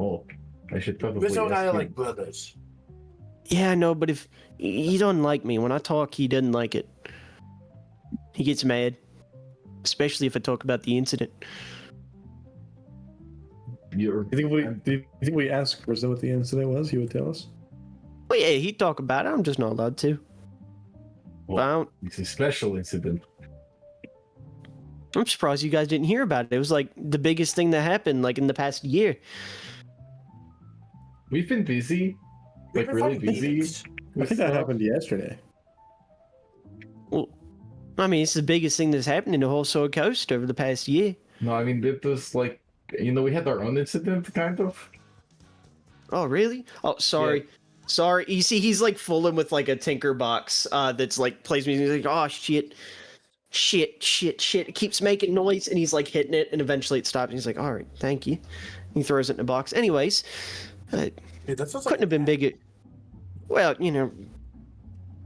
S4: Oh, I should probably
S3: Rizzo and I
S4: ask
S3: are
S4: him.
S3: like brothers.
S2: Yeah, I know, but if he doesn't like me when I talk, he doesn't like it. He gets mad, especially if I talk about the incident.
S4: You're,
S5: Do you think we asked Rizzo what the incident was? He would tell us.
S2: Well, yeah, he'd talk about it. I'm just not allowed to.
S4: well, it's a special incident.
S2: I'm surprised you guys didn't hear about it. It was like the biggest thing that happened, like in the past year.
S4: We've been busy,
S3: We've
S4: like
S3: been
S4: really
S3: fighting
S4: busy.
S3: demons.
S5: I think that happened yesterday.
S2: Well, I mean, it's the biggest thing that's happened in the whole Sword Coast over the past year.
S4: No, I mean it was like, we had our own incident, kind of.
S2: Oh, really? Oh, sorry.
S4: Yeah.
S2: Sorry. You see, he's like fooling with like a tinker box that's like plays music. He's like, oh, shit. It keeps making noise, and he's like hitting it, and eventually it stops. And he's like, all right, thank you. He throws it in a box. Anyways,
S3: Dude, that sounds
S2: couldn't
S3: like
S2: have been bigger. Well,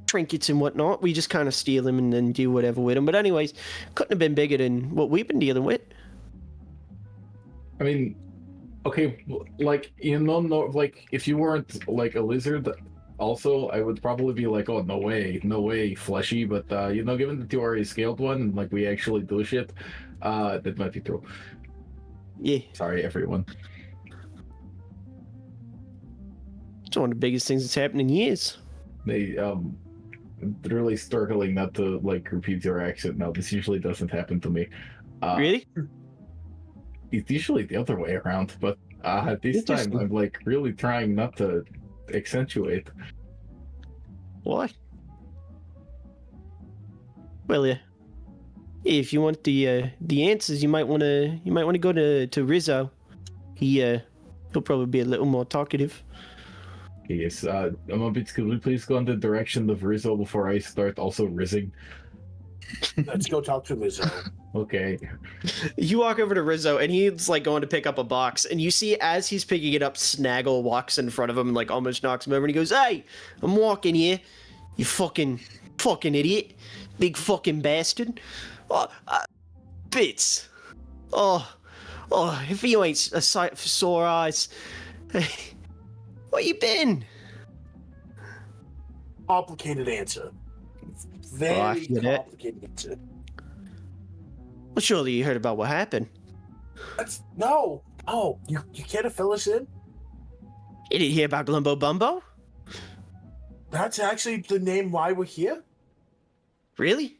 S2: trinkets and whatnot. We just kind of steal them and then do whatever with them. But anyways, couldn't have been bigger than what we've been dealing with.
S4: I mean, okay, like no, like if you weren't like a lizard, also I would probably be like, oh, no way, fleshy. But given that you are a scaled one, and like we actually do shit, that might be true.
S2: Yeah,
S4: Sorry, everyone.
S2: it's one of the biggest things that's happened in years.
S4: They really struggling not to like repeat your accent now. This usually doesn't happen to me.
S2: Really?
S4: It's usually the other way around, but this time
S2: Interesting.
S4: I'm like really trying not to accentuate.
S2: Why? Well, yeah. If you want the answers, you might want to go to Rizzo. He'll probably be a little more talkative.
S4: Yes, I'm a bit. Could we please go in the direction of Rizzo before I start also rizzing?
S3: let's go talk to Rizzo.
S4: Okay.
S2: You walk over to Rizzo, and he's like going to pick up a box, and you see as he's picking it up, Snaggle walks in front of him and like almost knocks him over, and he goes, "Hey, I'm walking here, you fucking idiot, big fucking bastard." Oh, Bits. Oh, if you ain't a sight for sore eyes. Where you been?
S3: Complicated answer. Very
S2: I feel that.
S3: complicated answer.
S2: Well, surely you heard about what happened.
S3: No. Oh, you care to fill us in?
S2: You didn't hear about Glumbo Bumbo?
S3: That's actually the name why we're here.
S2: Really?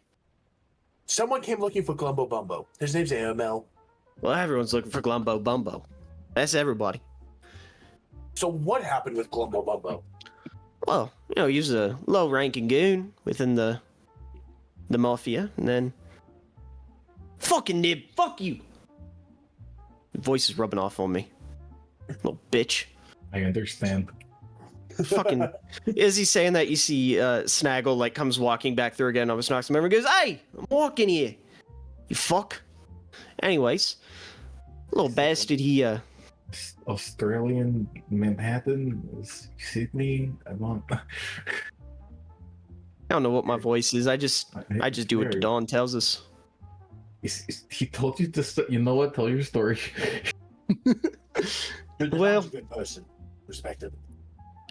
S3: Someone came looking for Glumbo Bumbo. His name's AML.
S2: Well, everyone's looking for Glumbo Bumbo. That's everybody.
S3: So what happened with Glumbo Bumbo?
S2: Well, he was a low-ranking goon within the mafia, and then... Fucking Nib, fuck you! The voice is rubbing off on me. Little bitch.
S4: I understand.
S2: Fucking... As he's saying that, you see Snaggle, like, comes walking back through again, almost knocks him over and goes, "Hey, I'm walking here, you fuck." Anyways, little bastard, he
S4: Australian Manhattan, Sydney. I want.
S2: I don't know what my voice is. I just do what the Dawn tells us.
S4: He told you to. You know what? Tell your story.
S2: Well-
S3: a good person. Respected.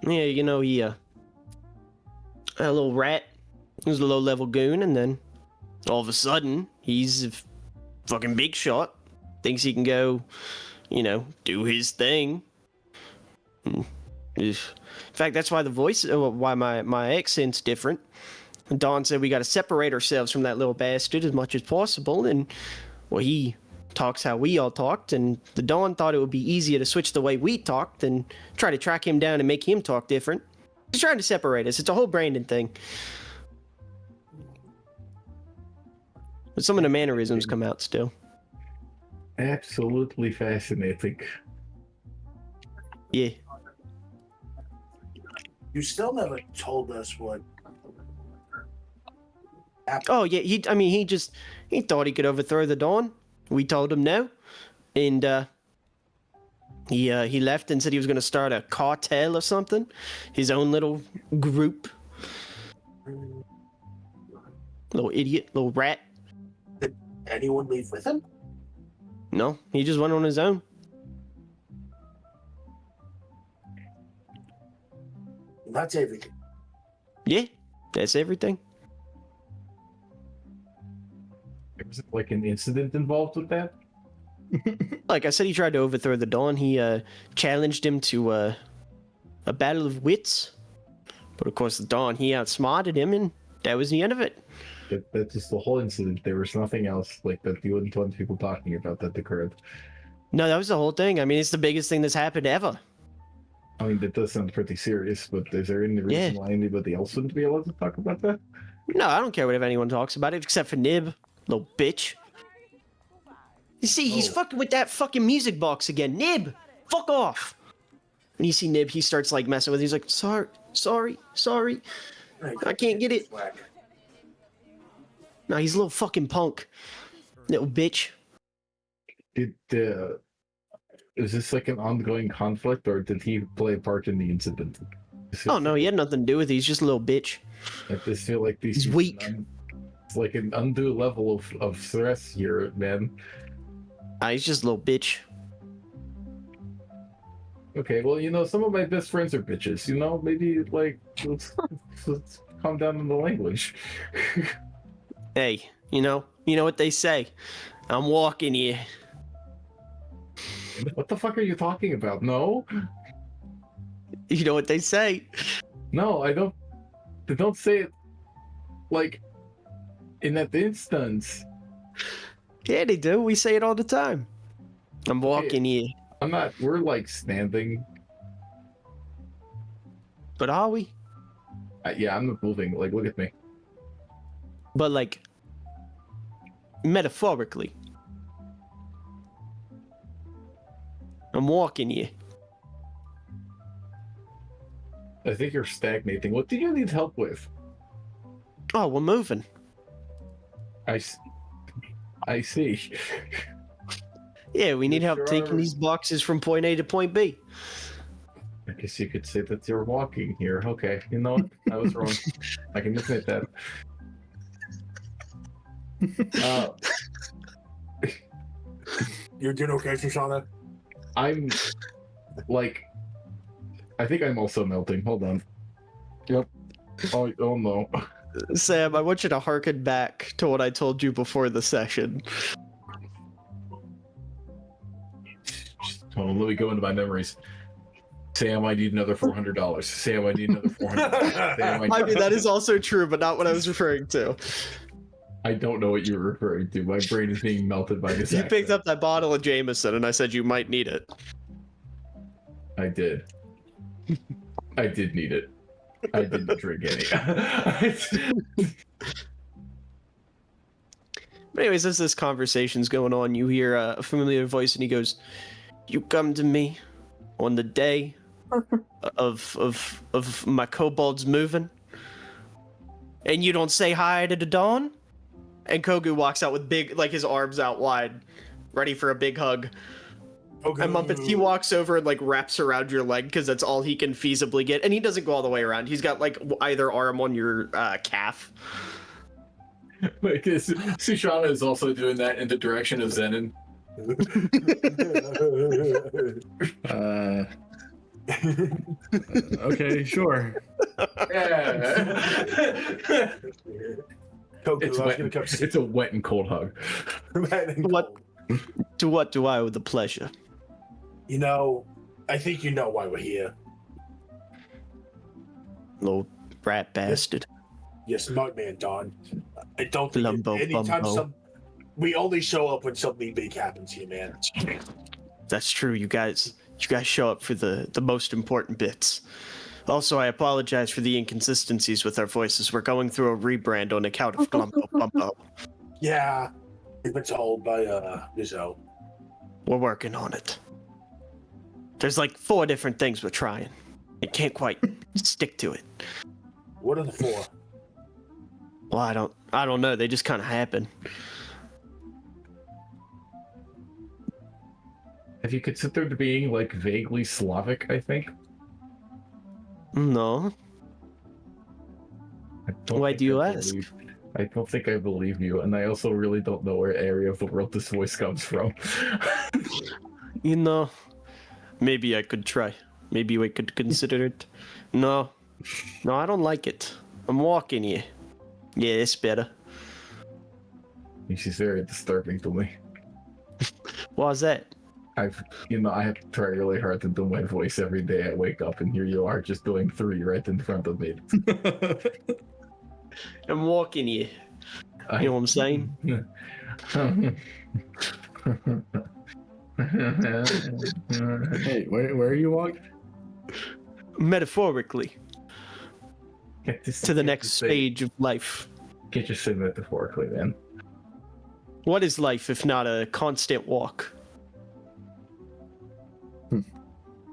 S2: Yeah, you know, he a little rat. He was a low-level goon, and then all of a sudden, he's a fucking big shot. Thinks he can go, you know, do his thing. In fact, that's why the voice, why my accent's different. And Don said we got to separate ourselves from that little bastard as much as possible, and well, he talks how we all talked, and the Dawn thought it would be easier to switch the way we talked than try to track him down and make him talk different. He's trying to separate us. It's a whole Brandon thing. But some of the mannerisms come out still.
S4: Absolutely fascinating.
S2: Yeah.
S3: You still never told us what.
S2: Oh yeah. He thought he could overthrow the Dawn. We told him no, and he left and said he was going to start a cartel or something, his own little group. Little idiot, little rat.
S3: Did anyone leave with him?
S2: No, he just went on his own.
S3: That's everything.
S2: Yeah, that's everything.
S4: Was it like an incident involved with that?
S2: Like I said, he tried to overthrow the Dawn. He challenged him to a battle of wits. But of course, the Dawn, he outsmarted him, and that was the end of it.
S4: That's just the whole incident. There was nothing else like that you wouldn't want people talking about that occurred.
S2: No, that was the whole thing. I mean, it's the biggest thing that's happened ever.
S4: I mean, that does sound pretty serious, but is there any reason why anybody else wouldn't be allowed to talk about that?
S2: No, I don't care what if anyone talks about it, except for Nib, little bitch. You see, he's fucking with that fucking music box again. Nib, fuck off. And you see Nib, he starts like messing with it. He's like, sorry. I can't get it. No, he's a little fucking punk. Little bitch.
S4: Is this like an ongoing conflict, or did he play a part in the incident?
S2: Oh no, he had nothing to do with it. He's just a little bitch.
S4: I just feel like
S2: He's weak.
S4: It's like an undue level of stress here, man.
S2: He's just a little bitch.
S4: Okay, well, you know, some of my best friends are bitches. You know, maybe like let's calm down on the language.
S2: Hey, you know what they say. I'm walking here.
S4: What the fuck are you talking about? No,
S2: You know what they say.
S4: no, I don't. They don't say it like in that instance.
S2: Yeah, they do. We say it all the time. I'm walking here.
S4: I'm not. We're like standing.
S2: But are we?
S4: Yeah, I'm not moving. Like, look at me.
S2: But like, metaphorically. I'm walking here.
S4: I think you're stagnating. What do you need help with?
S2: Oh, we're moving.
S4: I see.
S2: Yeah, we need help
S4: Sure
S2: taking
S4: are.
S2: these boxes from point A to point B.
S4: I guess you could say that you're walking here. Okay, you know what? I was wrong. I can admit that.
S3: You're doing okay, Shoshana?
S4: I'm like, I think I'm also melting. Hold on. Yep. Oh no.
S2: Sam, I want you to harken back to what I told you before the session.
S4: Hold on, let me go into my memories. Sam, I need another $400. Sam, I need another $400. Sam,
S2: I mean, that is also true, but not what I was referring to.
S4: I don't know what you're referring to. My brain is being melted by this.
S2: You picked
S4: accent.
S2: up that bottle of Jameson, and I said you might need it.
S4: I did. I did need it. I didn't drink any.
S2: But anyways, as this conversation's going on, you hear a familiar voice, and he goes, "You come to me on the day of my kobolds moving, and you don't say hi to the Dawn?" And Kogu walks out with big, like his arms out wide, ready for a big hug. And Mumpets, he walks over and like wraps around your leg because that's all he can feasibly get, and he doesn't go all the way around. He's got like either arm on your calf.
S4: Because Sushana is also doing that in the direction of Zenon.
S5: Okay, sure.
S4: Yeah.
S3: Koku,
S4: It's
S3: I was
S4: wet.
S3: gonna come
S4: It's a wet and cold hug.
S2: What? To what do I owe the pleasure?
S3: You know, I think you know why we're here.
S2: Little rat bastard.
S3: You're a smart man, Don. I don't think
S2: Lumbo
S3: anytime
S2: bumbo.
S3: we only show up when something big happens here, man.
S2: That's true. You guys show up for the most important bits. Also, I apologize for the inconsistencies with our voices. We're going through a rebrand on account of Glumbo Bumbo.
S3: Yeah, we've been told by Rizzo.
S2: We're working on it. There's like 4 different things we're trying. I can't quite stick to it.
S3: What are the 4?
S2: Well, I don't know. They just kind of happen.
S4: Have you considered being like vaguely Slavic? I think.
S2: No.
S4: I don't
S2: Why
S4: think
S2: do you
S4: I
S2: ask?
S4: I don't think I believe you, and I also really don't know where area of the world this voice comes from.
S2: You know, maybe I could try. Maybe we could consider it. No, I don't like it. I'm walking here. Yeah, it's better.
S4: This is very disturbing to me.
S2: Why's that?
S4: I have to try really hard to do my voice every day. I wake up and here you are just doing 3 right in front of me.
S2: I'm walking here. You know what I'm saying?
S5: Hey, where are you walking?
S2: Metaphorically, to the next stage of life.
S4: Can't just say metaphorically, man.
S2: What is life if not a constant walk?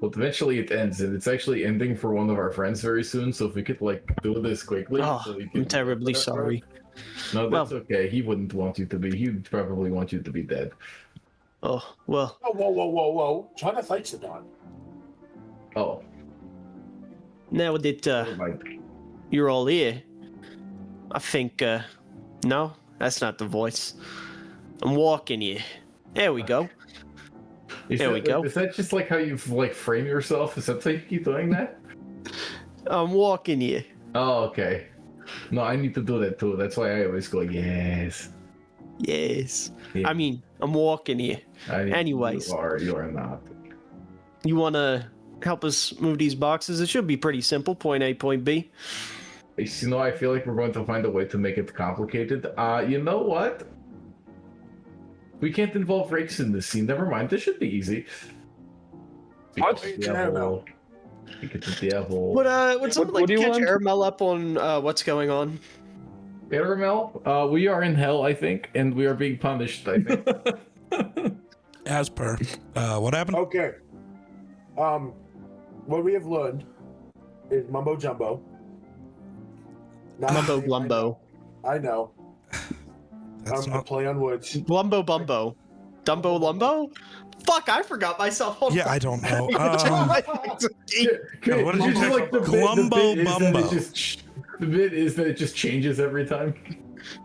S4: Well, eventually it ends, and it's actually ending for one of our friends very soon. So if we could like do this quickly,
S2: Oh,
S4: so we can
S2: I'm terribly sorry.
S4: No, that's
S2: Well-
S4: okay. He wouldn't want you to be. He'd probably want you to be dead.
S2: Oh, well,
S3: Whoa. China fights the Don.
S4: Oh,
S2: now that
S4: never mind.
S2: you're all here, I think, no, that's not the voice. I'm walking here. There we go. There we go.
S4: Is that just like how you like frame yourself? Is that how you keep doing that?
S2: I'm walking here.
S4: Oh, okay. No, I need to do that too. That's why I always go yes.
S2: Yes.
S4: Yeah.
S2: I mean, I'm walking here.
S4: I need-
S2: anyways.
S4: you are not.
S2: You want to help us move these boxes? It should be pretty simple. Point A, point B.
S4: You know, I feel like we're going to find a way to make it complicated. You know what? We can't involve rakes in this scene. Never mind. This should be easy.
S6: What?
S4: Devil. Speak of the devil.
S2: Would someone
S6: what
S2: like
S6: do
S2: to
S6: you
S2: catch
S6: want?
S2: Aramel up on what's going on?
S4: Caramel, we are in hell, I think, and we are being punished, I think.
S1: As per. What happened?
S3: Okay. What we have learned is mumbo jumbo. Not
S2: Mumbo
S3: the same,
S2: glumbo.
S3: I know.
S1: That's
S3: I'm gonna
S1: not.
S3: play on words.
S2: Glumbo bumbo. Dumbo lumbo? Fuck, I forgot myself. Hold
S1: Yeah,
S2: on.
S1: I don't know.
S4: Yeah,
S1: what did you say?
S4: Glumbo
S1: Bumbo.
S4: The bit is that it just changes every time.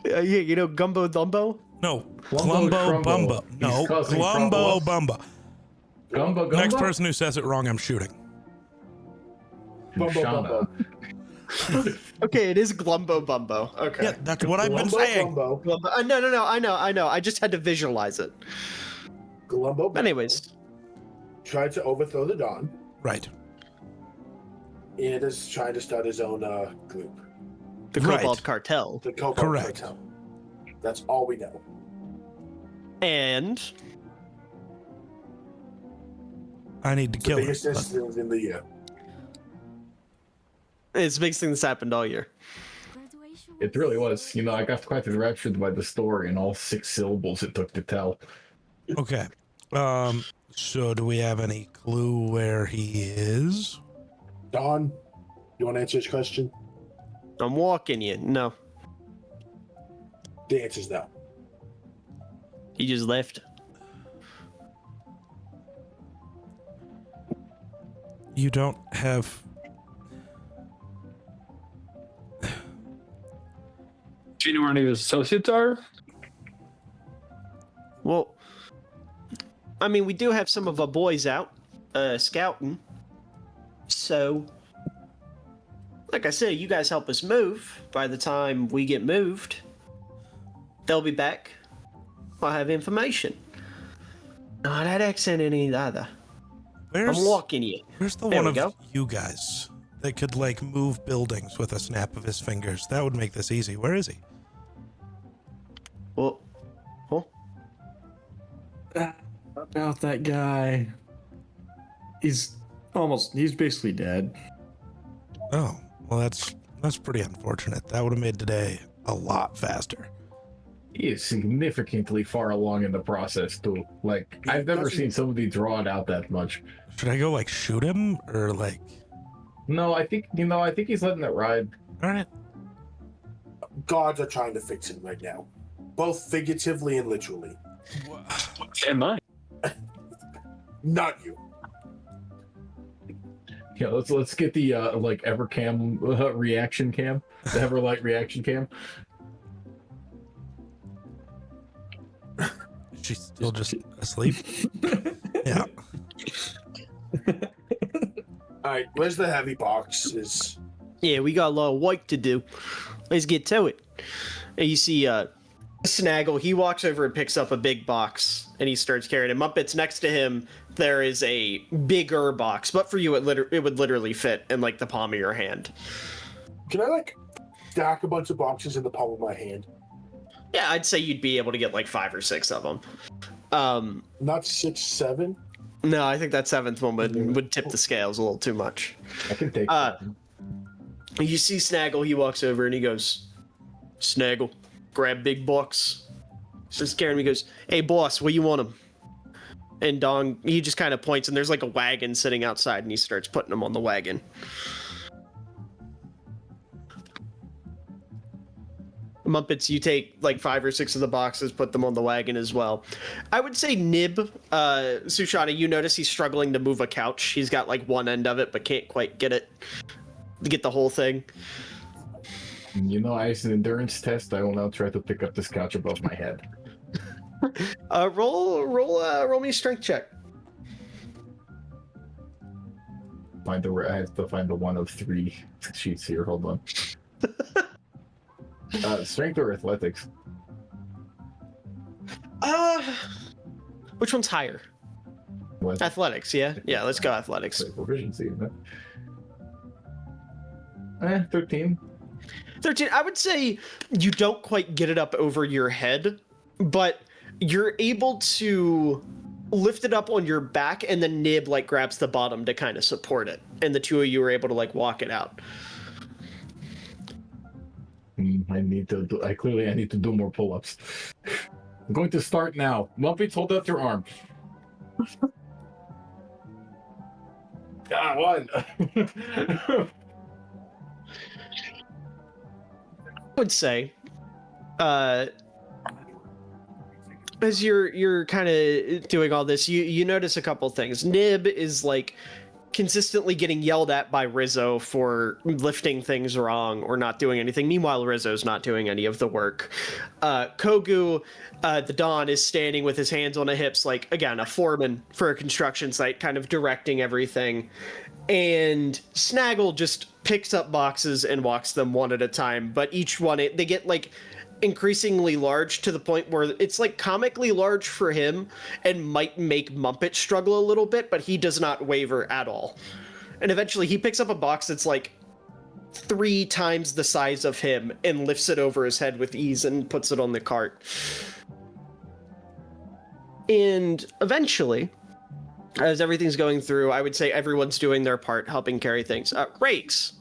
S2: Yeah, you know Gumbo Dumbo?
S1: No,
S4: Glumbo
S1: Glumbo
S4: Crumbo.
S1: Bumbo.
S4: He's
S1: No,
S4: causing
S1: Glumbo
S4: problems.
S1: Bumbo.
S4: Gumbo Gumbo?
S1: Next person who says it wrong, I'm shooting.
S3: Bumbo
S4: Shana.
S3: bumbo.
S2: Okay, it is Glumbo Bumbo. Okay.
S1: Yeah, that's what I've been
S3: Glumbo
S1: saying.
S3: bumbo.
S2: Glumbo. No, I know. I just had to visualize it.
S3: Glumbo bumbo.
S2: Anyways,
S3: Tried to overthrow the Don
S1: Right.
S3: and is trying to start his own group.
S2: the
S1: Right.
S2: Cobalt Cartel.
S3: The Cobalt
S1: Correct.
S3: Cartel. That's all we know.
S2: And
S1: I need to
S3: The
S1: kill him.
S3: biggest incident in the year.
S2: it's the biggest thing that's happened all year.
S4: It really was. You know, I got quite enraptured by the story and all 6 syllables it took to tell.
S1: Okay. So do we have any clue where he is?
S3: Don, you want to answer his question?
S2: I'm walking you. No,
S3: The answer is no.
S2: he just left.
S1: you don't have.
S6: Do you know where any of his associates are?
S2: Well, I mean, we do have some of our boys out scouting. So, like I said, you guys help us move. By the time we get moved, they'll be back. I'll have information. Not that accent in it either. I'm walking you.
S1: Where's the
S2: There
S1: one
S2: we
S1: of
S2: go.
S1: you guys that could like move buildings with a snap of his fingers? That would make this easy. Where is he?
S2: Well,
S5: About that guy. He's basically dead.
S1: Oh, well, that's pretty unfortunate. That would have made today a lot faster.
S4: He is significantly far along in the process too. Like I've never seen somebody draw it out that much.
S1: Should I go like shoot him or like?
S4: No, I think he's letting it ride.
S1: All right.
S3: Gods are trying to fix him right now, both figuratively and literally.
S6: Am I?
S3: Not you.
S4: Yeah, let's get the like Evercam reaction cam, the Everlight reaction cam.
S1: She's still just asleep. Yeah.
S3: All right, where's the heavy boxes?
S2: yeah, we got a lot of work to do. Let's get to it. And you see Snaggle, he walks over and picks up a big box, and he starts carrying him. Muppets next to him, there is a bigger box, but for you, it would literally fit in like the palm of your hand.
S3: Can I like stack a bunch of boxes in the palm of my hand?
S2: Yeah, I'd say you'd be able to get like 5 or 6 of them.
S3: Not 6, 7.
S2: No, I think that 7th one would tip the scales a little too much.
S4: I can take.
S2: You see Snaggle, he walks over and he goes, Snaggle, grab big box. Starts carrying him, he goes, hey boss, where you want him? And Dong, he just kind of points and there's like a wagon sitting outside and he starts putting them on the wagon. Muppets, you take like 5 or 6 of the boxes, put them on the wagon as well. I would say Nib, Sushana, you notice he's struggling to move a couch. He's got like one end of it, but can't quite get it to get the whole thing.
S4: You know, as an endurance test, I will now try to pick up this couch above my head.
S2: Roll me a strength check.
S4: I have to find the one of 3 sheets here. Hold on. Strength or athletics?
S2: Which one's higher?
S4: What?
S2: Athletics, yeah? Yeah, let's go athletics.
S4: Proficiency in that. 13.
S2: 13, I would say you don't quite get it up over your head, but you're able to lift it up on your back, and then Nib like grabs the bottom to kind of support it, and the two of you are able to like walk it out.
S4: I need to do more pull-ups. I'm going to start now. Muppets, hold up your arm. One.
S2: I would say, as you're kind of doing all this, you notice a couple things. Nib is like consistently getting yelled at by Rizzo for lifting things wrong or not doing anything. Meanwhile, Rizzo's not doing any of the work. Kogu, the Don, is standing with his hands on the hips, like, again, a foreman for a construction site, kind of directing everything. And Snaggle just picks up boxes and walks them one at a time, but each one, they get, like, increasingly large to the point where it's like comically large for him and might make Muppet struggle a little bit, but he does not waver at all. And eventually he picks up a box that's like 3 times the size of him and lifts it over his head with ease and puts it on the cart. And eventually, as everything's going through, I would say everyone's doing their part, helping carry things. Rakes.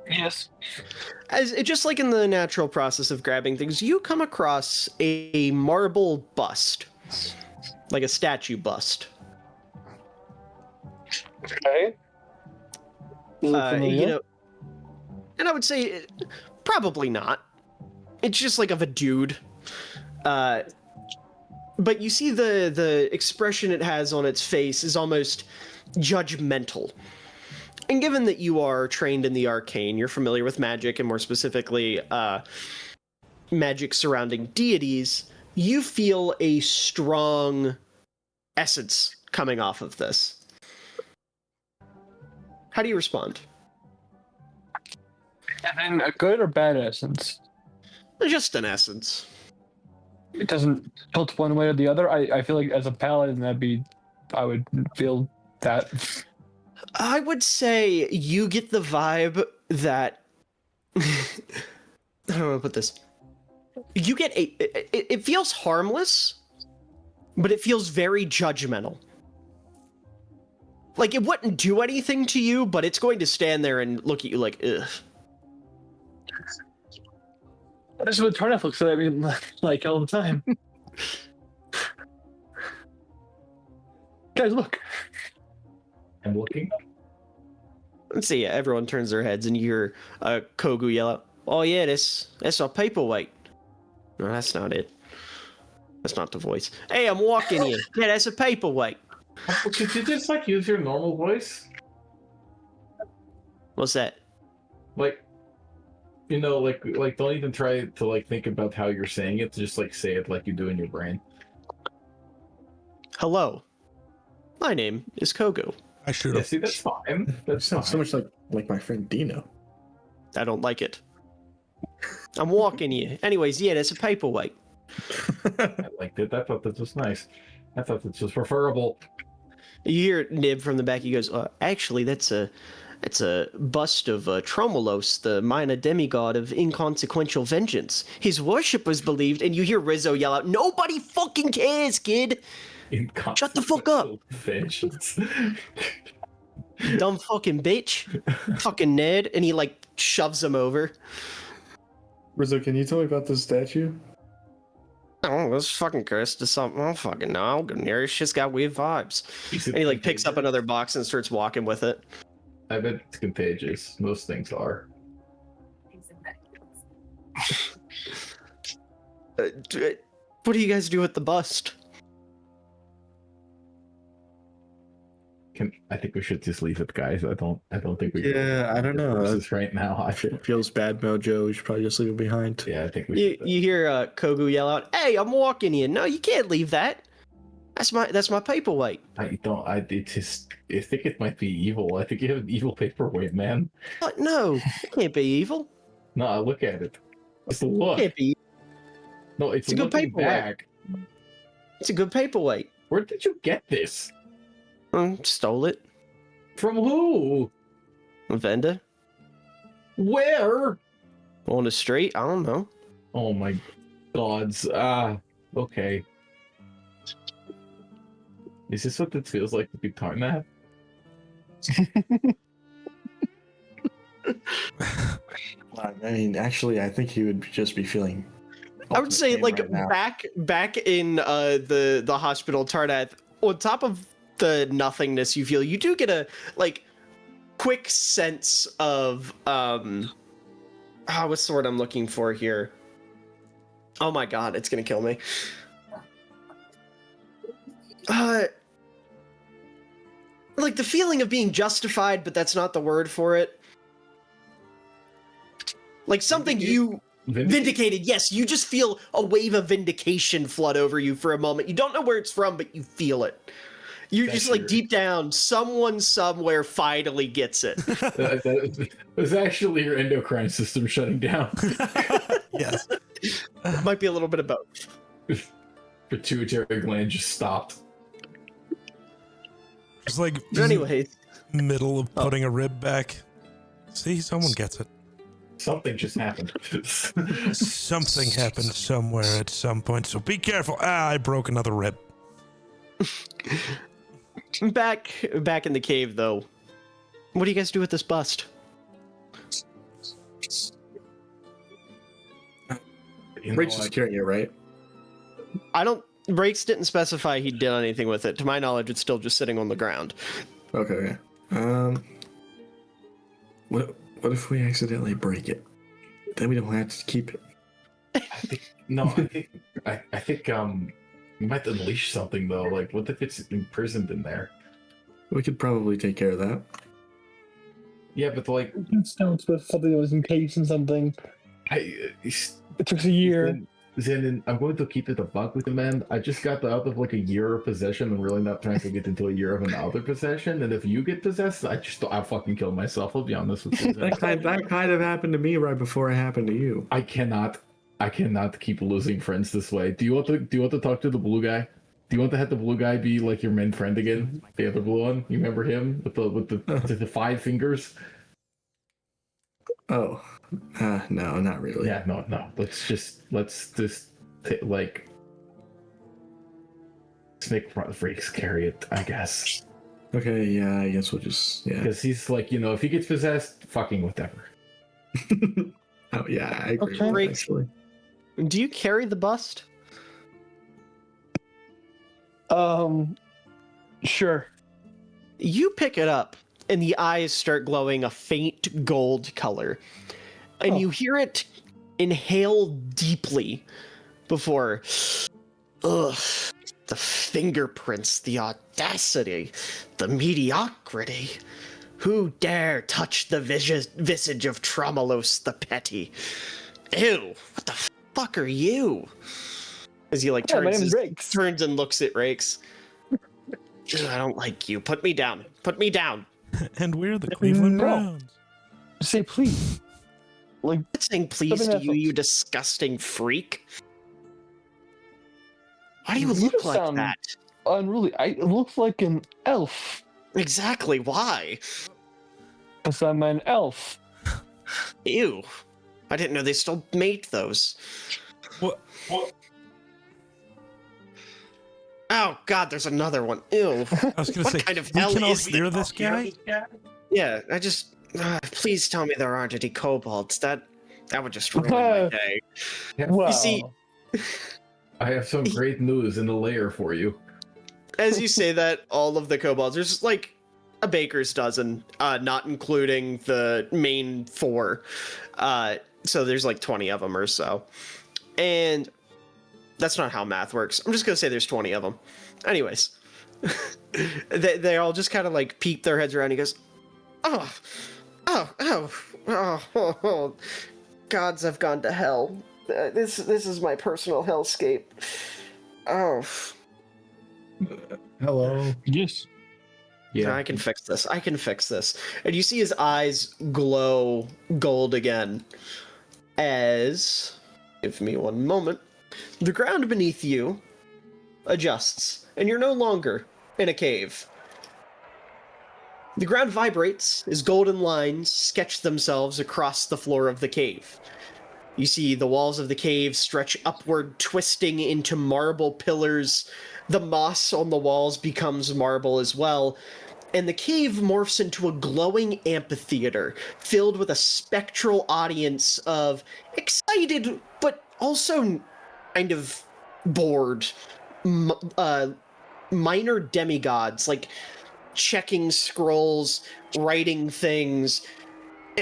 S6: Yes.
S2: As just like in the natural process of grabbing things, you come across a marble bust, like a statue bust.
S6: Okay.
S2: You know, and I would say probably not. It's just like of a dude. but you see the expression it has on its face is almost judgmental. And given that you are trained in the arcane, you're familiar with magic, and more specifically, magic surrounding deities, you feel a strong essence coming off of this. How do you respond?
S6: And a good or bad essence?
S2: Just an essence.
S6: It doesn't tilt one way or the other. I feel like as a paladin, I would feel that.
S2: I would say you get the vibe that I don't know how to put this. You get it feels harmless, but it feels very judgmental. Like it wouldn't do anything to you, but it's going to stand there and look at you like, ugh.
S6: This is what Tarnaf looks at me like all the time. Guys, look.
S4: I'm looking.
S2: Let's see. Everyone turns their heads, and you hear Kogu yell out, "Oh yeah, that's our paperweight." No, that's not it. That's not the voice. Hey, I'm walking here. Yeah, that's a paperweight.
S4: Could you just like use your normal voice?
S2: What's that?
S4: Like, you know, like don't even try to like think about how you're saying it. Just like say it like you do in your brain.
S2: Hello. My name is Kogu.
S1: I should
S4: Yeah,
S1: have.
S4: see, that's fine.
S5: That
S4: That's
S5: sounds so much like my friend Dino.
S2: I don't like it. I'm walking here. Anyways, yeah, that's a paperweight.
S4: I liked it. I thought that was nice. I thought this was preferable.
S2: You hear Nib from the back. He goes, actually, that's a bust of Tromolos, the minor demigod of inconsequential vengeance. His worship was believed, and you hear Rizzo yell out, "Nobody fucking cares, kid! Shut the fuck up!
S4: Vengeance.
S2: Dumb fucking bitch! Fucking nerd!" And he, like, shoves him over.
S5: Rizzo, can you tell me about this statue?
S2: I don't know, this fucking cursed or something. I don't fucking know. I'll go near it. It's just got weird vibes. And he, like, picks up another box and starts walking with it.
S4: I bet it's contagious. Most things are.
S2: What do you guys do with the bust?
S4: I think we should just leave it, guys. I don't think we.
S5: Yeah, I don't know.
S4: This right now. I feel.
S5: It feels bad, Mojo. We should probably just leave it behind.
S4: Yeah, I think we.
S2: You hear Kogu yell out, "Hey, I'm walking here." No, you can't leave that. That's my paperweight.
S4: I don't. I think it might be evil. I think you have an evil paperweight, man.
S2: What? No, it can't be evil.
S4: No, look at it. Just look.
S2: It can't be.
S4: No, it's
S2: a good
S4: looking
S2: paperweight.
S4: back.
S2: It's a good paperweight.
S4: Where did you get this?
S2: Stole it.
S4: From who?
S2: A vendor
S4: Where?
S2: on the street. I don't know.
S4: Oh my gods. Okay. Is this what it feels like to be Tarnaf?
S5: I mean, actually, I think he would just be feeling.
S2: I would say,
S5: ultimate
S2: like,
S5: pain right now.
S2: back in the hospital, Tarnath, on top of the nothingness you feel, you do get a, like, quick sense of, what's the word I'm looking for here? Oh my god, it's gonna kill me. Like, the feeling of being justified, but that's not the word for it. Like, something you... Vindicated, yes. You just feel a wave of vindication flood over you for a moment. You don't know where it's from, but you feel it. You're just like, deep down, someone somewhere finally gets it.
S4: That was actually your endocrine system shutting down.
S1: Yes.
S2: Might be a little bit of both.
S4: Pituitary gland just stopped.
S1: It's like
S2: But anyways,
S1: middle of putting a rib back. See, someone gets it.
S4: Something just happened.
S1: Something happened somewhere at some point, so be careful. I broke another rib.
S2: back in the cave, though. What do you guys do with this bust?
S5: Rake's just carrying it, right?
S2: Breaks didn't specify he did anything with it. To my knowledge, it's still just sitting on the ground.
S5: Okay. What if we accidentally break it? Then we don't have to keep it.
S4: I think You might unleash something though. Like, what if it's imprisoned in there?
S5: We could probably take care of that.
S4: Yeah, but like,
S6: It starts with something that was encased in something. It took a year.
S4: Then I'm going to keep it a buck with the man. I just got out of like a year of possession. I'm really not trying to get into a year of another possession. And if you get possessed, I'll fucking kill myself. I'll be honest with you.
S5: That kind of happened to me right before it happened to you.
S4: I cannot keep losing friends this way. Do you want to talk to the blue guy? Do you want to have the blue guy be like your main friend again? The other blue one? You remember him with the 5 fingers?
S5: Oh, no, not really.
S4: Yeah, no. Let's just like snake freaks carry it, I guess.
S5: Okay, yeah, I guess we'll just
S4: Because he's like, if he gets possessed, fucking whatever.
S5: Oh yeah, I agree.
S6: Okay.
S5: With that, actually.
S2: Do you carry the bust?
S6: Sure.
S2: You pick it up, and the eyes start glowing a faint gold color. And you hear it inhale deeply before. Ugh. The fingerprints, the audacity, the mediocrity. Who dare touch the visage of Tromolos the Petty? Ew, what the fuck are you? As he
S6: My name is Rakes.
S2: turns and looks at Rakes. Ugh, I don't like you. Put me down. Put me down.
S1: And we're the Cleveland
S6: No.
S1: Browns.
S6: Say please. Like,
S2: I'm not saying please
S6: Something
S2: to you,
S6: else.
S2: you disgusting freak. Why do you
S6: You
S2: look
S6: just
S2: like
S6: sound-
S2: that?
S6: unruly. I look like an elf.
S2: Exactly, why?
S6: Because I'm an elf.
S2: Ew. I didn't know they still made those.
S1: What?
S2: Oh god, there's another one. Ew.
S1: I was gonna
S2: What
S1: say,
S2: kind of
S1: we
S2: hell
S1: can all
S2: is
S1: hear this guy.
S2: Yeah, I just please tell me there aren't any kobolds. That would just ruin my day.
S6: Wow.
S2: You see,
S4: I have some great news in the layer for you.
S2: as you say that, all of the kobolds, there's like a baker's dozen, not including the main 4. So there's like 20 of them or so. And that's not how math works. I'm just gonna say there's 20 of them. Anyways, they all just kind of like peep their heads around. He goes, oh, gods have gone to hell. This is my personal hellscape. Oh.
S5: Hello.
S6: Yes.
S2: Yeah, I can fix this. And you see his eyes glow gold again as, give me one moment, the ground beneath you adjusts, and you're no longer in a cave. The ground vibrates as golden lines sketch themselves across the floor of the cave. You see the walls of the cave stretch upward, twisting into marble pillars. The moss on the walls becomes marble as well, and the cave morphs into a glowing amphitheater filled with a spectral audience of excited but also kind of bored minor demigods, like checking scrolls, writing things.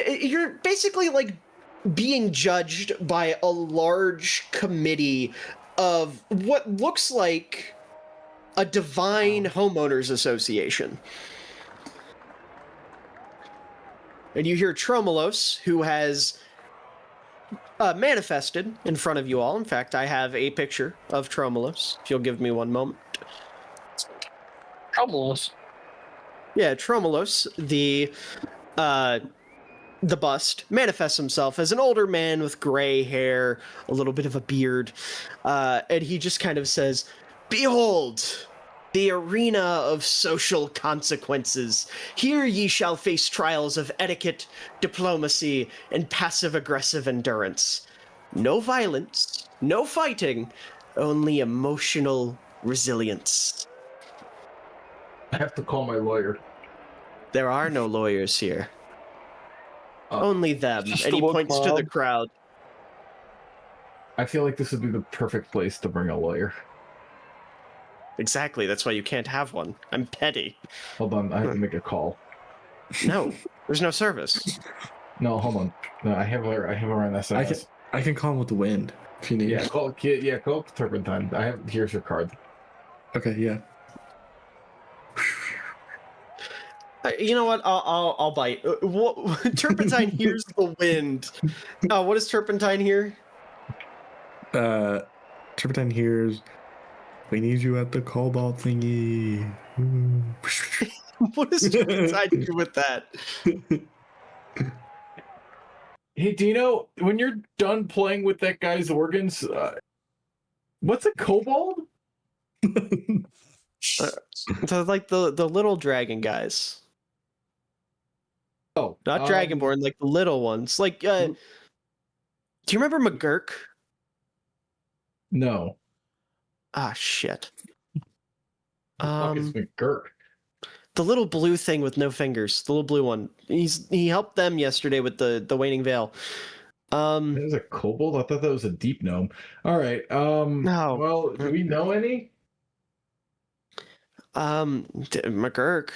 S2: You're basically like being judged by a large committee of what looks like a divine homeowners association. And you hear Tromolos, who has manifested in front of you all. In fact, I have a picture of Tromolos, if you'll give me one moment.
S6: Tromolos.
S2: Yeah, Tromolos, the bust, manifests himself as an older man with gray hair, a little bit of a beard, and he just kind of says, "Behold, the arena of social consequences. Here ye shall face trials of etiquette, diplomacy, and passive-aggressive endurance. No violence, no fighting, only emotional resilience."
S4: I have to call my lawyer.
S2: There are no lawyers here.
S4: Oh.
S2: Only them.
S6: Just
S2: And he
S6: a woke
S2: points to the
S6: mob.
S2: crowd.
S4: I feel like this would be the perfect place to bring a lawyer.
S2: Exactly, that's why you can't have one. I'm petty.
S4: Hold on, I have to make a call.
S2: No, there's no service.
S4: No, hold on. No, I have her on SMS.
S5: I can call him with the wind if you need.
S4: Yeah, call Turpentine. Here's your card.
S5: Okay, yeah.
S2: You know what? I'll bite. Turpentine hears the wind. What does Turpentine hear?
S5: Turpentine hears, we need you at the cobalt thingy.
S2: What does Turpentine do with that?
S4: Hey, Dino, when you're done playing with that guy's organs, what's a kobold?
S2: So like the little dragon guys,
S4: Oh,
S2: not Dragonborn, like the little ones. Like, do you remember McGurk?
S4: No.
S2: Ah, shit.
S4: Fuck is McGurk?
S2: The little blue thing with no fingers, the little blue one. He helped them yesterday with the Waning Veil.
S4: That was a kobold? I thought that was a deep gnome. All right.
S2: No.
S4: Well, do we know any?
S2: McGurk,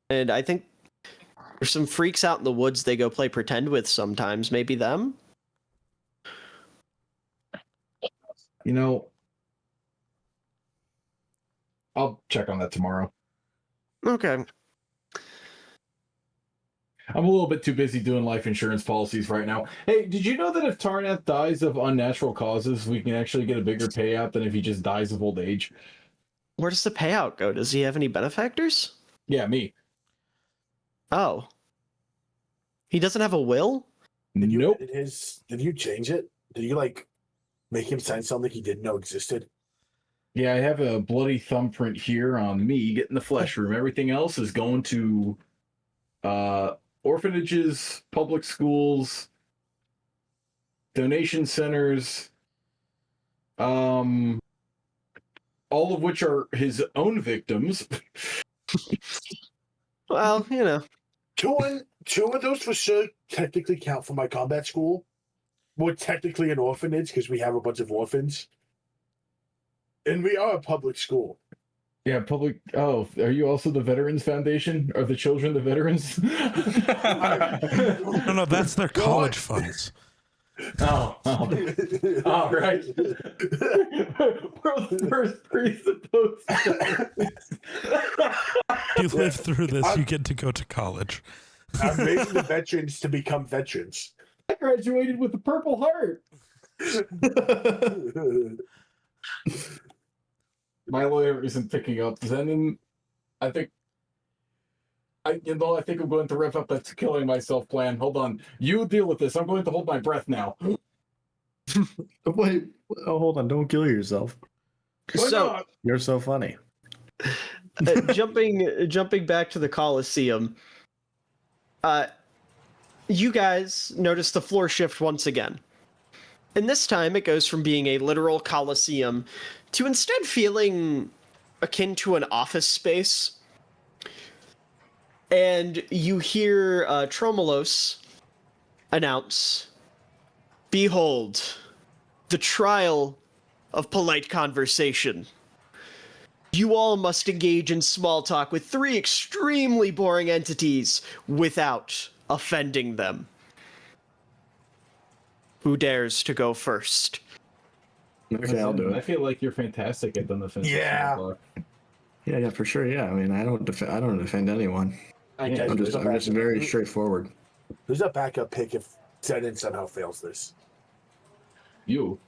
S2: and I think there's some freaks out in the woods they go play pretend with sometimes. Maybe them.
S4: You know, I'll check on that tomorrow.
S2: Okay.
S4: I'm a little bit too busy doing life insurance policies right now. Hey, did you know that if Tarnath dies of unnatural causes, we can actually get a bigger payout than if he just dies of old age?
S2: Where does the payout go? Does he have any benefactors?
S4: Yeah, me.
S2: Oh. He doesn't have a will?
S4: Nope.
S3: Did you change it? Did you like make him sign something he didn't know existed?
S4: Yeah, I have a bloody thumbprint here on me getting the flesh room. Everything else is going to orphanages, public schools, donation centers, all of which are his own victims.
S2: Well, you know.
S3: Two of those for sure technically count for my combat school. We're technically an orphanage because we have a bunch of orphans. And we are a public school.
S4: Yeah, public. Oh, are you also the Veterans Foundation? Are the children the veterans?
S1: No, that's their college funds.
S4: Oh, right. We're the first presupposed.
S1: You live through this, you get to go to college.
S3: I'm raising the veterans to become veterans.
S4: I graduated with a Purple Heart. My lawyer isn't picking up. Zenon, I think I'm going to wrap up that killing myself plan. Hold on. You deal with this. I'm going to hold my breath now.
S5: Wait, hold on. Don't kill yourself.
S2: So,
S5: You're so funny.
S2: jumping back to the Colosseum, you guys notice the floor shift once again. And this time it goes from being a literal Colosseum to instead feeling akin to an office space. And you hear Tromolos announce, "Behold, the trial of polite conversation. You all must engage in small talk with 3 extremely boring entities without offending them. Who dares to go first?"
S5: Okay, I'll do
S4: I
S5: it.
S4: feel like you're fantastic at the defense.
S3: Yeah.
S5: Yeah, for sure. Yeah, I mean, I don't defend anyone. I'm just very straightforward.
S3: Who's a backup pick if Zenon somehow fails this?
S4: You.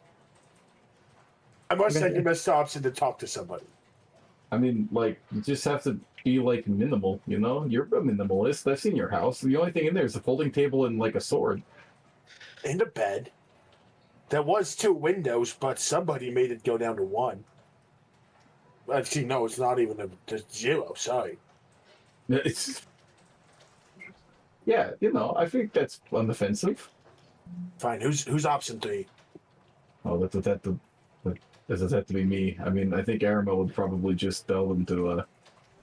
S3: I must send you Mr. Option to talk to somebody.
S4: I mean, like, you just have to be, like, minimal, you know? You're a minimalist. I've seen your house. The only thing in there is a folding table and, like, a sword.
S3: And a bed. There was 2 windows, but somebody made it go down to 1. Actually, no, it's not even a 0. Sorry.
S4: It's... Yeah, you know, I think that's unoffensive.
S3: Fine. Who's option 3?
S4: Oh, does it have to be me? I mean, I think Arima would probably just tell them to,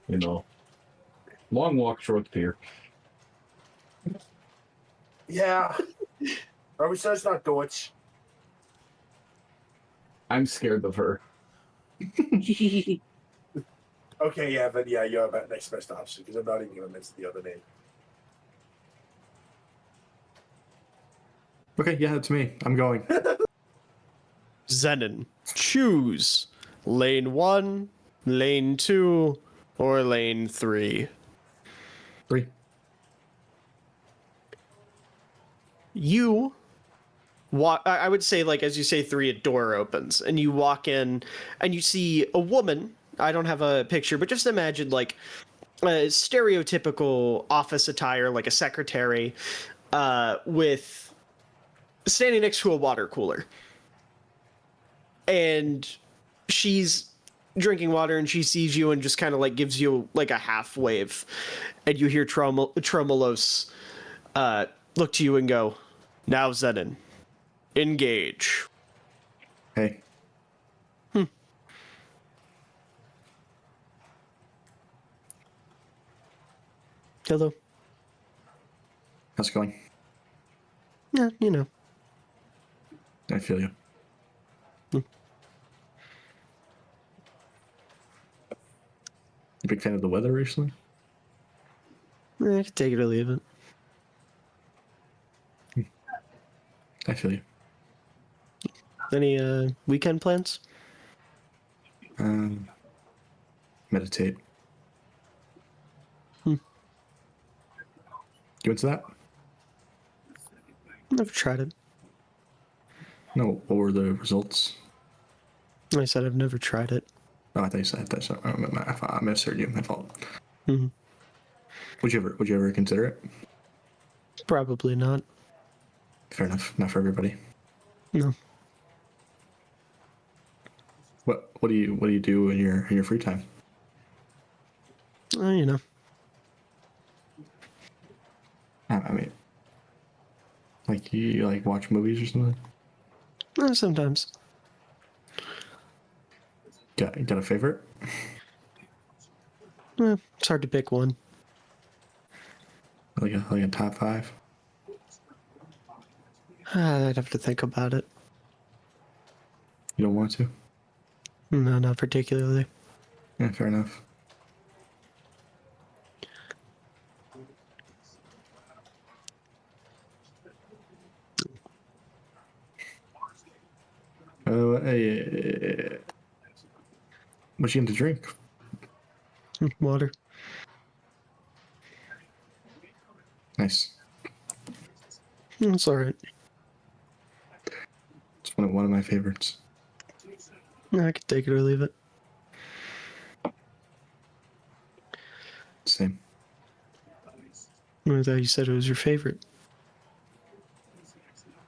S4: you know, long walk, short pier.
S3: Yeah. Are we sure it's not Deutsch?
S4: I'm scared of her.
S3: Okay, yeah, then yeah, you're about next best option because I'm not even going to mention the other name.
S5: Okay, yeah, it's me. I'm going.
S2: Zenon, choose lane 1 lane 2 or lane 3?
S5: 3.
S2: You walk, I would say, like, as you say 3, a door opens and you walk in and you see a woman. I don't have a picture, but just imagine like a stereotypical office attire, like a secretary, with standing next to a water cooler. And she's drinking water and she sees you and just kind of like gives you like a half wave. And you hear Tremolos look to you and go, "Now, Zenon, engage."
S5: Hey.
S2: Hello.
S5: How's it going?
S2: Yeah, you know.
S5: I feel you. You a big fan of the weather recently?
S2: I can take it or leave it.
S5: I feel you.
S2: Any weekend plans?
S5: Meditate. You into that?
S2: Never tried it.
S5: No. What were the results?
S2: I said I've never tried it.
S5: Oh, I thought you said that. I misheard you. My fault.
S2: Mm-hmm.
S5: Would you ever consider it?
S2: Probably not.
S5: Fair enough. Not for everybody.
S2: No.
S5: What do you do in your free time?
S2: You know.
S5: I mean, like you like watch movies or something?
S2: Sometimes.
S5: Got a favorite?
S2: It's hard to pick one.
S5: Like a top 5?
S2: I'd have to think about it.
S5: You don't want to?
S2: No, not particularly.
S5: Yeah, fair enough. What you into drink?
S2: Water.
S5: Nice.
S2: It's all right.
S5: It's one of my favorites.
S2: I could take it or leave it.
S5: Same.
S2: I thought you said it was your favorite.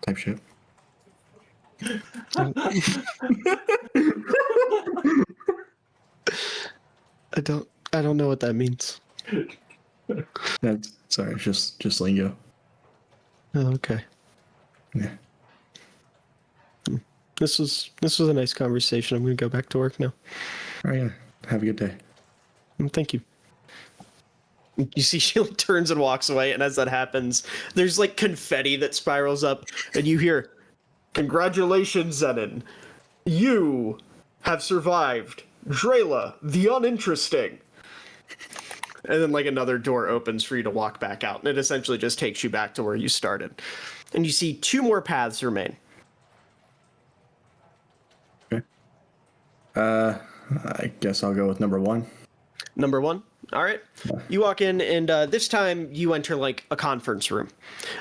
S5: Type shit.
S2: I don't know what that means.
S5: That's sorry, just lingo.
S2: Oh, okay.
S5: Yeah.
S2: This was a nice conversation. I'm gonna go back to work now.
S5: Oh yeah. Have a good day.
S2: Thank you. You see, she like, turns and walks away, and as that happens, there's like confetti that spirals up, and you hear, "Congratulations, Zenon. You have survived Drela the Uninteresting." And then like another door opens for you to walk back out, and it essentially just takes you back to where you started. And you see 2 more paths remain.
S5: Okay. I guess I'll go with number 1.
S2: Number 1. All right. You walk in, and this time you enter like a conference room.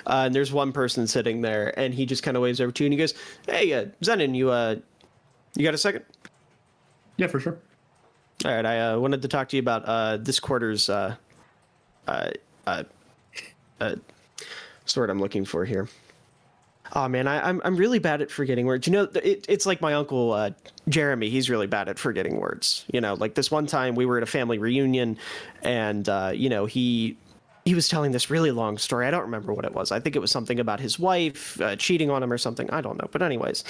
S2: And there's one person sitting there, and he just kind of waves over to you, and he goes, "Hey, Zenon, you got a second?"
S5: Yeah, for sure.
S2: All right. I wanted to talk to you about this quarter's what's the word I'm looking for here? Oh man, I'm really bad at forgetting words. You know, it's like my uncle Jeremy. He's really bad at forgetting words. You know, like this one time we were at a family reunion, and you know, he was telling this really long story. I don't remember what it was. I think it was something about his wife cheating on him or something. I don't know. But anyways,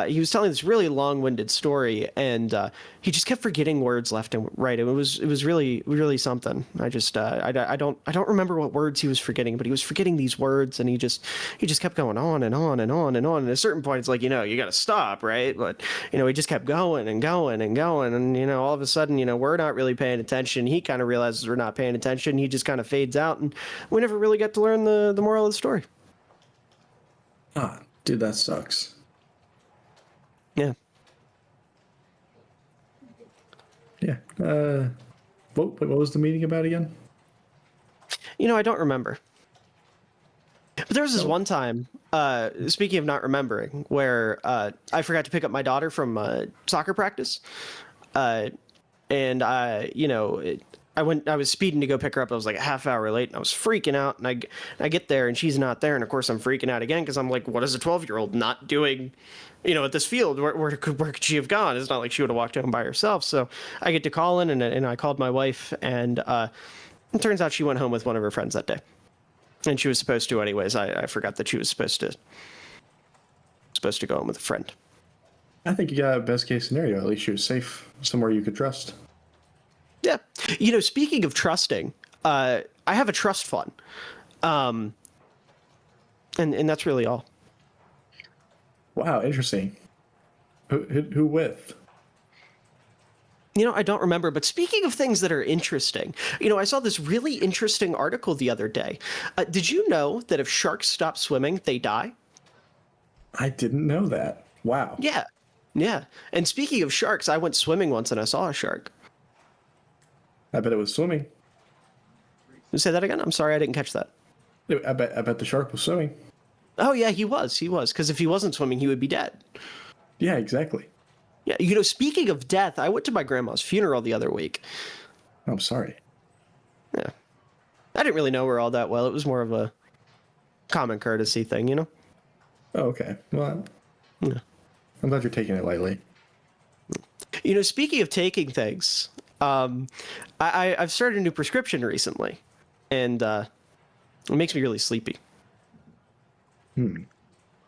S2: he was telling this really long-winded story, and he just kept forgetting words left and right. It was really something. I just I don't remember what words he was forgetting, but he was forgetting these words, and he just kept going on and on and on and on. And at a certain point, it's like, you know, you got to stop, right? But you know, he just kept going and going and going, and you know, all of a sudden, you know, we're not really paying attention. He kind of realizes we're not paying attention. He just kind of fades out, and we never really get to learn the moral of the story.
S5: Ah, dude, that sucks.
S2: Yeah.
S5: Yeah. What was the meeting about again?
S2: I don't remember. But there was this one time, speaking of not remembering, where I forgot to pick up my daughter from soccer practice. And I was speeding to go pick her up. I was like a half hour late, and I was freaking out. And I get there, and she's not there. And of course, I'm freaking out again because I'm like, what is a 12-year-old not doing, at this field? Where could she have gone? It's not like she would have walked home by herself. So I get to call in, and I called my wife, and it turns out she went home with one of her friends that day. And she was supposed to anyways. I forgot that she was supposed to go home with a friend.
S5: I think you got a best case scenario. At least she was safe somewhere you could trust.
S2: Yeah. Speaking of trusting, I have a trust fund. And that's really all.
S5: Wow, interesting. Who with?
S2: I don't remember, but speaking of things that are interesting, I saw this really interesting article the other day. Did you know that if sharks stop swimming, they die?
S5: I didn't know that. Wow.
S2: Yeah. Yeah. And speaking of sharks, I went swimming once and I saw a shark.
S5: I bet it was swimming.
S2: Say that again? I'm sorry, I didn't catch that.
S5: I bet the shark was swimming.
S2: Oh, yeah, he was. Because if he wasn't swimming, he would be dead.
S5: Yeah, exactly.
S2: Yeah, speaking of death, I went to my grandma's funeral the other week.
S5: I'm sorry.
S2: Yeah. I didn't really know her all that well. It was more of a common courtesy thing,
S5: Oh, okay. Well,
S2: yeah.
S5: I'm glad you're taking it lightly.
S2: Speaking of taking things, I've started a new prescription recently, and it makes me really sleepy.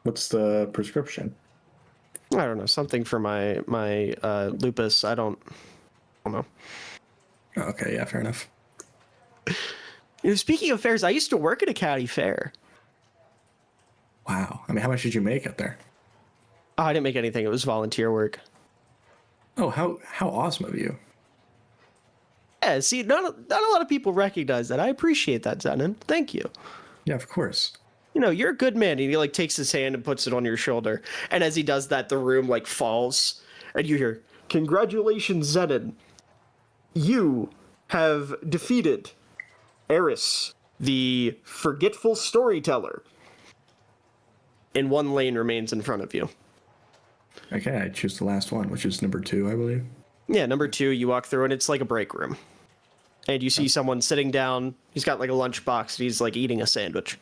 S5: What's the prescription?
S2: I don't know, something for my lupus. I don't know.
S5: Okay, yeah, fair enough.
S2: Speaking of fairs, I used to work at a county fair.
S5: Wow. I mean, how much did you make up there?
S2: Oh, I didn't make anything. It was volunteer work.
S5: Oh, how awesome of you.
S2: Yeah, see, not a lot of people recognize that. I appreciate that, Zenon. Thank you.
S5: Yeah, of course.
S2: You're a good man. And he takes his hand and puts it on your shoulder. And as he does that, the room falls. And you hear, "Congratulations, Zenon. You have defeated Eris, the forgetful storyteller." And one lane remains in front of you.
S5: Okay, I choose the last one, which is number 2, I believe.
S2: Yeah, number 2, you walk through and it's like a break room. And you see someone sitting down. He's got like a lunchbox and he's like eating a sandwich.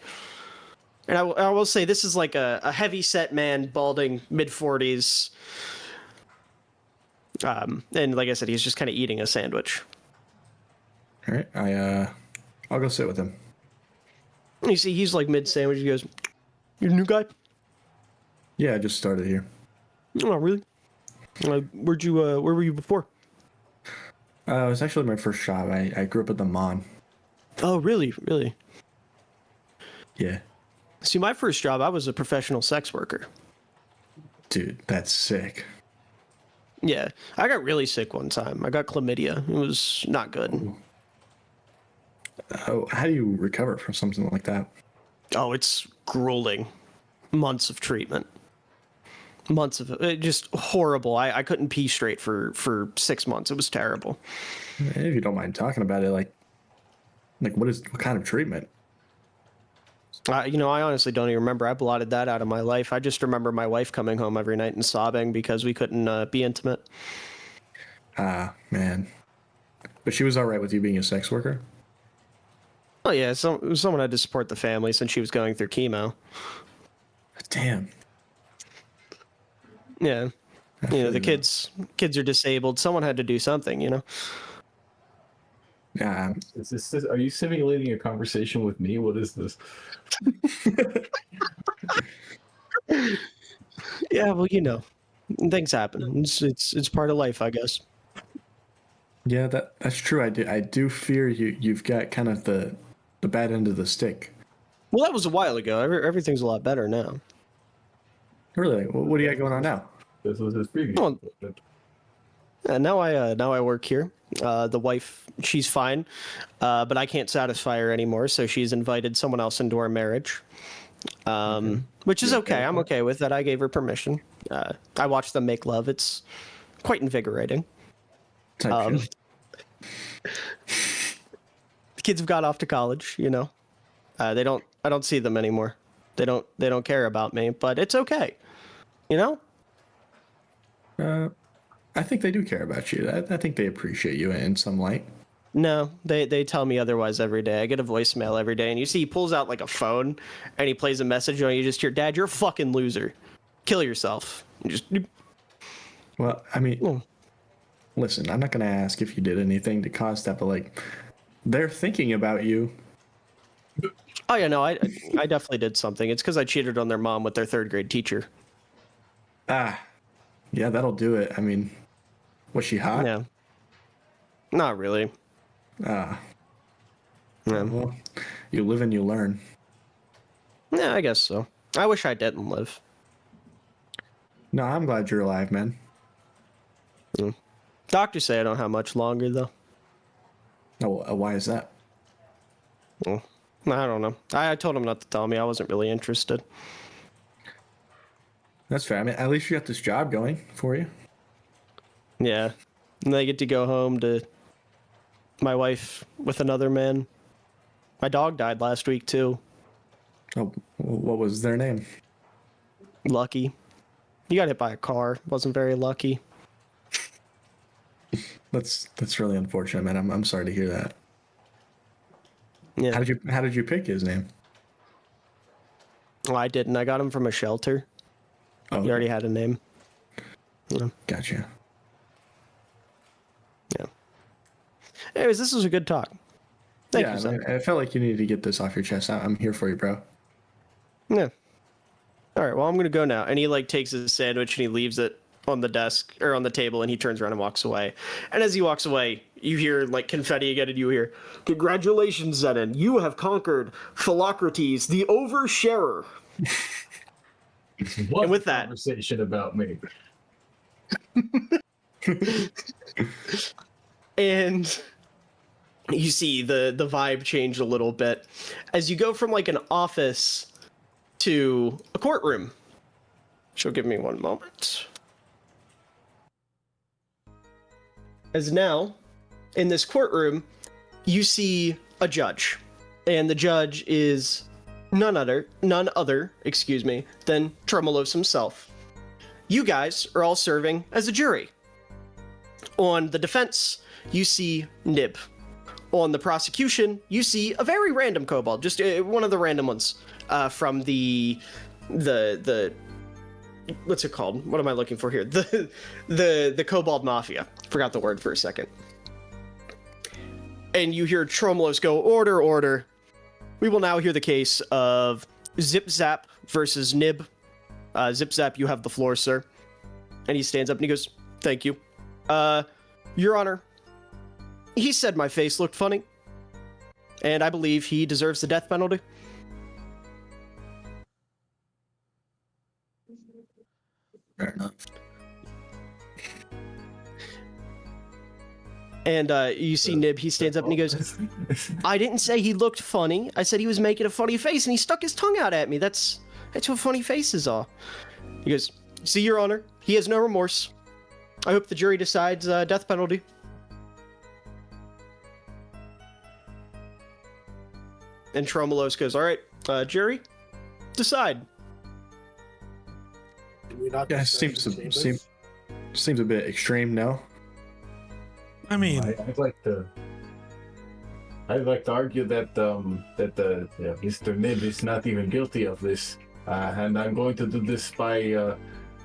S2: And I will say this is like a heavy set man, balding, mid-40s. And like I said, he's just kind of eating a sandwich.
S5: All right, I'll go sit with him.
S2: And you see he's like mid-sandwich. He goes, "You're a new guy?"
S5: Yeah, I just started here.
S2: "Oh, really? Where were you before?"
S5: It was actually my first job. I grew up at the Mon.
S2: "Oh, really? Really?"
S5: Yeah.
S2: See, my first job, I was a professional sex worker.
S5: Dude, that's sick.
S2: Yeah, I got really sick one time. I got chlamydia. It was not good.
S5: Oh, how do you recover from something like that?
S2: Oh, it's grueling. Months of treatment. Months of it, just horrible. I couldn't pee straight for 6 months. It was terrible.
S5: If you don't mind talking about it, like what kind of treatment?
S2: I honestly don't even remember. I blotted that out of my life. I just remember my wife coming home every night and sobbing because we couldn't be intimate.
S5: Ah, man. But she was all right with you being a sex worker?
S2: Oh yeah, someone had to support the family since she was going through chemo.
S5: Damn.
S2: Yeah. The kids are disabled. Someone had to do something,
S5: Yeah.
S4: Is this? Are you simulating a conversation with me? What is this?
S2: Yeah, well, things happen. It's part of life, I guess.
S5: Yeah, that's true. I do fear you've got kind of the bad end of the stick.
S2: Well, that was a while ago. Everything's a lot better now.
S5: Really? What do you got going on now?
S4: This was his previous.
S2: Oh, now I work here. The wife, she's fine, but I can't satisfy her anymore, so she's invited someone else into our marriage, which is okay. I'm okay with that. I gave her permission. I watched them make love. It's quite invigorating.
S5: Type shit.
S2: The kids have got off to college, you know. I don't see them anymore. They don't care about me, but it's okay. You know?
S5: I think they do care about you. I think they appreciate you in some light.
S2: No, they tell me otherwise every day. I get a voicemail every day, and you see he pulls out like a phone, and he plays a message, and you just hear, "Dad, you're a fucking loser. Kill yourself." And just
S5: Well, I mean, listen, I'm not gonna ask if you did anything to cause that, but like, they're thinking about you.
S2: oh yeah, no, I definitely did something. It's because I cheated on their mom with their 3rd grade teacher.
S5: Yeah, that'll do it. I mean, was she hot?
S2: Yeah, not really.
S5: Ah,
S2: Yeah.
S5: well, you live and you learn.
S2: Yeah, I guess so. I wish I didn't live.
S5: No, I'm glad you're alive, man.
S2: Doctors say I don't have much longer though.
S5: Oh, why is that?
S2: Well, I don't know. I told him not to tell me. I wasn't really interested.
S5: That's fair. I mean, at least you got this job going for you.
S2: Yeah, and I get to go home to my wife with another man. My dog died last week too.
S5: Oh, what was their name?
S2: Lucky. He got hit by a car. Wasn't very lucky.
S5: That's really unfortunate, man. I'm sorry to hear that.
S2: Yeah.
S5: How did you pick his name?
S2: Well, I didn't. I got him from a shelter.
S5: Oh,
S2: He already had a name. Yeah.
S5: gotcha.
S2: Anyways, this was a good talk. Thank
S5: yeah,
S2: you, son.
S5: I felt like you needed to get this off your chest. I'm here for you, bro.
S2: Yeah. All right. Well, I'm gonna go now. And he like takes his sandwich and he leaves it on the desk or on the table, and he turns around and walks away. And as he walks away, you hear like confetti again, and you hear, "Congratulations, Zenon! You have conquered Philocrates, the oversharer."
S4: What
S2: And with that-
S4: conversation about me?
S2: And you see the vibe change a little bit as you go from like an office to a courtroom. She'll give me one moment. As now, in this courtroom, you see a judge. And the judge is none other, than Tremolos himself. You guys are all serving as a jury. On the defense, you see Nib. On the prosecution, you see a very random kobold, just one of the random ones from the what's it called? What am I looking for here? The Kobold Mafia. Forgot the word for a second. And you hear Tremolos go, "Order, order. We will now hear the case of Zip Zap versus Nib. Zip Zap, you have the floor, sir." And he stands up and he goes, "Thank you. Your Honor, he said my face looked funny, and I believe he deserves the death penalty."
S5: Fair enough.
S2: And you see Nib, he stands up and he goes, "I didn't say he looked funny. I said he was making a funny face, and he stuck his tongue out at me. That's what funny faces are." He goes, "See, Your Honor, he has no remorse. I hope the jury decides death penalty." And Tremolos goes, "All right, jury, decide."
S3: Can we not
S5: Yeah,
S3: discuss the chambers?
S5: seems a bit extreme, no?
S1: I mean,
S4: I'd like to argue that Mr. Nib is not even guilty of this, and I'm going to do this by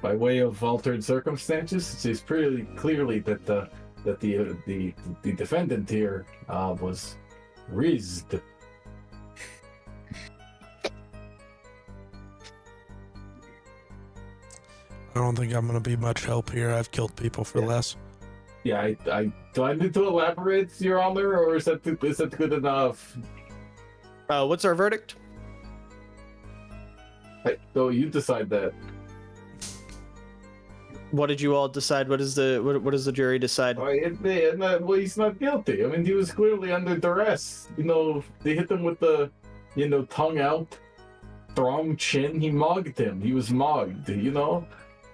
S4: way of altered circumstances. It's pretty clearly that the defendant here was rizzed.
S1: I don't think I'm gonna be much help here. I've killed people for less.
S4: Yeah, do I need to elaborate, Your Honor, or is that good enough?
S2: What's our verdict?
S4: So you decide that.
S2: What did you all decide? What does the jury decide?
S4: Well, he's not guilty. I mean, he was clearly under duress. You know, they hit him with the, tongue out, strong chin. He mogged him. He was mogged. You know,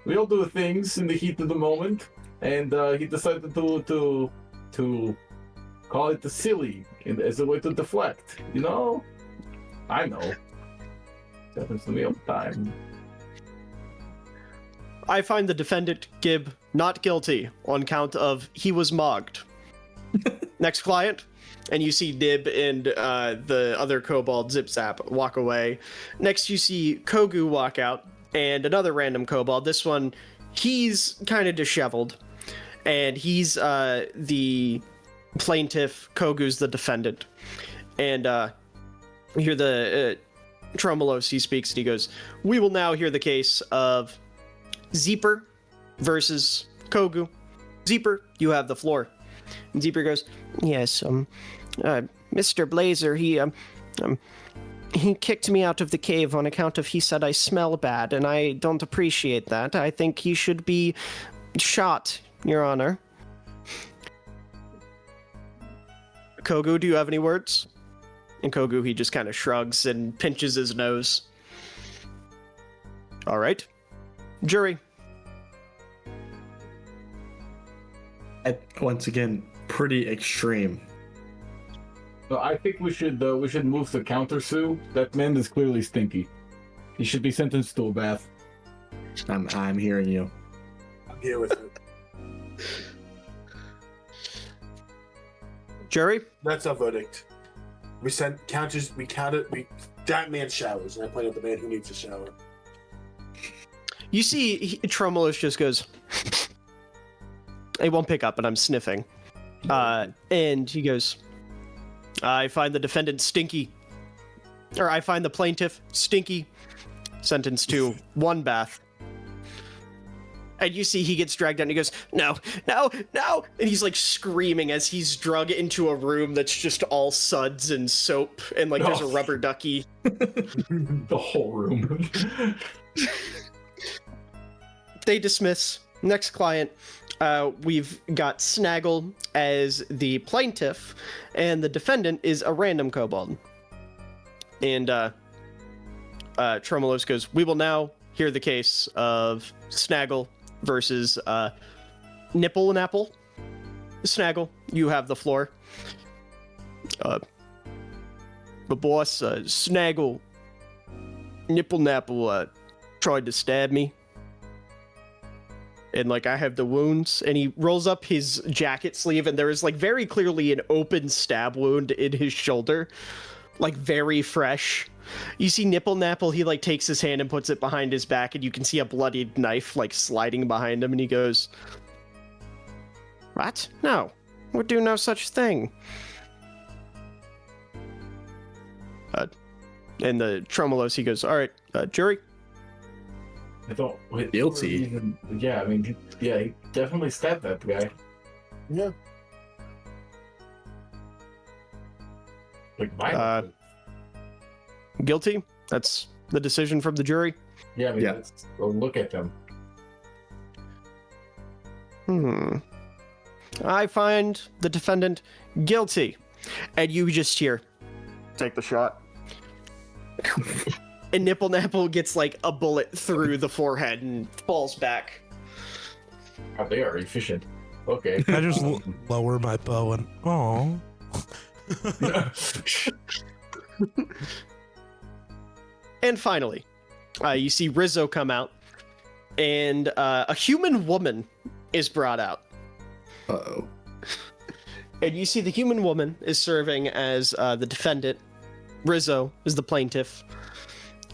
S4: we all do things in the heat of the moment. and he decided to call it the silly as a way to deflect. You know, I know. It happens to me all the time.
S2: I find the defendant, Gib, not guilty on count of he was mogged. Next client. And you see Nib and the other kobold Zip Zap walk away. Next you see Kogu walk out and another random kobold. This one, he's kind of disheveled. And he's the plaintiff. Kogu's the defendant. And you hear the Tremolos, he speaks and he goes, "We will now hear the case of Zeeper versus Kogu. Zeeper, you have the floor." And Zeeper goes, "Yes, Mr. Blazer, he kicked me out of the cave on account of he said I smell bad, and I don't appreciate that. I think he should be shot, Your Honor." Kogu, do you have any words? And Kogu, he just kind of shrugs and pinches his nose. All right. Jury.
S5: Once again, pretty extreme.
S4: So I think we should move to countersue. That man is clearly stinky. He should be sentenced to a bath.
S5: I'm hearing you.
S3: I'm here with it.
S2: Jury?
S3: That's our verdict. We counted, that man showers, and I point out the man who needs a shower.
S2: You see, Tremolos just goes, "It won't pick up, and I'm sniffing." And he goes, "I find the defendant stinky. Or I find the plaintiff stinky. Sentenced to 1 bath." And you see he gets dragged out and he goes, "No, no, no!" And he's like screaming as he's drug into a room that's just all suds and soap and like there's a rubber ducky.
S4: The whole room.
S2: They dismiss. Next client, we've got Snaggle as the plaintiff, and the defendant is a random kobold. And Tremolos goes, "We will now hear the case of Snaggle versus Nipple and Apple." Snaggle, you have the floor. But boss, Snaggle, Nipple and Apple tried to stab me. And like I have the wounds, and he rolls up his jacket sleeve, and there is like very clearly an open stab wound in his shoulder, like very fresh. You see Nipple Napple, he like takes his hand and puts it behind his back, and you can see a bloodied knife like sliding behind him, and he goes, "What? No, we'll do no such thing." And the Tremolos, he goes, "All right, jury."
S4: I don't. Wait,
S5: Guilty.
S4: Yeah, I mean, he definitely stabbed that guy.
S3: Yeah.
S4: Like violently.
S2: Guilty. That's the decision from the jury.
S4: Yeah, I mean,
S5: Yeah.
S4: let's go look at them.
S2: I find the defendant guilty. And you just hear, "Take the shot." And Nipple Napple gets like a bullet through the forehead and falls back.
S4: Oh, they are efficient. Okay.
S1: I just lower my bow and oh.
S2: And finally, you see Rizzo come out, and a human woman is brought out.
S5: Uh-oh.
S2: And you see the human woman is serving as the defendant. Rizzo is the plaintiff.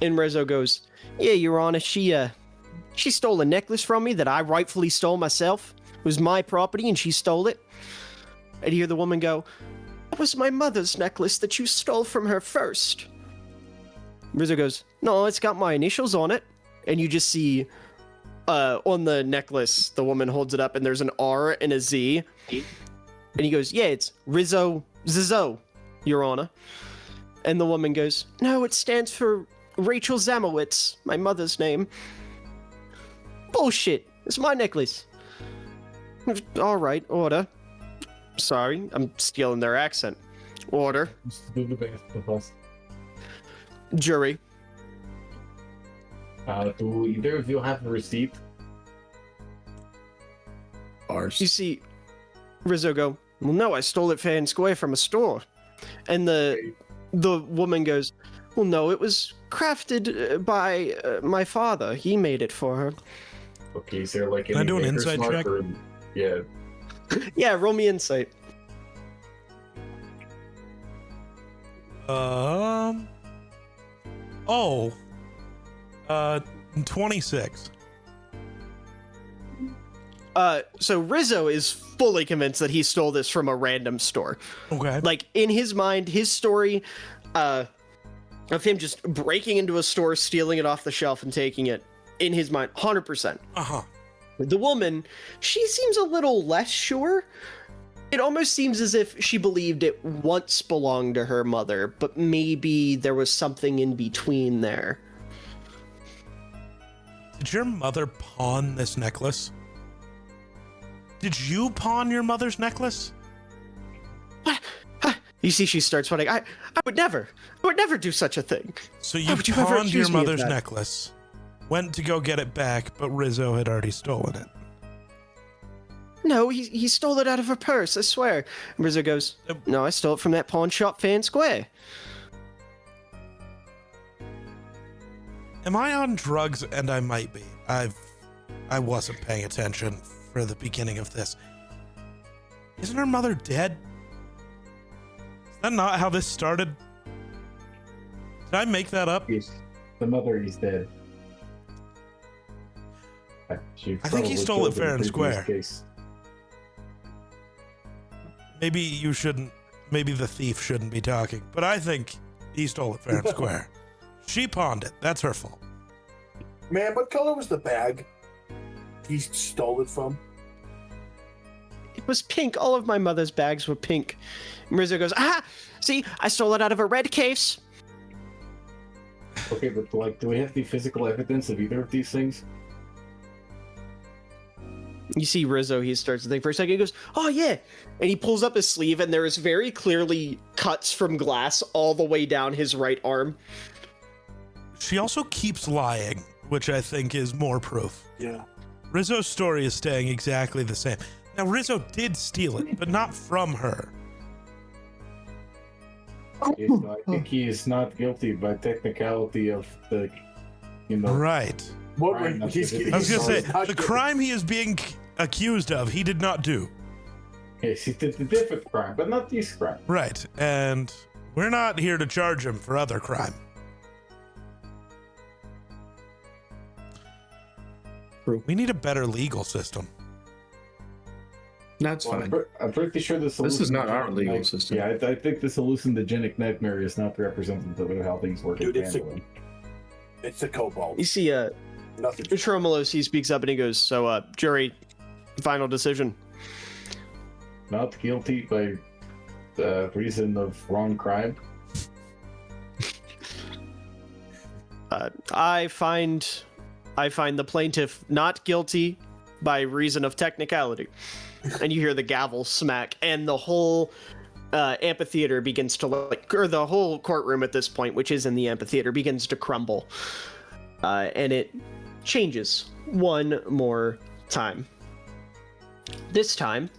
S2: And Rizzo goes, "Yeah, Your Honor, she stole a necklace from me that I rightfully stole myself. It was my property and she stole it." And you hear the woman go, "That was my mother's necklace that you stole from her first." Rizzo goes, "No, it's got my initials on it." And you just see on the necklace, the woman holds it up and there's an R and a Z. And he goes, "Yeah, it's Rizzo Zizzo, Your Honor." And the woman goes, "No, it stands for Rachel Zamowitz, my mother's name." "Bullshit, it's my necklace." "All right, order." Sorry, I'm stealing their accent. Order.
S4: Do the best with us.
S2: Jury.
S4: Do either of you have a receipt?
S5: ours.
S2: You see Rizzo go, well, no, I stole it fair and square from a store. And the woman goes, well, no, it was crafted by my father. He made it for her.
S4: Okay, is there like
S1: Can I
S4: any
S1: do an
S4: Maker's
S1: insight
S4: Mark
S1: check?
S4: or- yeah.
S2: Yeah, roll me insight.
S1: Oh. 26.
S2: So Rizzo is fully convinced that he stole this from a random store.
S1: Okay.
S2: Like, in his mind, his story of him just breaking into a store, stealing it off the shelf, and taking it, in his mind, 100%.
S1: Uh-huh.
S2: The woman, she seems a little less sure. It almost seems as if she believed it once belonged to her mother, but maybe there was something in between there.
S1: Did your mother pawn this necklace? Did you pawn your mother's necklace?
S2: What? You see, she starts sweating. I would never do such a thing.
S1: So
S2: How
S1: you
S2: would you ever
S1: pawned your
S2: accuse me of
S1: mother's
S2: that?
S1: necklace, went to go get it back, but Rizzo had already stolen it.
S2: No, he stole it out of her purse, I swear. And Rizzo goes, no, I stole it from that pawn shop fair and square.
S1: Am I on drugs? And I might be. I wasn't paying attention for the beginning of this. Isn't her mother dead? Is that not how this started? Did I make that up?
S4: Yes. The mother is dead.
S1: I think he stole it fair and square. Maybe you shouldn't, maybe the thief shouldn't be talking, but I think he stole it fair and square. She pawned it. That's her fault.
S3: Man, what color was the bag he stole it from?
S2: It was pink. All of my mother's bags were pink. And Rizzo goes, see, I stole it out of a red case.
S4: Okay, but like, do we have the physical evidence of either of these things?
S2: You see Rizzo, he starts to think for a second. He goes, oh, yeah. And he pulls up his sleeve, and there is very clearly cuts from glass all the way down his right arm.
S1: She also keeps lying, which I think is more proof.
S3: Yeah.
S1: Rizzo's story is staying exactly the same. Now, Rizzo did steal it, but not from her.
S4: Yes, no, I think he is not guilty by technicality of the,
S1: Right.
S3: What
S4: Crime,
S3: were, he's,
S1: I was going to say,
S3: not
S1: the
S3: guilty.
S1: crime he is being accused of, he did not do.
S4: Yes, he did a different crime, but not this crime.
S1: Right. And we're not here to charge him for other crime. We need a better legal system.
S5: That's
S4: Well,
S5: fine.
S4: I'm pretty sure
S5: This is not our
S4: hallucinogenic
S5: legal
S4: night-
S5: system.
S4: Yeah, I think this hallucinogenic nightmare is not representative of how things work
S3: Dude,
S4: in
S3: it's a-
S4: Canada.
S3: It's the cobalt.
S2: You see,
S3: Nothing.
S2: Tromolo, he speaks up and he goes, so, jury, final decision.
S4: Not guilty by reason of wrong crime.
S2: I find the plaintiff not guilty by reason of technicality. And you hear the gavel smack, and the whole amphitheater begins to or the whole courtroom at this point, which is in the amphitheater, begins to crumble. And it changes one more time. This time,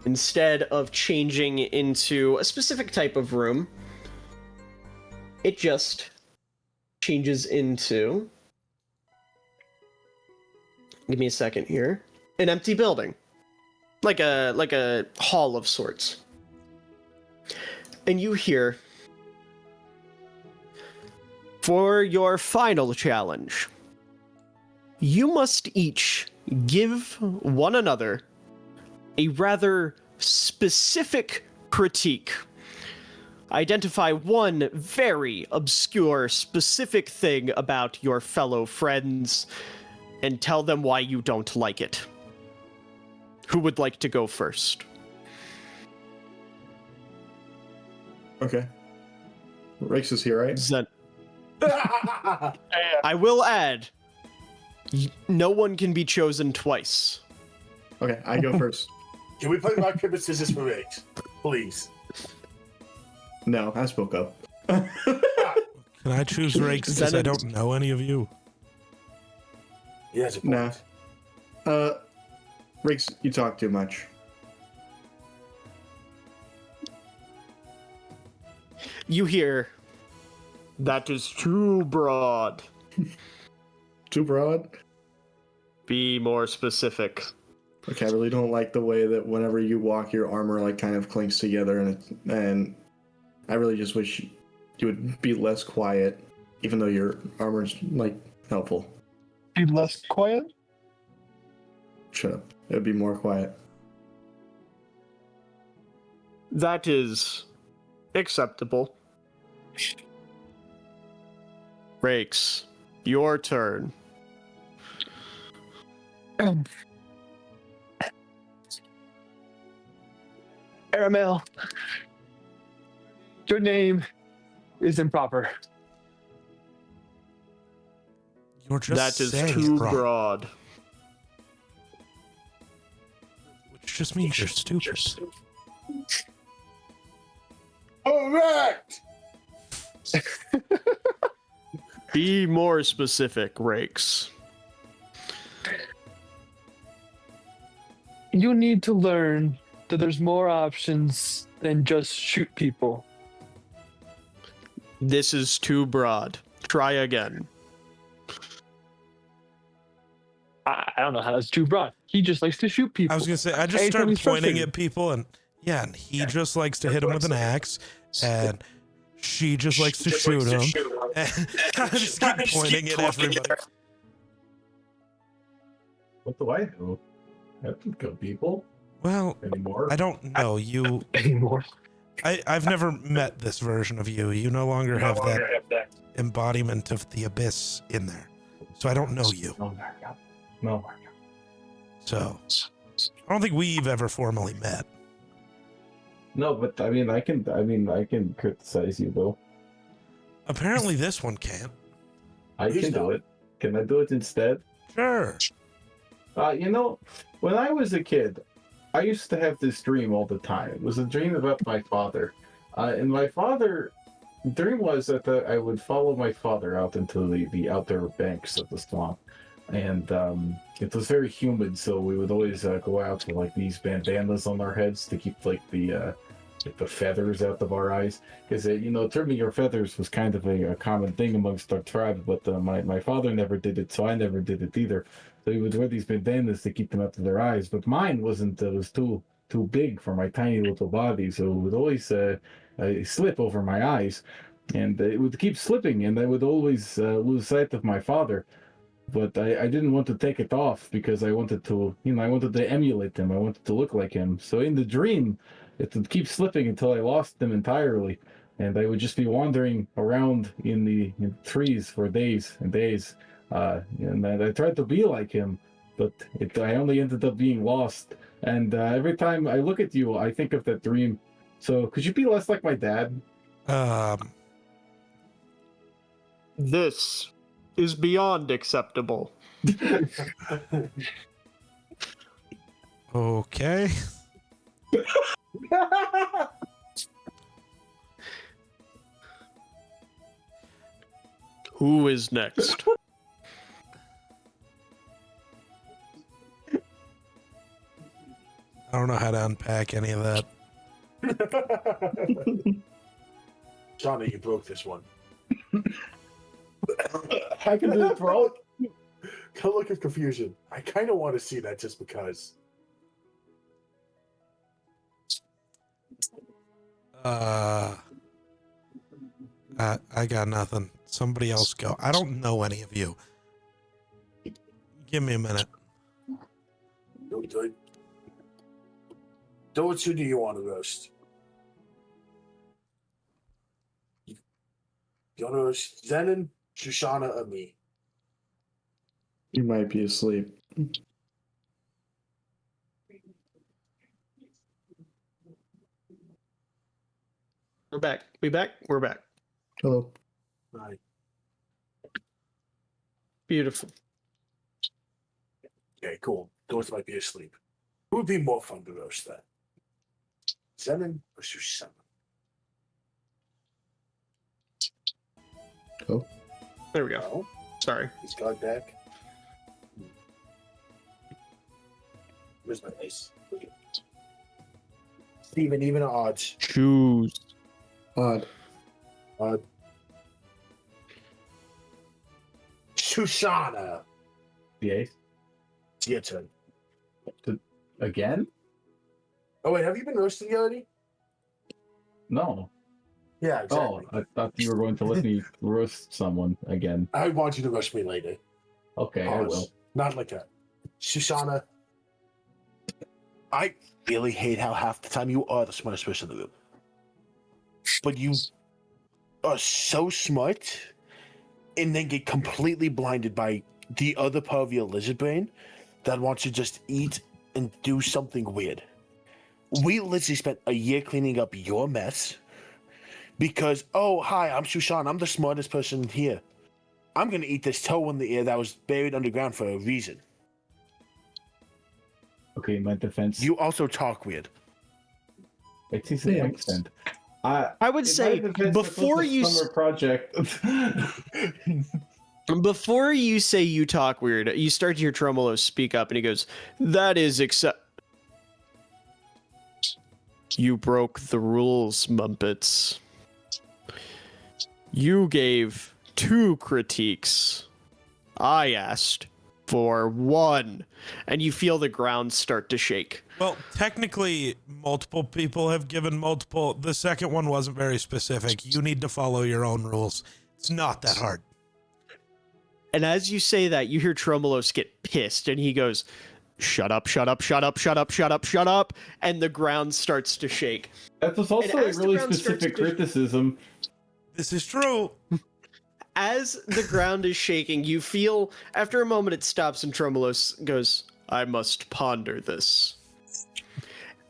S2: instead of changing into a specific type of room, it just changes into, give me a second here, an empty building, like a hall of sorts. And you hear, for your final challenge, you must each give one another a rather specific critique. Identify one very obscure, specific thing about your fellow friends and tell them why you don't like it. Who would like to go first?
S5: Okay. Rex is here, right?
S2: Zen. I will add, no one can be chosen twice.
S5: Okay, I go first.
S3: Can we play rock, paper, scissors for Riggs? Please.
S5: No, I spoke up.
S1: Can I choose Rakes because I don't know any of you?
S3: Yes,
S5: Nah. Riggs, you talk too much.
S2: You hear, that is too broad.
S5: Too broad?
S2: Be more specific.
S5: Okay, I really don't like the way that whenever you walk, your armor like kind of clinks together, and I really just wish you would be less quiet, even though your armor's like helpful.
S6: Be less quiet.
S5: Shut up. It would be more quiet.
S2: That is acceptable. Rakes, your turn.
S6: Aramel, your name is improper.
S1: You're just
S2: That is
S1: saying
S2: too
S1: it wrong,
S2: broad.
S1: which just means you're stupid.
S3: Correct!
S2: Be more specific, Rakes.
S6: You need to learn that there's more options than just shoot people.
S2: This is too broad. Try again.
S6: I don't know how that's too broad. He just likes to shoot people.
S1: I was gonna say, I just
S6: Anytime
S1: started
S6: he's
S1: pointing
S6: frustrated.
S1: at people, and yeah, and he just likes to hit him with an axe, and she just likes to shoot him. And I just keep pointing at everybody.
S4: What do I do? I don't kill people
S1: Well,
S4: anymore.
S1: I don't know you.
S6: Anymore.
S1: I've never met this version of you. You no longer have that embodiment of the abyss in there, so I don't know you.
S4: No.
S1: So I don't think we've ever formally met.
S4: No, but I mean, I can criticize you though.
S1: Apparently, this one can't.
S4: I
S3: He's
S4: can do
S3: not.
S4: it. Can I do it instead?
S1: Sure.
S4: You know, when I was a kid, I used to have this dream all the time. It was a dream about my father. And my father, dream was that I would follow my father out into the outer banks of the swamp. And it was very humid, so we would always go out with like these bandanas on our heads to keep like the feathers out of our eyes. Because, trimming your feathers was kind of a common thing amongst our tribe, but my father never did it, so I never did it either. So he would wear these bandanas to keep them out of their eyes, but mine wasn't, it was too big for my tiny little body, so it would always slip over my eyes, and it would keep slipping, and I would always lose sight of my father. But I didn't want to take it off because I wanted to, I wanted to emulate him. I wanted to look like him. So in the dream, it would keep slipping until I lost them entirely. And I would just be wandering around in the trees for days and days. And I tried to be like him, but I only ended up being lost. And every time I look at you, I think of that dream. So could you be less like my dad?
S2: This is beyond acceptable.
S1: Okay.
S2: Who is next?
S1: I don't know how to unpack any of that.
S3: Johnny, you broke this one.
S4: I can do it for all.
S3: Go look at confusion. I kind of want to see that just because.
S1: I got nothing. Somebody else go. I don't know any of you. Give me a minute.
S3: Do it. Those who do you want to roast? You want to roast Zenon, Shoshana, or me?
S5: You might be asleep.
S2: We're back. We back? We're back.
S5: Hello.
S3: Right.
S2: Beautiful.
S3: Okay, cool. Those might be asleep. Who would be more fun to roast then? Zenon or Shoshana?
S5: Oh.
S2: There we go.
S3: No,
S2: Sorry.
S3: he's got back. Where's my dice? Steven, even at odds.
S2: Choose.
S5: Odd.
S3: Shoshana.
S4: The ace
S3: It's your turn.
S4: again?
S3: Oh wait, have you been roasting already?
S4: No.
S3: Yeah, exactly.
S4: Oh, I thought you were going to let me roast someone again.
S3: I want you to roast me later.
S4: Okay, I
S3: Pause.
S4: will.
S3: Not like that. Shoshana, I really hate how half the time you are the smartest person in the room. But you are so smart and then get completely blinded by the other part of your lizard brain that wants to just eat and do something weird. We literally spent a year cleaning up your mess because, oh, hi, I'm Shushan. I'm the smartest person here. I'm going to eat this toe in the air that was buried underground for a reason.
S4: Okay, in my defense.
S3: You also talk weird.
S4: It is an extent.
S2: I would say before you
S4: summer project.
S2: before you say you talk weird, you start to hear Tremolo speak up, and he goes, "That is You broke the rules, Mumpets. You gave 2 critiques. I asked for 1." And you feel the ground start to shake.
S1: Well, technically, multiple people have given multiple. The second one wasn't very specific. You need to follow your own rules. It's not that hard.
S2: And as you say that, you hear Tremolos get pissed, and he goes, "Shut up, shut up, shut up, shut up, shut up, shut up," and the ground starts to shake.
S4: That was also a
S2: as the
S4: really
S2: ground starts
S4: specific
S2: to-
S4: criticism.
S1: This is true.
S2: As the ground is shaking, you feel, after a moment it stops, and Tremolos goes, "I must ponder this."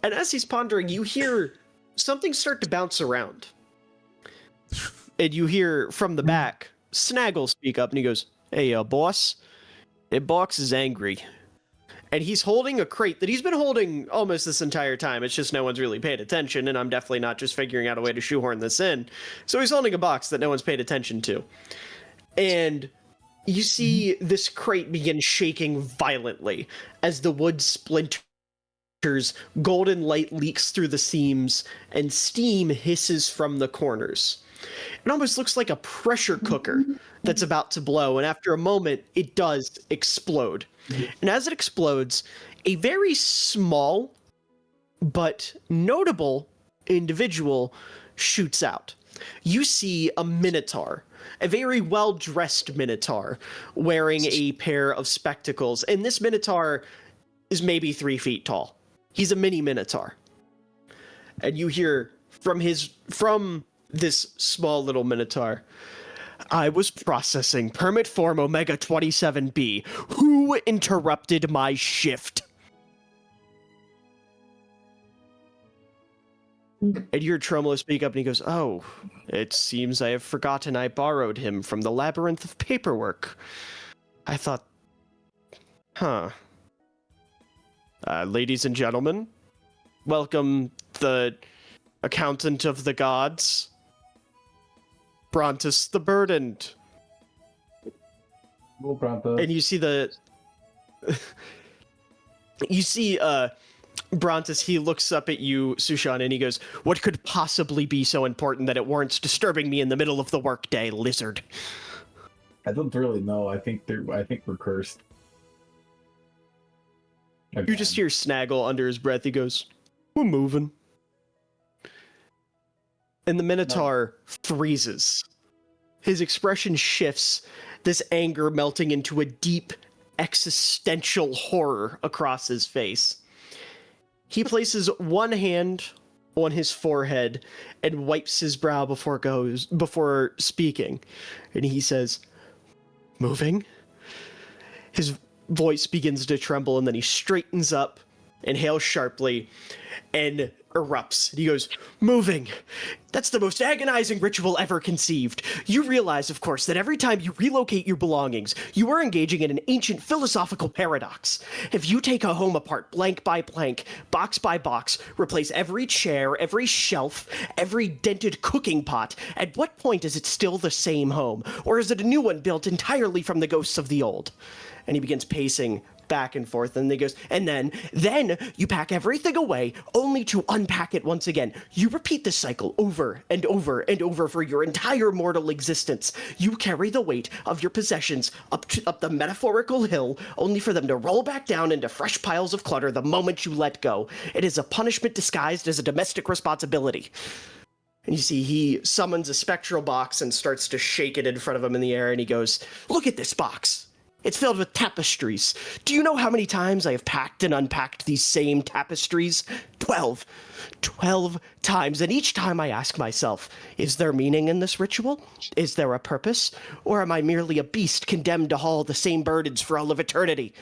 S2: And as he's pondering, you hear something start to bounce around. And you hear from the back, Snaggle speak up, and he goes, "Hey, boss, Box is angry." And he's holding a crate that he's been holding almost this entire time. It's just no one's really paid attention, and I'm definitely not just figuring out a way to shoehorn this in. So he's holding a box that no one's paid attention to. And you see this crate begin shaking violently as the wood splinters, golden light leaks through the seams, and steam hisses from the corners. It almost looks like a pressure cooker that's about to blow, and after a moment, it does explode. And as it explodes, a very small but notable individual shoots out. You see a minotaur, a very well-dressed minotaur, wearing a pair of spectacles, and this minotaur is maybe 3 feet tall. He's a mini minotaur. And you hear from this small little minotaur, "I was processing permit form Omega 27B. Who interrupted my shift?" And you hear Tremolo speak up, and he goes, "Oh, it seems I have forgotten I borrowed him from the labyrinth of paperwork. I thought, ladies and gentlemen, welcome the accountant of the gods, Brontus the Burdened." And you see Brontus, he looks up at you, Sushan, and he goes, "What could possibly be so important that it warrants disturbing me in the middle of the workday, lizard?"
S4: I don't really know. I think we're cursed.
S2: You just hear Snaggle under his breath. He goes, "We're moving." And the Minotaur freezes. His expression shifts, this anger melting into a deep existential horror across his face. He places one hand on his forehead and wipes his brow before speaking. And he says, "Moving?" His voice begins to tremble, and then he straightens up, inhales sharply, and erupts. He goes, "Moving. That's the most agonizing ritual ever conceived. You realize, of course, that every time you relocate your belongings, you are engaging in an ancient philosophical paradox. If you take a home apart blank by blank, box by box, replace every chair, every shelf, every dented cooking pot, at what point is it still the same home? Or is it a new one built entirely from the ghosts of the old?" And he begins pacing back and forth, and he goes, and then you pack everything away, only to unpack it once again. You repeat this cycle over and over and over for your entire mortal existence. You carry the weight of your possessions up the metaphorical hill, only for them to roll back down into fresh piles of clutter the moment you let go. It is a punishment disguised as a domestic responsibility. And you see he summons a spectral box and starts to shake it in front of him in the air, and he goes, "Look at this box. It's filled with tapestries. Do you know how many times I have packed and unpacked these same tapestries? 12. 12 times. And each time I ask myself, is there meaning in this ritual? Is there a purpose? Or am I merely a beast condemned to haul the same burdens for all of eternity?"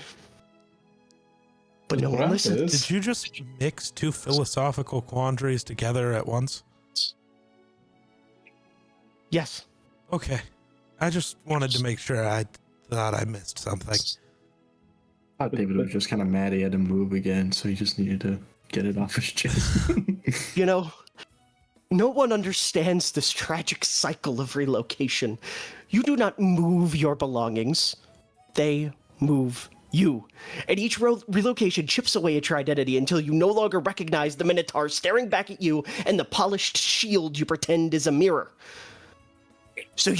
S2: But no one listens.
S1: Did you just mix two philosophical quandaries together at once?
S2: Yes.
S1: Okay. I just wanted to make sure. I thought I missed something.
S5: I thought David was just kind of mad he had to move again, so he just needed to get it off his chest.
S2: You know, no one understands this tragic cycle of relocation. You do not move your belongings. They move you. And each relocation chips away at your identity until you no longer recognize the Minotaur staring back at you and the polished shield you pretend is a mirror. So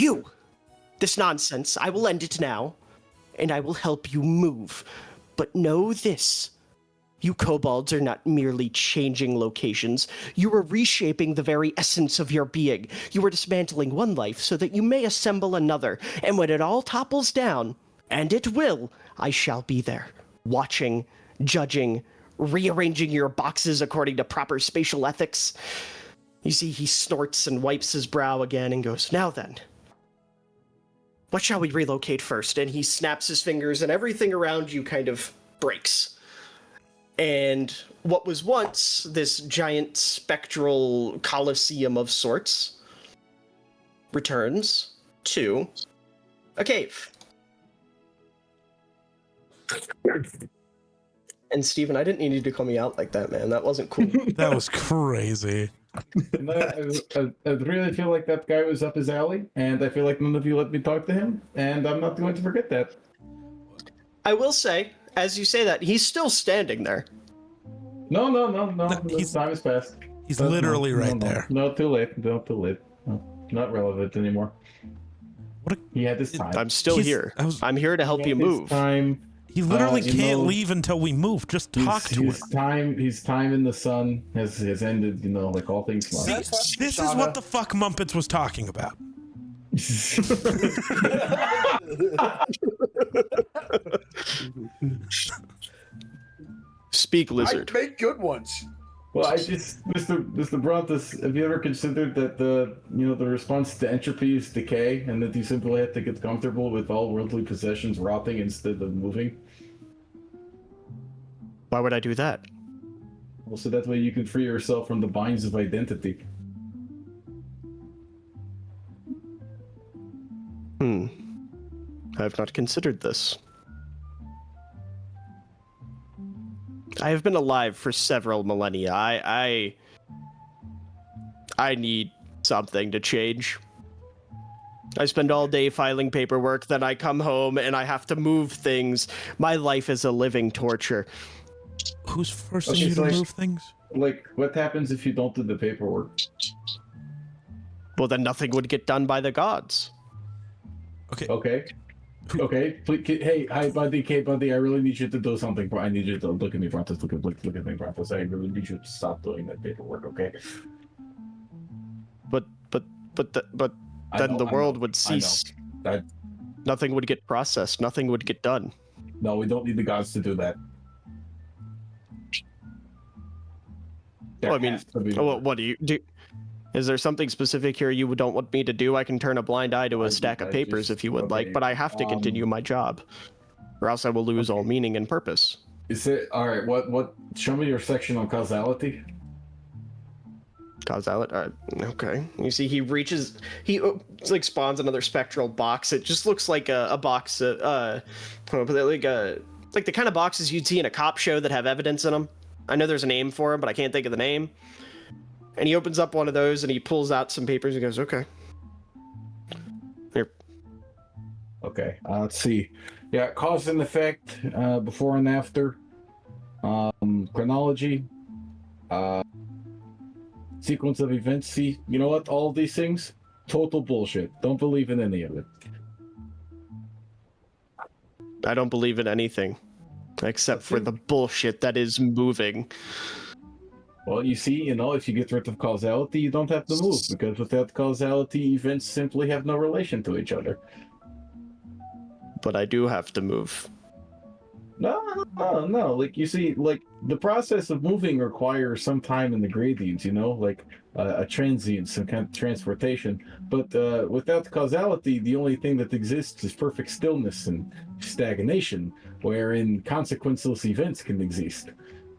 S2: this nonsense, I will end it now, and I will help you move. But know this. You kobolds are not merely changing locations. You are reshaping the very essence of your being. You are dismantling one life so that you may assemble another. And when it all topples down, and it will, I shall be there, watching, judging, rearranging your boxes according to proper spatial ethics. You see, he snorts and wipes his brow again and goes, "Now then, what shall we relocate first?" And he snaps his fingers and everything around you kind of breaks. And what was once this giant spectral coliseum of sorts returns to a cave. And Steven, I didn't need you to call me out like that, man. That wasn't cool.
S1: That was crazy.
S4: I really feel like that guy was up his alley, and I feel like none of you let me talk to him, and I'm not going to forget that.
S2: I will say, as you say that, he's still standing there.
S4: No. The time has passed.
S1: He's literally right there.
S4: No, too late. No, too late. No, not relevant anymore. He had his time.
S2: I'm still here. I'm here to help you move.
S4: Time.
S1: He literally can't leave until we move. Just talk to him.
S4: His time in the sun has ended, like all things must.
S1: See, this is what the fuck Mumpets was talking about.
S2: Speak, lizard.
S3: I make good ones.
S4: Well, Mr. Brontes, have you ever considered that the response to entropy is decay, and that you simply have to get comfortable with all worldly possessions rotting instead of moving?
S2: Why would I do that?
S4: Well, so that way you can free yourself from the binds of identity.
S2: I have not considered this. I have been alive for several millennia. I need something to change. I spend all day filing paperwork, then I come home and I have to move things. My life is a living torture.
S1: Who's forcing you to move things?
S4: Like, what happens if you don't do the paperwork?
S2: Well, then nothing would get done by the gods.
S4: Okay. Please, hey, hi, buddy, buddy. I really need you to do something. I need you to look at me, Brontes. Look at me, Brontes. I really need you to stop doing that paperwork, okay?
S2: But then the world would cease. Nothing would get processed. Nothing would get done.
S4: No, we don't need the gods to do that.
S2: Well, I mean, what do you do? Is there something specific here you don't want me to do? I can turn a blind eye to a stack of papers if you would like, but I have to continue my job, or else I will lose all meaning and purpose.
S4: Is it all right? What? Show me your section on causality.
S2: Causality. Okay. You see, he reaches. He spawns another spectral box. It just looks like a box. Like the kind of boxes you'd see in a cop show that have evidence in them. I know there's a name for them, but I can't think of the name. And he opens up one of those and he pulls out some papers and goes, "Okay. Here."
S4: Okay, let's see. Yeah, cause and effect, before and after, chronology, sequence of events. See, you know what? All of these things, total bullshit. Don't believe in any of it.
S2: I don't believe in anything except for the bullshit that is moving.
S4: Well, you see, you know, if you get rid of causality, you don't have to move, because without causality, events simply have no relation to each other.
S2: But I do have to move.
S4: No. Like, you see, like, the process of moving requires some time in the gradients, you know, like a transient, some kind of transportation. But without causality, the only thing that exists is perfect stillness and stagnation, wherein consequenceless events can exist.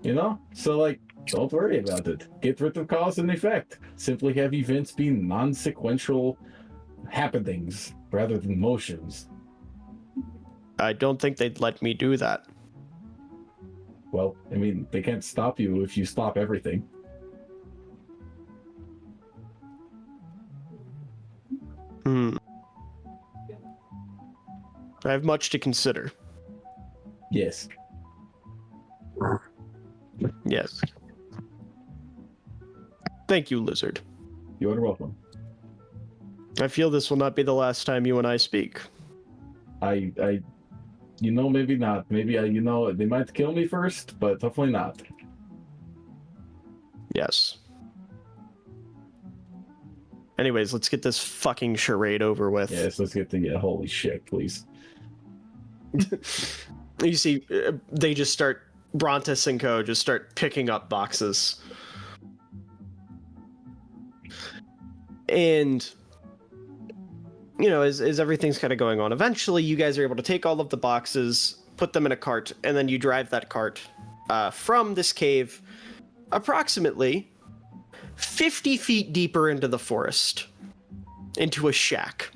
S4: You know? So, like, don't worry about it. Get rid of cause and effect. Simply have events be non-sequential happenings rather than motions.
S2: I don't think they'd let me do that.
S4: Well, I mean, they can't stop you if you stop everything.
S2: I have much to consider.
S4: Yes.
S2: Yes. Thank you, Lizard.
S4: You're welcome.
S2: I feel this will not be the last time you and I speak.
S4: You know, maybe not. Maybe, you know, they might kill me first, but hopefully not.
S2: Yes. Anyways, let's get this fucking charade over with.
S4: Yes, let's get to holy shit, please.
S2: You see, they just start, Brontis and Co. just start picking up boxes. And, you know, as everything's kind of going on, eventually you guys are able to take all of the boxes, put them in a cart, and then you drive that cart from this cave approximately 50 feet deeper into the forest, into a shack,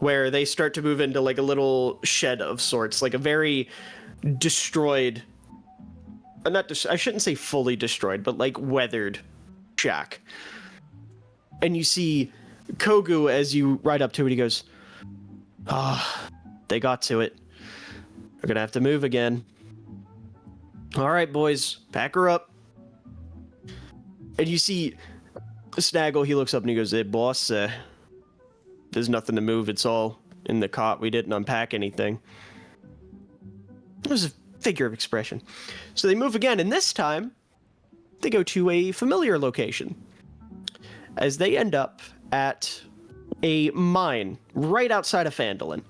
S2: where they start to move into like a little shed of sorts, like a very destroyed, I shouldn't say fully destroyed, but like weathered shack. And you see Kogu as you ride up to it, he goes, they got to it. We're gonna have to move again. All right, boys, pack her up. And you see Snaggle, he looks up and he goes, hey, boss, there's nothing to move. It's all in the cot. We didn't unpack anything. It was a figure of expression. So they move again, and this time they go to a familiar location, as they end up at a mine right outside of Phandalin.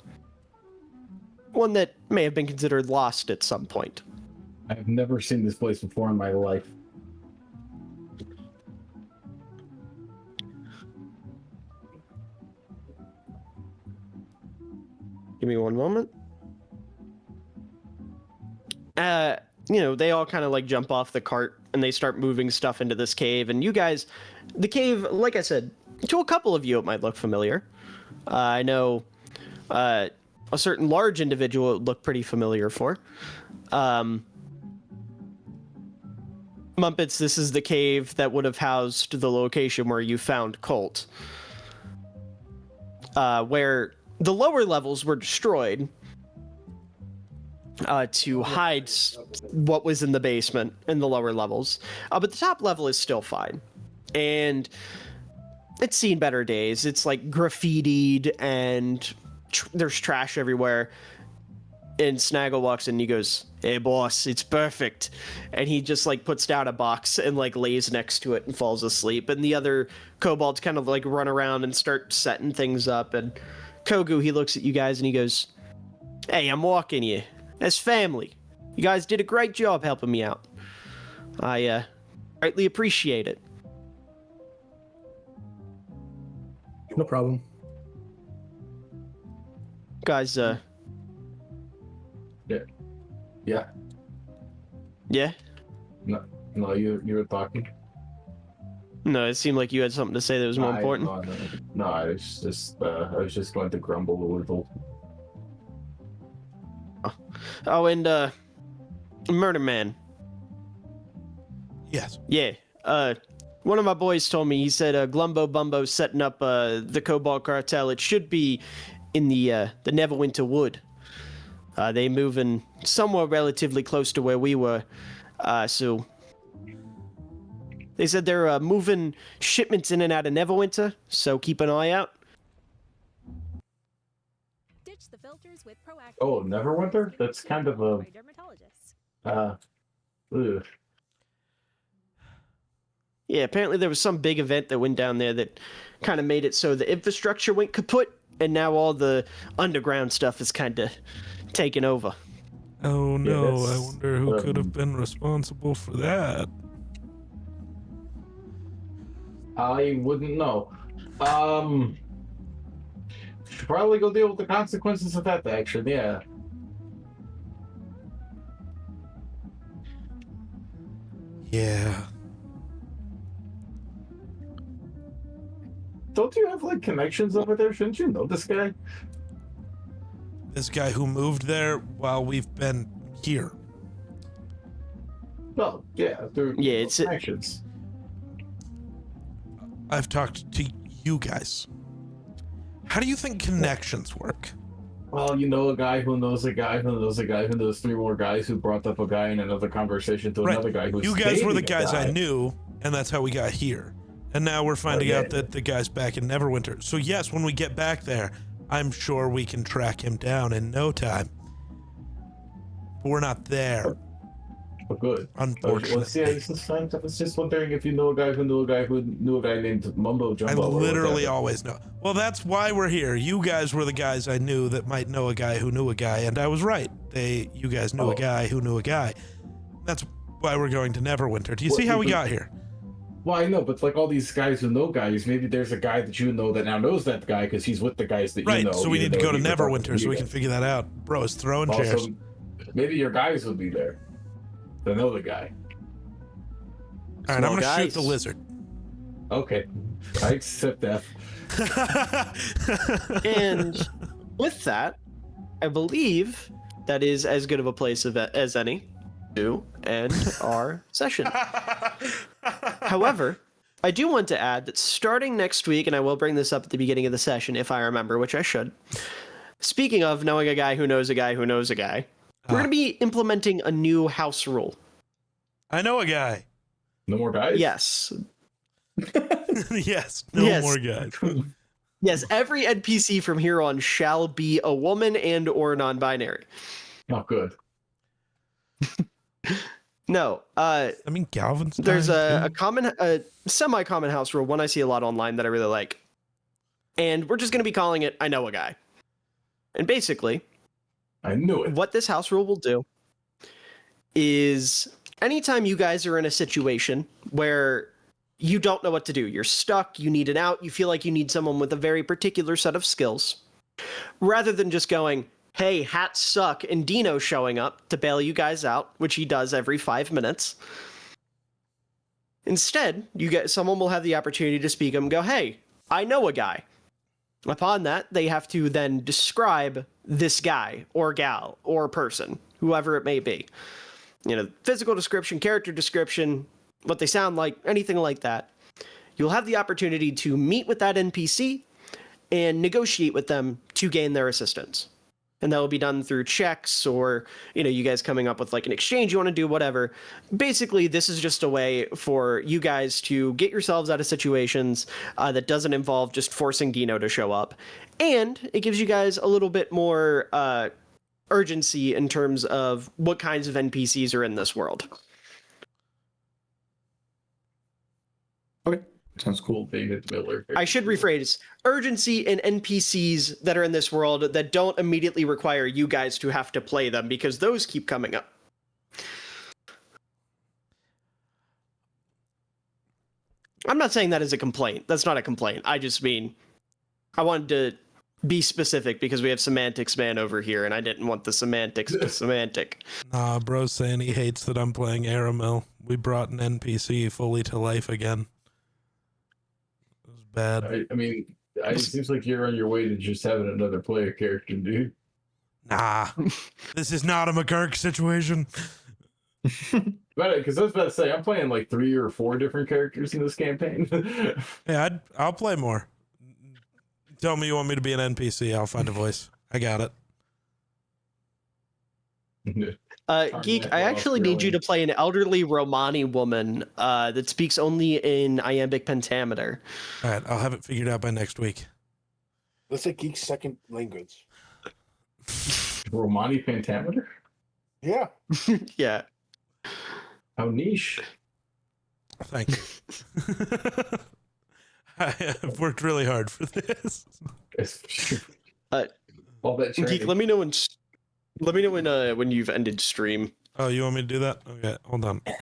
S2: One that may have been considered lost at some point.
S4: I've never seen this place before in my life.
S2: Give me one moment. You know, they all kind of like jump off the cart and they start moving stuff into this cave. And you guys, the cave, like I said, to a couple of you, it might look familiar. I know a certain large individual it would look pretty familiar for. Mumpets, this is the cave that would have housed the location where you found Colt. Where the lower levels were destroyed to hide what was in the basement in the lower levels. But the top level is still fine. And it's seen better days. It's like graffitied and there's trash everywhere. And Snaggle walks in and he goes, hey boss, it's perfect. And he just like puts down a box and like lays next to it and falls asleep. And the other kobolds kind of like run around and start setting things up. And Kogu, he looks at you guys and he goes, hey, I'm walking you as family. You guys did a great job helping me out. I greatly appreciate it.
S5: No problem.
S2: Guys,
S4: Yeah.
S2: yeah?
S4: No, you were talking.
S2: No, it seemed like you had something to say that was more important.
S4: No, I was just going to grumble a little.
S2: Oh, and Murder Man.
S1: Yes.
S2: Yeah. One of my boys told me, he said Glumbo Bumbo's setting up the Cobalt Cartel. It should be in the Neverwinter Wood. They moving somewhere relatively close to where we were. So they said they're moving shipments in and out of Neverwinter, so keep an eye out.
S11: Ditch the filters with Proactive.
S4: Oh, Neverwinter? That's kind of a ugh.
S2: Yeah, apparently there was some big event that went down there that kind of made it so the infrastructure went kaput, and now all the underground stuff is kind of taken over.
S1: Oh no, I
S4: that's,
S1: wonder who could have been responsible for that.
S4: I wouldn't know. Should probably go deal with the consequences of that action, yeah.
S1: Yeah.
S4: Don't you have like connections over there? Shouldn't you know this guy?
S1: This guy who moved there while we've been here.
S4: Well, yeah, through
S2: it's
S4: connections.
S1: I've talked to you guys. How do you think connections work?
S4: Well, you know a guy who knows a guy who knows a guy who knows three more guys who brought up a guy in another conversation to another guy who's
S1: You guys were the
S4: dating a
S1: guys
S4: guy.
S1: I knew, and that's how we got here. And now we're finding out that the guy's back in Neverwinter. So yes, when we get back there, I'm sure we can track him down in no time. But we're not there.
S4: Oh, good.
S1: Unfortunately.
S4: Well, see, I was just wondering if you know a guy who knew a guy who knew a guy named Mumbo Jumbo.
S1: I
S4: or
S1: literally
S4: whatever.
S1: always know. Well, that's why we're here. You guys were the guys I knew that might know a guy who knew a guy, and I was right. You guys knew a guy who knew a guy. That's why we're going to Neverwinter. Do you see how we got here?
S4: Well, I know, but like all these guys who know guys, maybe there's a guy that you know that now knows that guy because he's with the guys that you know.
S1: Right, so we
S4: even
S1: need to
S4: though
S1: go to
S4: he was talking
S1: Neverwinter so we
S4: you
S1: can
S4: guys.
S1: figure that out. Bro, it's throwing chairs.
S4: Also, maybe your guys will be there. They know the guy.
S1: All right, I'm
S2: Small
S1: going to shoot
S2: guys.
S1: the lizard.
S4: Okay, I accept that.
S2: And with that, I believe that is as good of a place as any to end our session. However, I do want to add that starting next week, and I will bring this up at the beginning of the session if I remember, which I should. Speaking of knowing a guy who knows a guy who knows a guy, we're going to be implementing a new house rule.
S1: I know a guy.
S4: No more guys?
S2: Yes.
S1: Yes, no more guys.
S2: Yes, every NPC from here on shall be a woman and or non-binary.
S4: Oh, good.
S2: No,
S1: I mean, Galvin's.
S2: there's a semi-common house rule, one I see a lot online that I really like. And we're just going to be calling it I Know a Guy. And basically,
S4: I knew it.
S2: what this house rule will do is anytime you guys are in a situation where you don't know what to do, you're stuck, you need an out, you feel like you need someone with a very particular set of skills, rather than just going, hey, hats suck, and Dino showing up to bail you guys out, which he does every 5 minutes. Instead, someone will have the opportunity to speak and go, hey, I know a guy. Upon that, they have to then describe this guy or gal or person, whoever it may be. You know, physical description, character description, what they sound like, anything like that. You'll have the opportunity to meet with that NPC and negotiate with them to gain their assistance. And that will be done through checks or, you guys coming up with like an exchange you want to do, whatever. Basically, this is just a way for you guys to get yourselves out of situations that doesn't involve just forcing Dino to show up. And it gives you guys a little bit more urgency in terms of what kinds of NPCs are in this world.
S5: Okay, sounds cool.
S4: David Miller.
S2: I should rephrase urgency in NPCs that are in this world that don't immediately require you guys to have to play them, because those keep coming up. I'm not saying that as a complaint. That's not a complaint. I just mean I wanted to be specific because we have Semantics Man over here, and I didn't want the semantics to semantic.
S1: Nah, bro's saying he hates that I'm playing Aramil. We brought an NPC fully to life again. It was bad.
S4: I mean, it seems like you're on your way to just having another player character, dude.
S1: Nah, this is not a McGurk situation.
S4: Because I was about to say, I'm playing like 3 or 4 different characters in this campaign.
S1: Yeah, I'll play more. Tell me you want me to be an NPC. I'll find a voice. I got it.
S2: Geek, I actually need you to play an elderly Romani woman that speaks only in iambic pentameter.
S1: All right, I'll have it figured out by next week.
S3: That's like Geek's second language.
S4: Romani pentameter?
S3: Yeah.
S2: Yeah.
S4: How niche.
S1: Thank you. I have worked really hard for this.
S4: All that
S2: Geek,
S4: training.
S2: let me know when you've ended stream.
S1: Oh, you want me to do that? Okay, hold on.